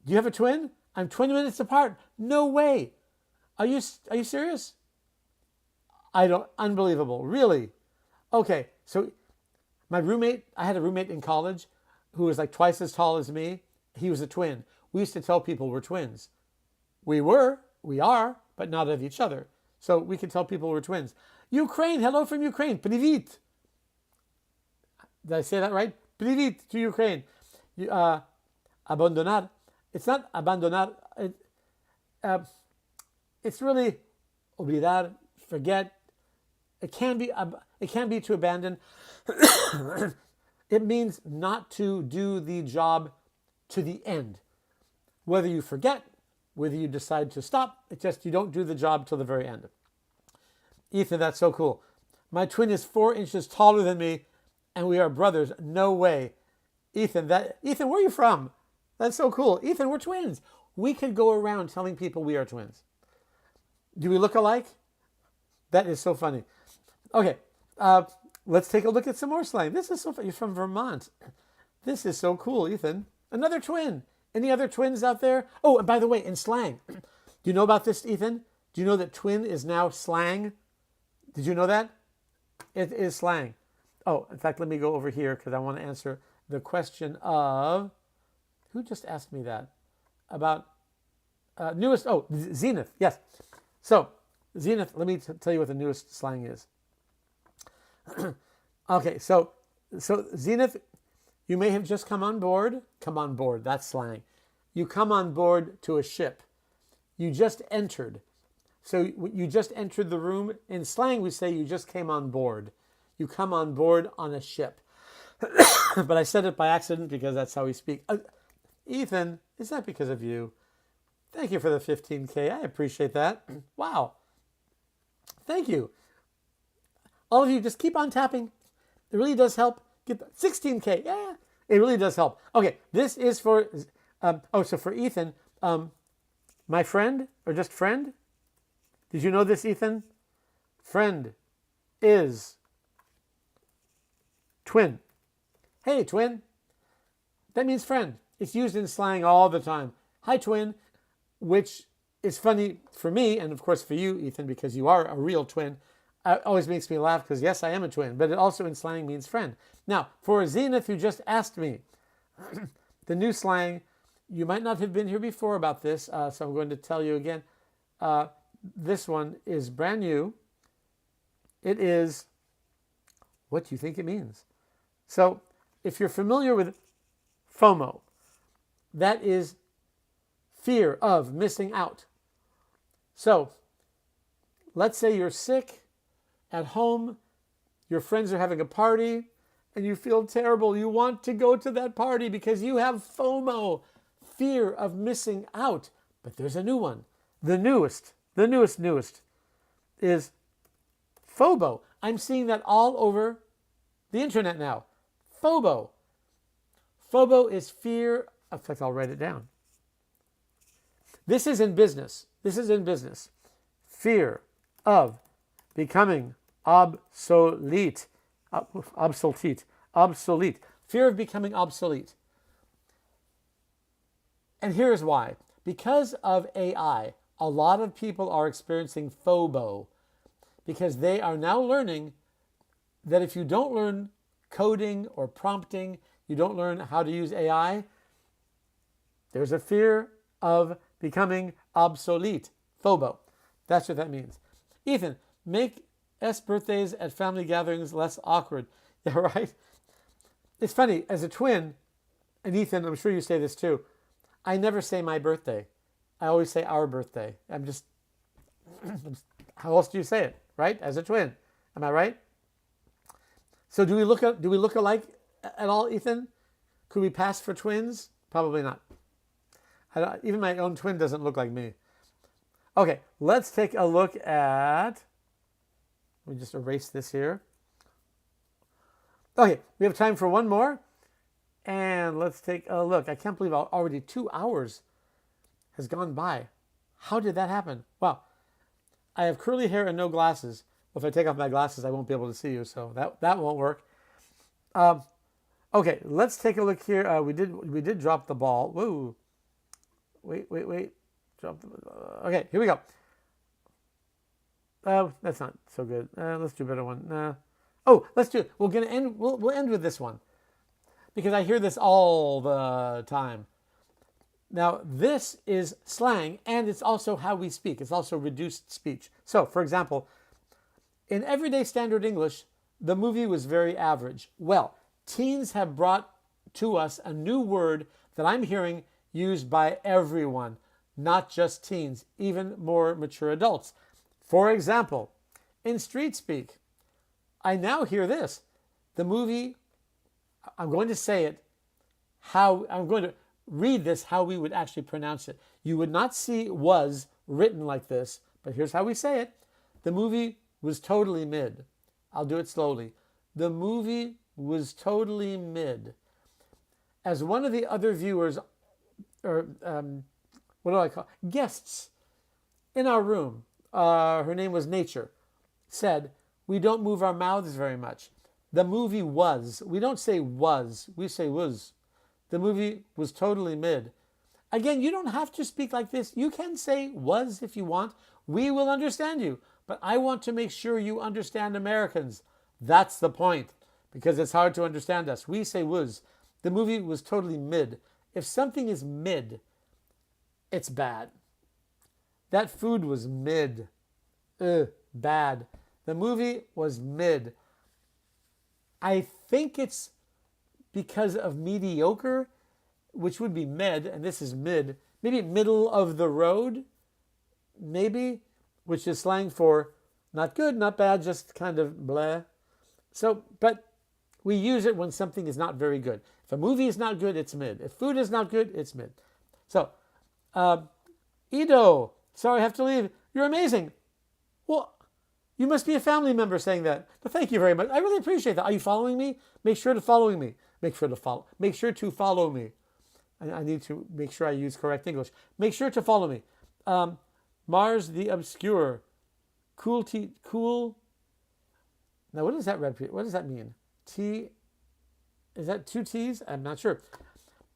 do you have a twin? I'm 20 minutes apart. No way. Are you serious? Unbelievable. Really? Okay, so I had a roommate in college who was like twice as tall as me. He was a twin. We used to tell people we're twins. We are, but not of each other. So we could tell people we're twins. Ukraine, hello from Ukraine. Привіт. Did I say that right? Привіт to Ukraine. Abandonar. It's not abandonar. It's really olvidar, forget. It can be to abandon. It means not to do the job to the end. Whether you forget whether you decide to stop. It's just you don't do the job till the very end. Ethan, that's so cool. My twin is 4 inches taller than me, and we are brothers. No way. Ethan, where are you from? That's so cool. Ethan, we're twins. We could go around telling people we are twins. Do we look alike? That is so funny. Okay, let's take a look at some more slang. This is so fun. You're from Vermont. This is so cool, Ethan. Another twin. Any other twins out there? Oh, and by the way, in slang, do you know about this, Ethan? Do you know that twin is now slang? Did you know that? It is slang. Oh, in fact, let me go over here because I want to answer the question of, who just asked me that? About newest, Zenith, yes. So, Zenith, let me tell you what the newest slang is. Okay, so Zenith, you may have just come on board. Come on board, that's slang. You come on board to a ship. You just entered. So you just entered the room. In slang, we say you just came on board. You come on board on a ship. But I said it by accident because that's how we speak. Ethan, is that because of you? Thank you for the 15K. I appreciate that. Wow. Thank you. All of you, just keep on tapping. It really does help. Get the 16K. Yeah, it really does help. Okay, this is for, so for Ethan, my friend, or just friend? Did you know this, Ethan? Friend is twin. Hey, twin. That means friend. It's used in slang all the time. Hi, twin, which is funny for me, and of course for you, Ethan, because you are a real twin. It always makes me laugh because, yes, I am a twin, but it also in slang means friend. Now, for Zenith, who just asked me, the new slang, you might not have been here before about this, so I'm going to tell you again. This one is brand new. It is, what do you think it means? So, if you're familiar with FOMO, that is fear of missing out. So, let's say you're sick at home, your friends are having a party, and you feel terrible. You want to go to that party because you have FOMO, fear of missing out. But there's a new one. The newest is FOBO. I'm seeing that all over the internet now. FOBO. FOBO is fear. In fact, I'll write it down. This is in business. Fear of becoming obsolete. Fear of becoming obsolete. And here's why. Because of AI, a lot of people are experiencing FOBO because they are now learning that if you don't learn coding or prompting, you don't learn how to use AI, there's a fear of becoming obsolete. FOBO. That's what that means. Ethan, make S birthdays at family gatherings less awkward. Yeah, right? It's funny, as a twin, and Ethan, I'm sure you say this too, I never say my birthday. I always say our birthday. How else do you say it, right? As a twin. Am I right? So do we look alike at all, Ethan? Could we pass for twins? Probably not. Even my own twin doesn't look like me. Okay, let's take a look at, let me just erase this here. Okay, we have time for one more. And let's take a look. I can't believe already 2 hours has gone by. How did that happen? Wow. I have curly hair and no glasses. Well, if I take off my glasses, I won't be able to see you, so that won't work. Okay, let's take a look here. We did drop the ball. Whoa. Wait. Okay, here we go. That's not so good. Let's do a better one. Let's do it. We'll end with this one because I hear this all the time. Now, this is slang, and it's also how we speak. It's also reduced speech. So, for example, in everyday standard English, the movie was very average. Well, teens have brought to us a new word that I'm hearing used by everyone, not just teens, even more mature adults. For example, in street speak, I now hear this. The movie, I'm going to say it, read this how we would actually pronounce it. You would not see was written like this, but here's how we say it. The movie was totally mid. I'll do it slowly. The movie was totally mid. As one of the other viewers, or what do I call guests in our room, her name was Nature, said, we don't move our mouths very much. The movie was. We don't say was, we say was. The movie was totally mid. Again, you don't have to speak like this. You can say was if you want. We will understand you. But I want to make sure you understand Americans. That's the point, because it's hard to understand us. We say was. The movie was totally mid. If something is mid, it's bad. That food was mid. Bad. The movie was mid. I think it's because of mediocre, which would be mid, and this is mid. Maybe middle of the road, maybe, which is slang for not good, not bad, just kind of bleh. So, but we use it when something is not very good. If a movie is not good, it's mid. If food is not good, it's mid. So, Ido, sorry I have to leave. You're amazing. Well, you must be a family member saying that. But thank you very much. I really appreciate that. Are you following me? Make sure to follow me. Make sure to follow. Make sure to follow me. I need to make sure I use correct English. Make sure to follow me. Mars the Obscure. Cool. Now, what does that repeat? What does that mean? Is that 2 T's? I'm not sure.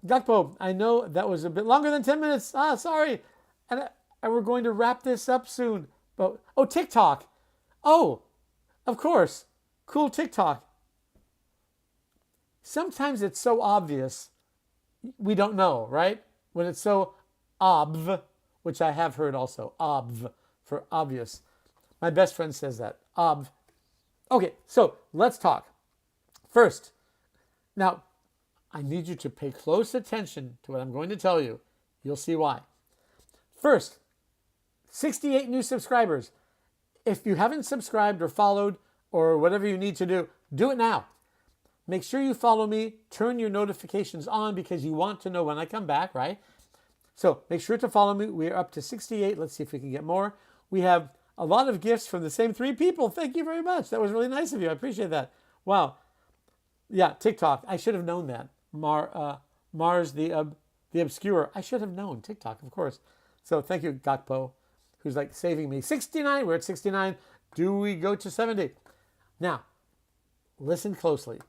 Gakpo, I know that was a bit longer than 10 minutes. Sorry. And we're going to wrap this up soon. But, TikTok. Oh, of course. Cool TikTok. Sometimes it's so obvious, we don't know, right? When it's so obv, which I have heard also. Obv, for obvious. My best friend says that. Obv. Okay, so let's talk. First, now, I need you to pay close attention to what I'm going to tell you. You'll see why. First, 68 new subscribers. If you haven't subscribed or followed or whatever you need to do it now. Make sure you follow me. Turn your notifications on because you want to know when I come back, right? So make sure to follow me. We are up to 68. Let's see if we can get more. We have a lot of gifts from the same 3 people. Thank you very much. That was really nice of you. I appreciate that. Wow. Yeah, TikTok. I should have known that. Mars the Obscure. I should have known. TikTok, of course. So thank you, Gakpo, who's like saving me. 69. We're at 69. Do we go to 70? Now, listen closely.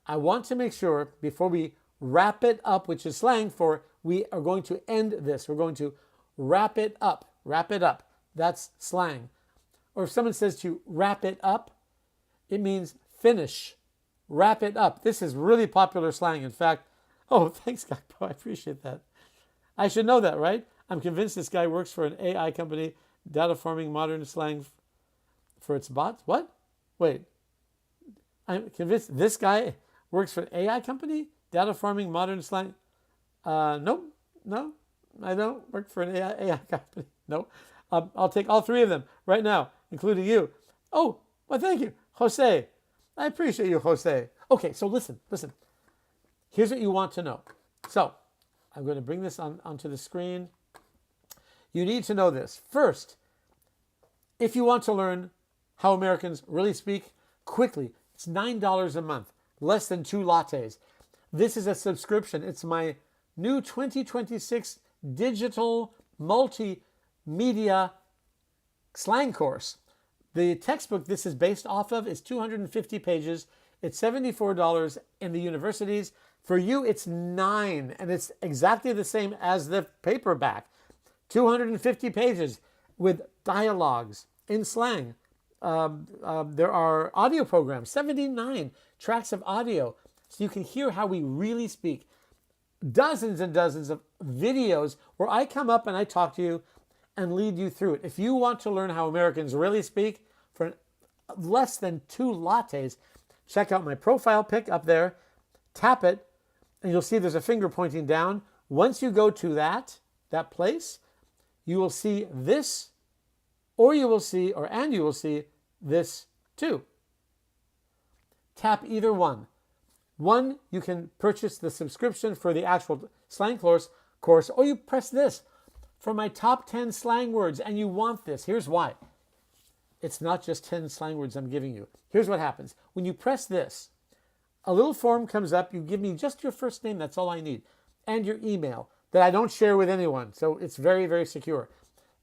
I want to make sure before we wrap it up, which is slang for we are going to end this. We're going to wrap it up. Wrap it up. That's slang. Or if someone says to wrap it up, it means finish. Wrap it up. This is really popular slang. In fact, thanks, Gakpo. I appreciate that. I should know that, right? I'm convinced this guy works for an AI company, data farming modern slang for its bots. What? Wait. I'm convinced this guy works for an AI company, data farming modern slang. No, I don't work for an AI company. No. I'll take all 3 of them right now, including you. Oh, well, thank you, Jose. I appreciate you, Jose. Okay, so listen. Here's what you want to know. So I'm going to bring this onto the screen. You need to know this. First, if you want to learn how Americans really speak quickly, it's $9 a month, less than 2 lattes. This is a subscription. It's my new 2026 digital multimedia slang course. The textbook this is based off of is 250 pages. It's $74 in the universities. For you, it's $9, and it's exactly the same as the paperback. 250 pages with dialogues in slang. There are audio programs, 79 tracks of audio, so you can hear how we really speak. Dozens and dozens of videos where I come up and I talk to you and lead you through it. If you want to learn how Americans really speak for less than 2 lattes, check out my profile pic up there, tap it, and you'll see there's a finger pointing down. Once you go to that place, you will see this, and you will see this too. Tap either one. One, you can purchase the subscription for the actual slang course, or you press this for my top 10 slang words, and you want this. Here's why. It's not just 10 slang words I'm giving you. Here's what happens. When you press this, a little form comes up. You give me just your first name. That's all I need. And your email that I don't share with anyone. So it's very, very secure.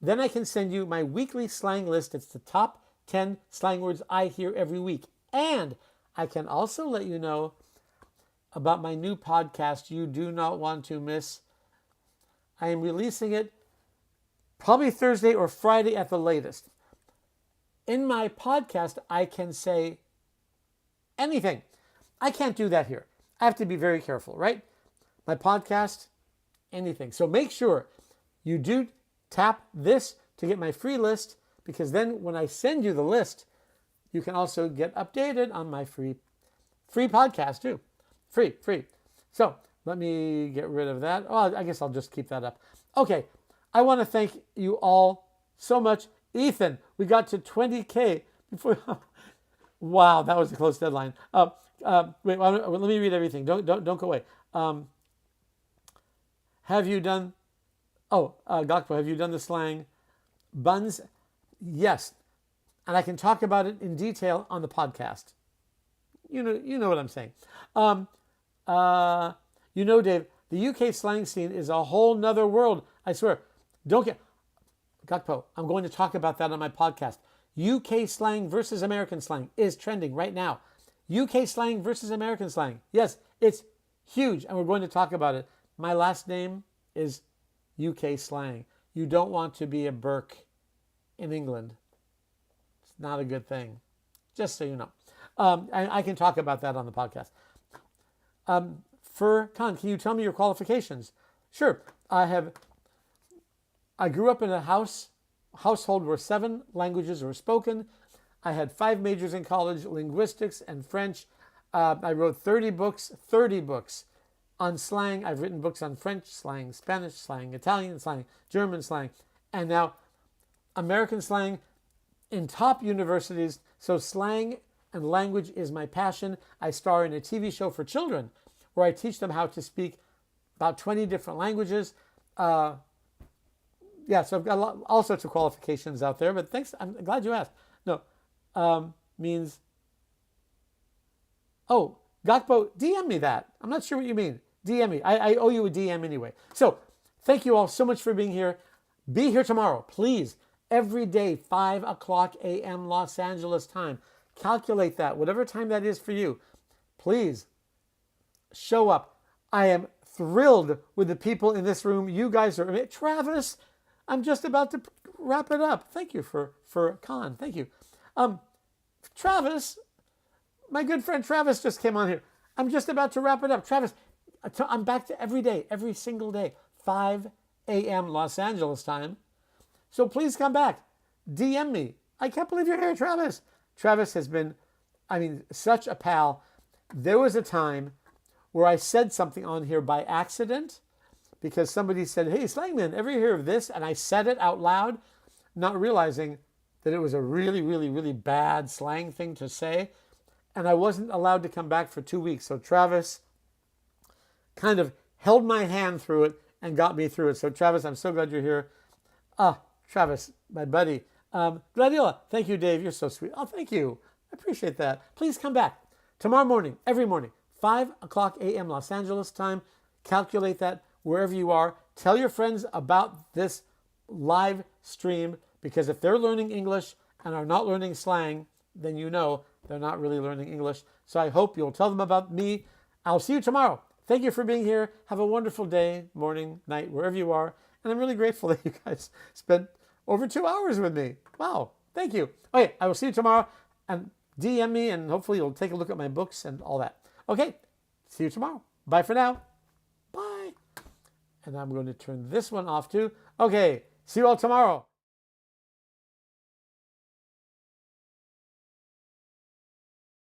Then I can send you my weekly slang list. It's the top 10 slang words I hear every week. And I can also let you know about my new podcast you do not want to miss. I am releasing it probably Thursday or Friday at the latest. In my podcast, I can say anything. I can't do that here. I have to be very careful, right? My podcast, anything. So make sure you do tap this to get my free list, because then when I send you the list, you can also get updated on my free podcast too. Free. So let me get rid of that. Oh, I guess I'll just keep that up. Okay. I want to thank you all so much. Ethan, we got to 20K before. Wow, that was a close deadline. Wait, let me read everything. Don't go away. Have you done? Gakpo, have you done the slang buns? Yes, and I can talk about it in detail on the podcast. You know what I'm saying. Dave, the UK slang scene is a whole nother world. I swear. Gakpo, I'm going to talk about that on my podcast. UK slang versus American slang is trending right now. UK slang versus American slang. Yes, it's huge, and we're going to talk about it. My last name is UK slang. You don't want to be a Burke in England. It's not a good thing, just so you know. I can talk about that on the podcast. Furkan, can you tell me your qualifications? Sure. I grew up in a household where 7 languages were spoken. I had 5 majors in college, linguistics and French. I wrote 30 books on slang. I've written books on French slang, Spanish slang, Italian slang, German slang, and now American slang in top universities. So slang and language is my passion. I star in a TV show for children where I teach them how to speak about 20 different languages. So I've got all sorts of qualifications out there, but thanks. I'm glad you asked. No, means, Gakpo, DM me that. I'm not sure what you mean. DM me. I owe you a DM anyway. So thank you all so much for being here. Be here tomorrow, please. Every day, 5 o'clock a.m. Los Angeles time. Calculate that, whatever time that is for you. Please show up. I am thrilled with the people in this room. You guys are, Travis, I'm just about to wrap it up. Thank you for Khan. Thank you. Travis, my good friend Travis just came on here. I'm just about to wrap it up. Travis, I'm back to every day, every single day, 5 a.m. Los Angeles time. So please come back. DM me. I can't believe you're here, Travis. Travis has been, such a pal. There was a time where I said something on here by accident because somebody said, "Hey, Slangman, ever hear of this?" And I said it out loud, not realizing that it was a really, really, really bad slang thing to say. And I wasn't allowed to come back for 2 weeks. So Travis kind of held my hand through it and got me through it. So Travis, I'm so glad you're here. Travis, my buddy. Gladiola, thank you, Dave. You're so sweet. Oh, thank you. I appreciate that. Please come back tomorrow morning, every morning, 5 o'clock a.m. Los Angeles time. Calculate that wherever you are. Tell your friends about this live stream, because if they're learning English and are not learning slang, then you know they're not really learning English. So I hope you'll tell them about me. I'll see you tomorrow. Thank you for being here. Have a wonderful day, morning, night, wherever you are. And I'm really grateful that you guys spent over 2 hours with me. Wow. Thank you. Okay, I will see you tomorrow. And DM me, and hopefully you'll take a look at my books and all that. Okay, see you tomorrow. Bye for now. Bye. And I'm going to turn this one off too. Okay, see you all tomorrow.